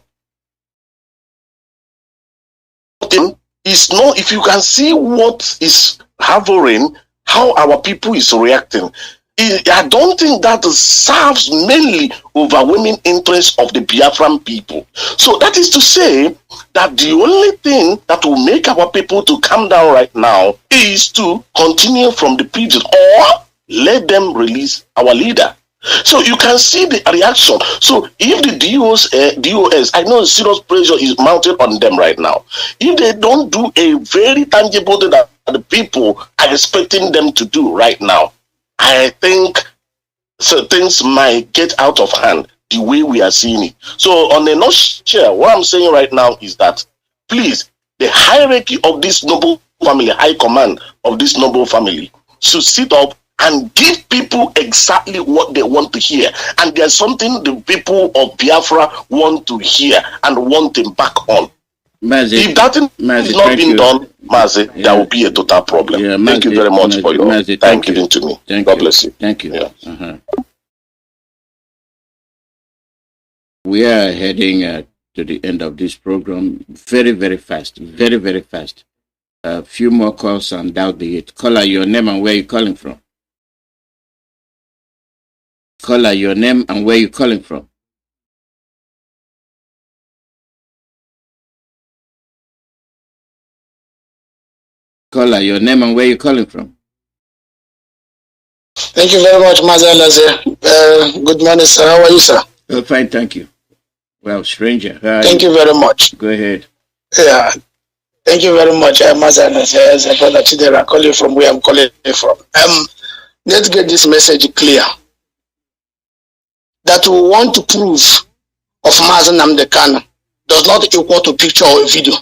it's not, if you can see what is hovering, how our people is reacting, I don't think that serves mainly overwhelming interest of the Biafran people. So that is to say that the only thing that will make our people to calm down right now is to continue from the previous, or let them release our leader. So you can see the reaction. So if the DOS, I know serious pressure is mounted on them right now. If they don't do a very tangible thing that the people are expecting them to do right now, I think things might get out of hand the way we are seeing it. So on a nutshell, what I'm saying right now is that, please, the hierarchy of this noble family, high command of this noble family, should sit up and give people exactly what they want to hear. And there's something the people of Biafra want to hear and want them back on. Mazi, if that is not being done, Mazi, there will be a total problem. Yeah, thank you very much for your time given to me. God bless you. Thank you. Yeah. We are heading to the end of this program very, very fast. Very, very fast. A few more calls and that'll be it. Caller, your name and where you're calling from. Caller, your name and where you're calling from. Caller, your name and where you're calling from. Thank you very much, Mazi Nnamdi. Good morning, sir. How are you, sir? Fine, thank you. Well, stranger. Thank you very much. Go ahead. Yeah. Thank you very much, Mazi Nnamdi. As a brother today, I'm calling from where I'm calling from. Let's get this message clear. That we want to prove of Mazi Nnamdi Kanu does not equal to picture or a video.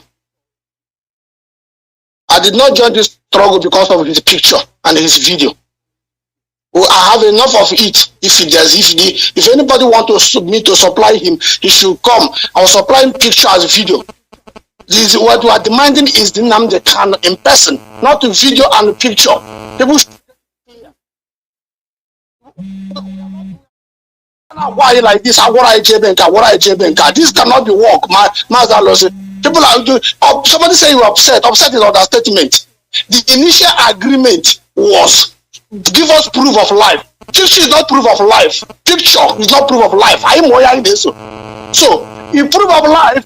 I did not join this struggle because of his picture and his video. I have enough of it. If anybody want to submit to supply him, he should come. I will supply him picture as video. What we are demanding is the Nnamdi Kanu in person, not the video and the picture. People Why like this? What I Benka? This cannot be work. Mazi Alozie. People are somebody say you are upset. Upset is understatement. The initial agreement was give us proof of life. Picture is not proof of life. Picture is not proof of life. So if proof of life,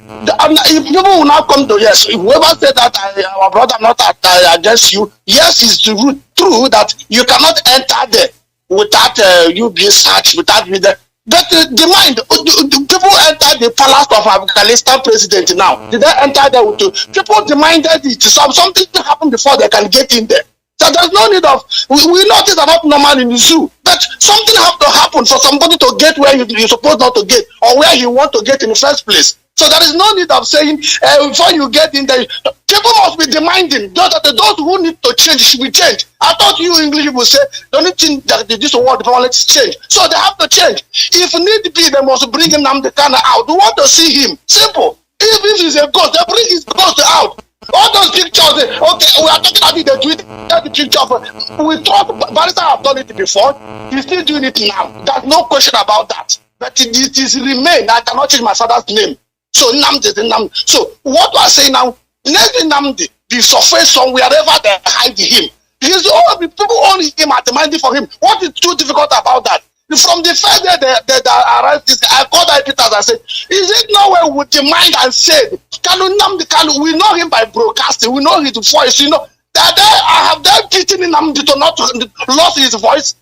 if people will now come to yes, if whoever said that our brother not against you, yes, it's true that you cannot enter there without you being searched, without being there. But the mind, people enter the palace of Afghanistan president now. Did they enter there with people demanded it? Something happened before they can get in there. So there's no need of, we know things are not normal in the zoo, but something have to happen for somebody to get where you're supposed not to get, or where you want to get in the first place. So there is no need of saying, before you get in there, people must be demanding, those who need to change should be changed. I thought you English people say, the only thing that this world, let's change. So they have to change. If need be, they must bring Nnamdi Kanu out. We want to see him. Simple. If he's a ghost, they bring his ghost out. All those pictures, okay, we are talking about the tweet, the picture. We thought Barrister have done it before. He's still doing it now. There's no question about that. But it is remain. I cannot change my father's name. So Nnamdi. So what we are saying now, let Nnamdi be surfaced somewhere, wherever they hide him. Because all the people own him are demanding for him. What is too difficult about that? From the first day they arrived, this guy, I called Peters and said, is it nowhere we demand and said, Nnamdi Kanu, we know him by broadcasting, we know his voice, you know, that I have them beaten Nnamdi to not lost his voice.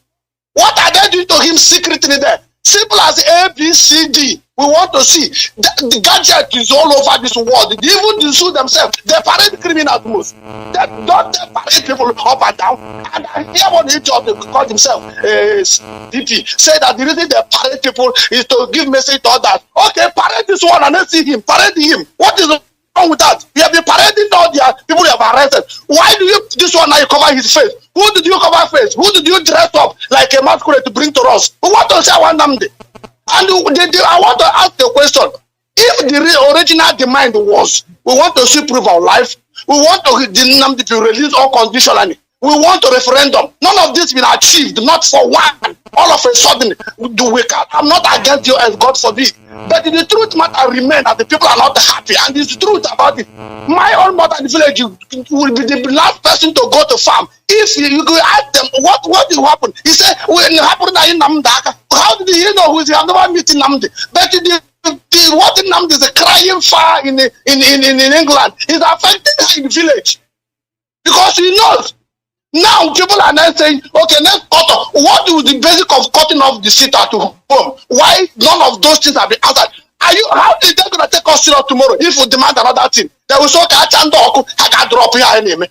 What are they doing to him secretly there? Simple as A, B, C, D. We want to see. The gadget is all over this world. Even the zoo themselves, they parade criminals most. They don't parade people up and down. And I hear one each of them called himself DP, say that the reason they parade people is to give message to others. Okay, parade this one and let's see him. Parade him. What is wrong with that? We have been parading all the people you have arrested. Why do you, this one now you cover his face? Who did you cover face? Who did you dress up like a masquerade to bring to us? Who want to say Nnamdi? And I want to ask the question, if the original demand was, we want to see proof of life, we want Nnamdi to release unconditionally, we want a referendum, none of this been achieved, not for one, all of a sudden, I'm not against you as God forbid, but the truth matter remain that the people are not happy, and the truth about it, my own mother in the village will be the last person to go to farm. If you go ask them, what will happen? He said, when it happened in Nnamdi, how did he know who is? He have never met Nnamdi. But what Nnamdi is crying far in England is affecting the village. Because he knows. Now people are now saying, okay, let's cut off. What is the basic of cutting off the seat at home? Why none of those things have been answered? How is they going to take us serious tomorrow if we demand another thing? They will say, okay, I can drop here anyway.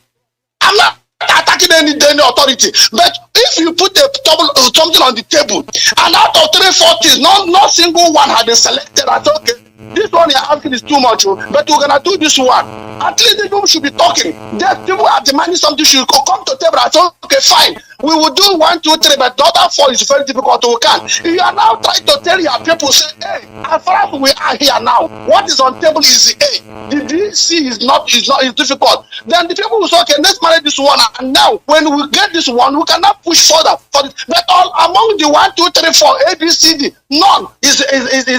I'm not attacking any authority, but if you put something on the table and out of 3-4 things, not single one has been selected, I thought, okay, this one you're asking is too much, but we're gonna do this one. At least the people should be talking. There's people are demanding something, should come to the table. I thought, okay, fine, we will do 1, 2, 3, but the other 4 is very difficult to can. You are now trying to tell your people, say, hey, as far as we are here now, what is on table is A. The DC is difficult. Then the people will say, okay, let's manage this one, and now when we get this one, we cannot push further for it. But all among the 1, 2, 3, 4, A, B, C, D, none is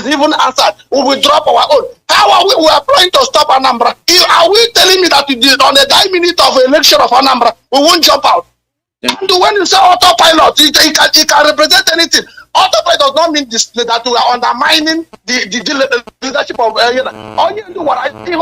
even answered. We will drop our own. How are we are trying to stop Anambra? Are we telling me that on the 9 minutes of election of Anambra, we won't jump out? Yeah. And when you say autopilot, it can represent anything. Autopilot does not mean this, that we are undermining the leadership of all you do what I think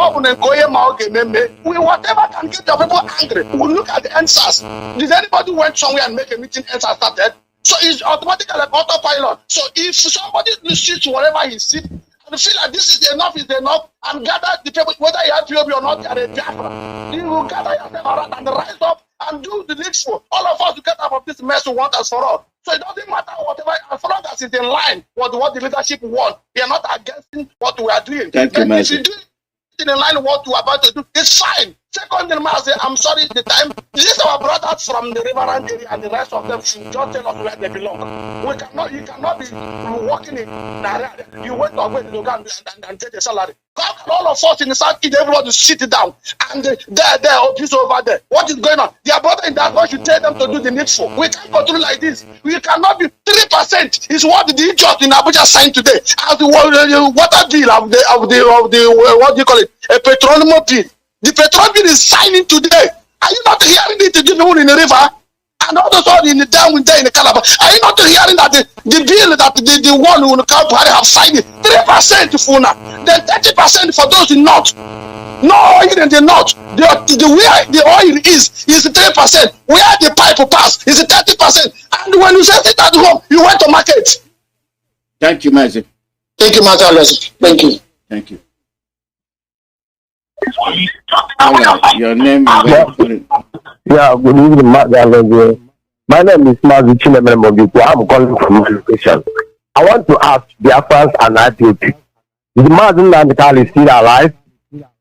we whatever can get the people angry. We look at the answers. Did anybody went somewhere and make a meeting answer started? So it's automatically like autopilot. So if somebody sits wherever he sits and feel like this is enough, and gather the people, whether you have POB or not, you are a Biafra. You will gather yourself around and rise up and do the needful. All of us to get out of this mess we want us for all. So it doesn't matter whatever, as long as it's in line with what the leadership wants. We are not against what we are doing. Thank you, Mazi. If you do it in line with what we are about to do, it's fine. Secondly, Mazi, I'm sorry, the time. These our brothers from the Riverine area and the rest of them should just tell us where they belong. You cannot be working in Nigeria. You went to Agwe to go and take a salary. All of us in the South East, everybody sit down and they're obese over there. What is going on? Their brother in that one should tell them to do the needful. We can't continue like this. We cannot be 3% is what the judge in Abuja signed today as the water bill of the what do you call it? A petroleum bill. The petrol bill is signing today. Are you not hearing it in the river? And all those in the dam there in the Calabar. Are you not hearing that the bill that the one who have signed it? 3% Funa. Then 30% for those in North. No oil in the North. The where the oil is 3%. Where the pipe pass is 30%. And when you set it at home, you went to market. Thank you, Mazi. Thank you, Mazi Alozie. Thank you. Thank you. Your name and where you're calling. Yeah, good evening, Mazi Alozie. My name is Mazi Chukwuemeka Alozie. I'm calling from my location. I want to ask Biafrans and IPOP. Is Mazi Nnamdi Kanu still alive?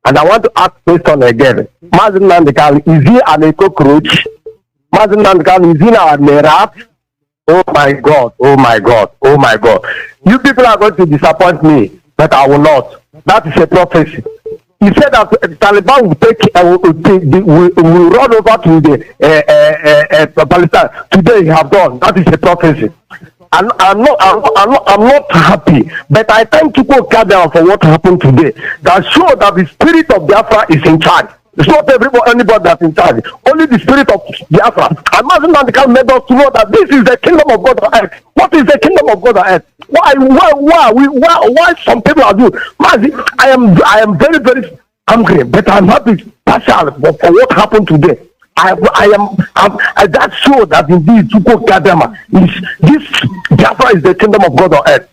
And I want to ask question again. Mazi Nnamdi Kanu, is he an cockroach? Mazi Nnamdi Kanu, is he now a rat? Oh my God, oh my God, oh my God. You people are going to disappoint me, but I will not. That is a prophecy. He said that the Taliban will run over to the Palestine. Today he have done. That is a prophecy. I'm not happy, but I thank Chukwuemeka Alozie for what happened today. That shows that the spirit of Biafra is in charge. It's not anybody that's in charge. Only the spirit of Biafra. And Mazi Nnamdi Kanu made us to know that this is the kingdom of God on earth. What is the kingdom of God on earth? Why some people are doing? Mazi, I am very, very angry, but I'm happy partial for what happened today. That shows that indeed Chukwuemeka Alozie is this Biafra is the kingdom of God on earth.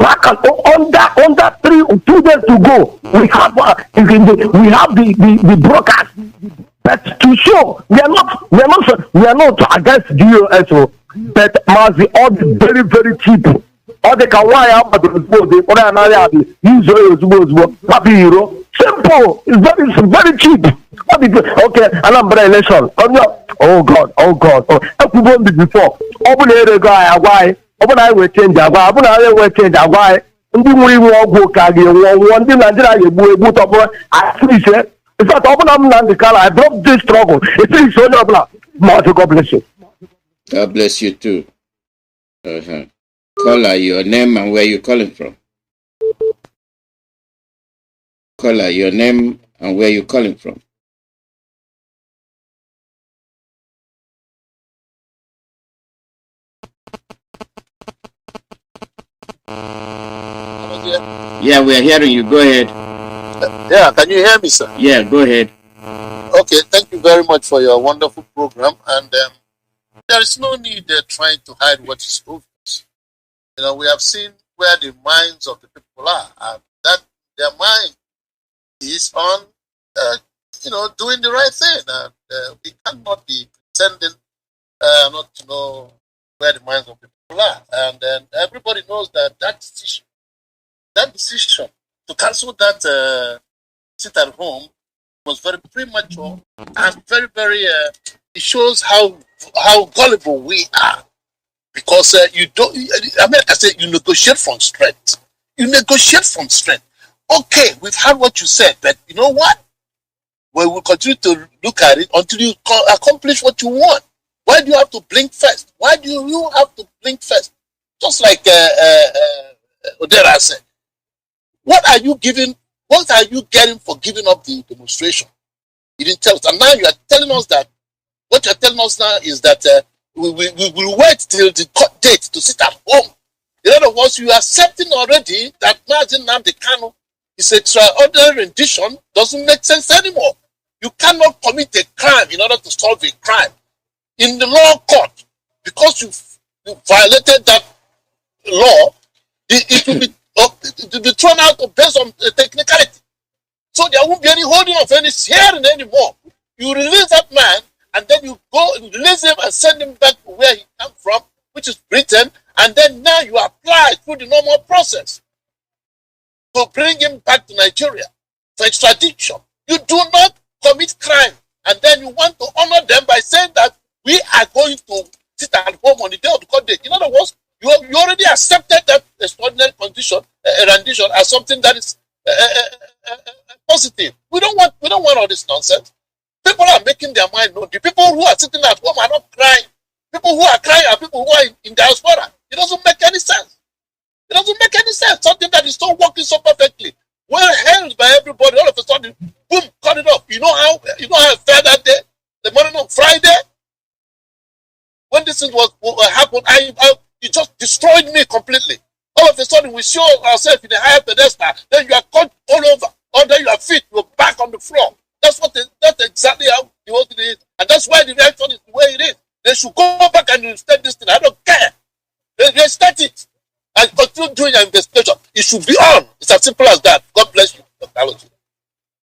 Under 2 days to go, we have the broadcast. But to show we are not against DOSO, but Mazi, all the very, very cheap. All the kawaii simple. It's very cheap. Okay, Anambra election. Oh God. Before. Open the guy, why? Open I will change I will change why? Ndị nwere iwe ọgwụ ka ga-enwe ndị Nigeria ga-egbu tọpụrụ atụise. In fact, open up Nnamdi Kanu, I broke this struggle. It is so noble. God bless you. God bless you too. Caller, your name and where you calling from. Caller, your name and where you calling from. Yeah, we are hearing you. Go ahead. Yeah, can you hear me, sir? Yeah, go ahead. Okay, thank you very much for your wonderful program. And there is no need trying to hide what is obvious. You know, we have seen where the minds of the people are, and that their mind is on, doing the right thing. And we cannot be pretending not to know where the minds of the people are. And then everybody knows that decision to cancel that sit at home was very premature and very, very. It shows how gullible we are, because you don't. America said you negotiate from strength. You negotiate from strength. Okay, we've heard what you said, but you know what? We will continue to look at it until you accomplish what you want. Why do you have to blink first? Why do you have to blink first? Just like Odera said. What are you getting for giving up the demonstration? You didn't tell us. And now you are telling us that what you're telling us now is that we will wait till the court date to sit at home. In other words, you are accepting already that Mazi Nnamdi Kanu is extraordinary rendition doesn't make sense anymore. You cannot commit a crime in order to solve a crime. In the law court, because you violated that law, it will be thrown out based on technicality. So there won't be any holding of any hearing anymore. You release that man, and then you go and release him and send him back to where he came from, which is Britain, and then now you apply through the normal process to bring him back to Nigeria for extradition. You do not commit crime, and then you want to honor them by saying that we are going to sit at home on the day of the court date. In other words, you already accepted that extraordinary condition, rendition, as something that is positive. We don't want all this nonsense. People are making their mind known. The people who are sitting at home are not crying. People who are crying are people who are in diaspora. It doesn't make any sense. It doesn't make any sense. Something that is so working so perfectly, well held by everybody, all of a sudden, boom, cut it off. You know how it felt that day, the morning of Friday, when this thing was happened. It just destroyed me completely. All of a sudden, we show ourselves in a higher pedestal. Then you are caught all over, under your feet, you're back on the floor. That's exactly how the whole thing is, and that's why the reaction is the way it is. They should go back and reinstate this thing. I don't care. They reinstate it and continue doing your investigation. It should be on. It's as simple as that. God bless you, Dr. Alozie.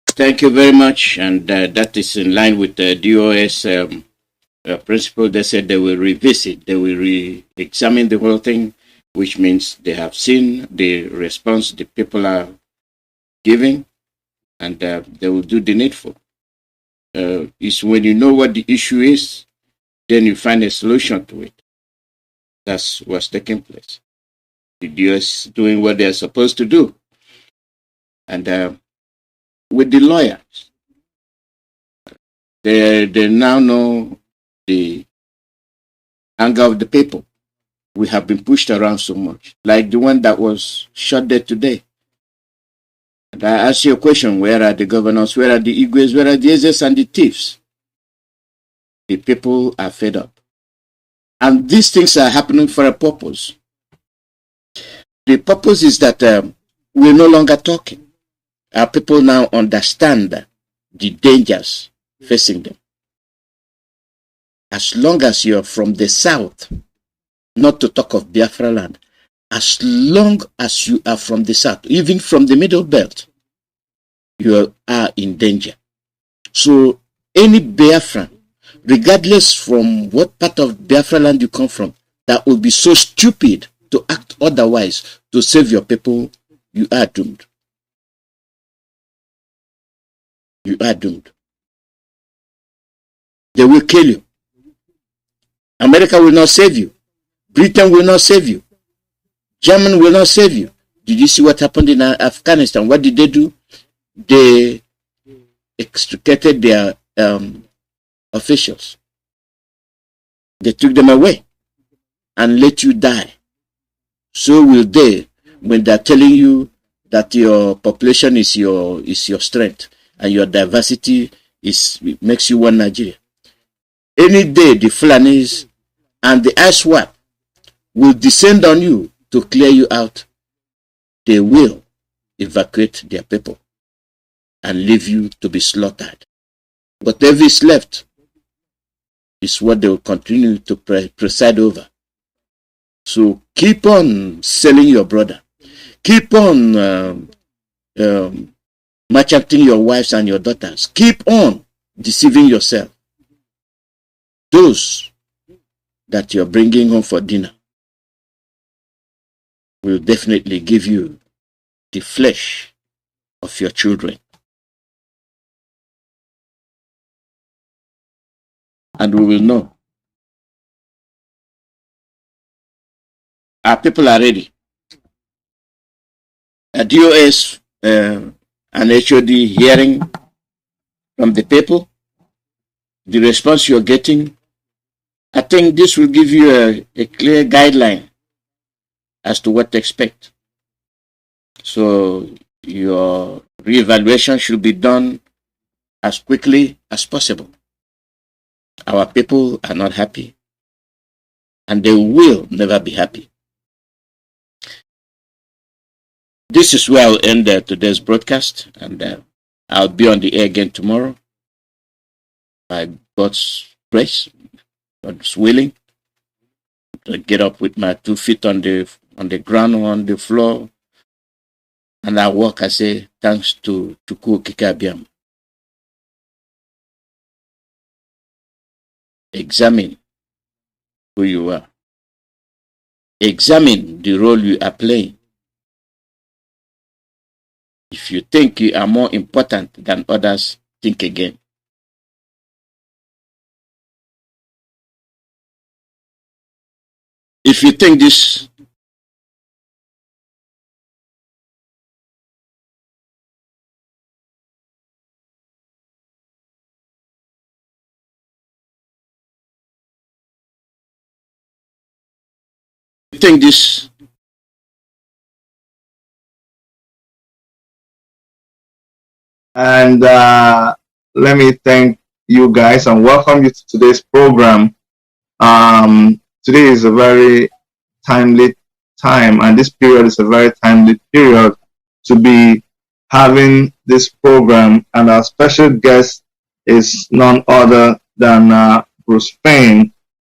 Thank you very much, and that is in line with the DOS principle. They said they will revisit, they will re-examine the whole thing, which means they have seen the response the people are giving, and they will do the needful. It's when you know what the issue is, then you find a solution to it. That's what's taking place. The DS doing what they're supposed to do. And with the lawyers, they now know the anger of the people. We have been pushed around so much, like the one that was shot dead today. And I ask you a question: where are the governors? Where are the Igwes? Where are the Ezes and the thieves? The people are fed up. And these things are happening for a purpose. The purpose is that we're no longer talking. Our people now understand the dangers facing them. As long as you're from the south, not to talk of Biafra land, as long as you are from the south, even from the middle belt, you are in danger. So any Biafran, regardless from what part of Biafra land you come from, that will be so stupid to act otherwise to save your people, you are doomed. You are doomed. They will kill you. America will not save you. Britain will not save you. Germany will not save you. Did you see what happened in Afghanistan? What did they do? They extricated their officials. They took them away and let you die. So will they when they're telling you that your population is your strength and your diversity makes you one Nigeria. Any day the Fulanis and the ISWAP will descend on you to clear you out. They will evacuate their people and leave you to be slaughtered. Whatever is left is what they will continue to preside over. So keep on selling your brother. Keep on merchanting your wives and your daughters. Keep on deceiving yourself. Those that you're bringing home for dinner will definitely give you the flesh of your children. And we will know. Our people are ready. A DOS and HOD hearing from the people, the response you're getting, I think this will give you a clear guideline as to what to expect. So your reevaluation should be done as quickly as possible. Our people are not happy, and they will never be happy. This is where I'll end today's broadcast, and I'll be on the air again tomorrow. By God's grace, God's willing, to get up with my 2 feet on the ground or on the floor, and I walk. I say thanks to Chukwuemeka. Examine who you are. Examine the role you are playing. If you think you are more important than others, think again. if you think this And let me thank you guys and welcome you to today's program. Today is a very timely time, and this period is a very timely period to be having this program. And our special guest is none other than Bruce Payne,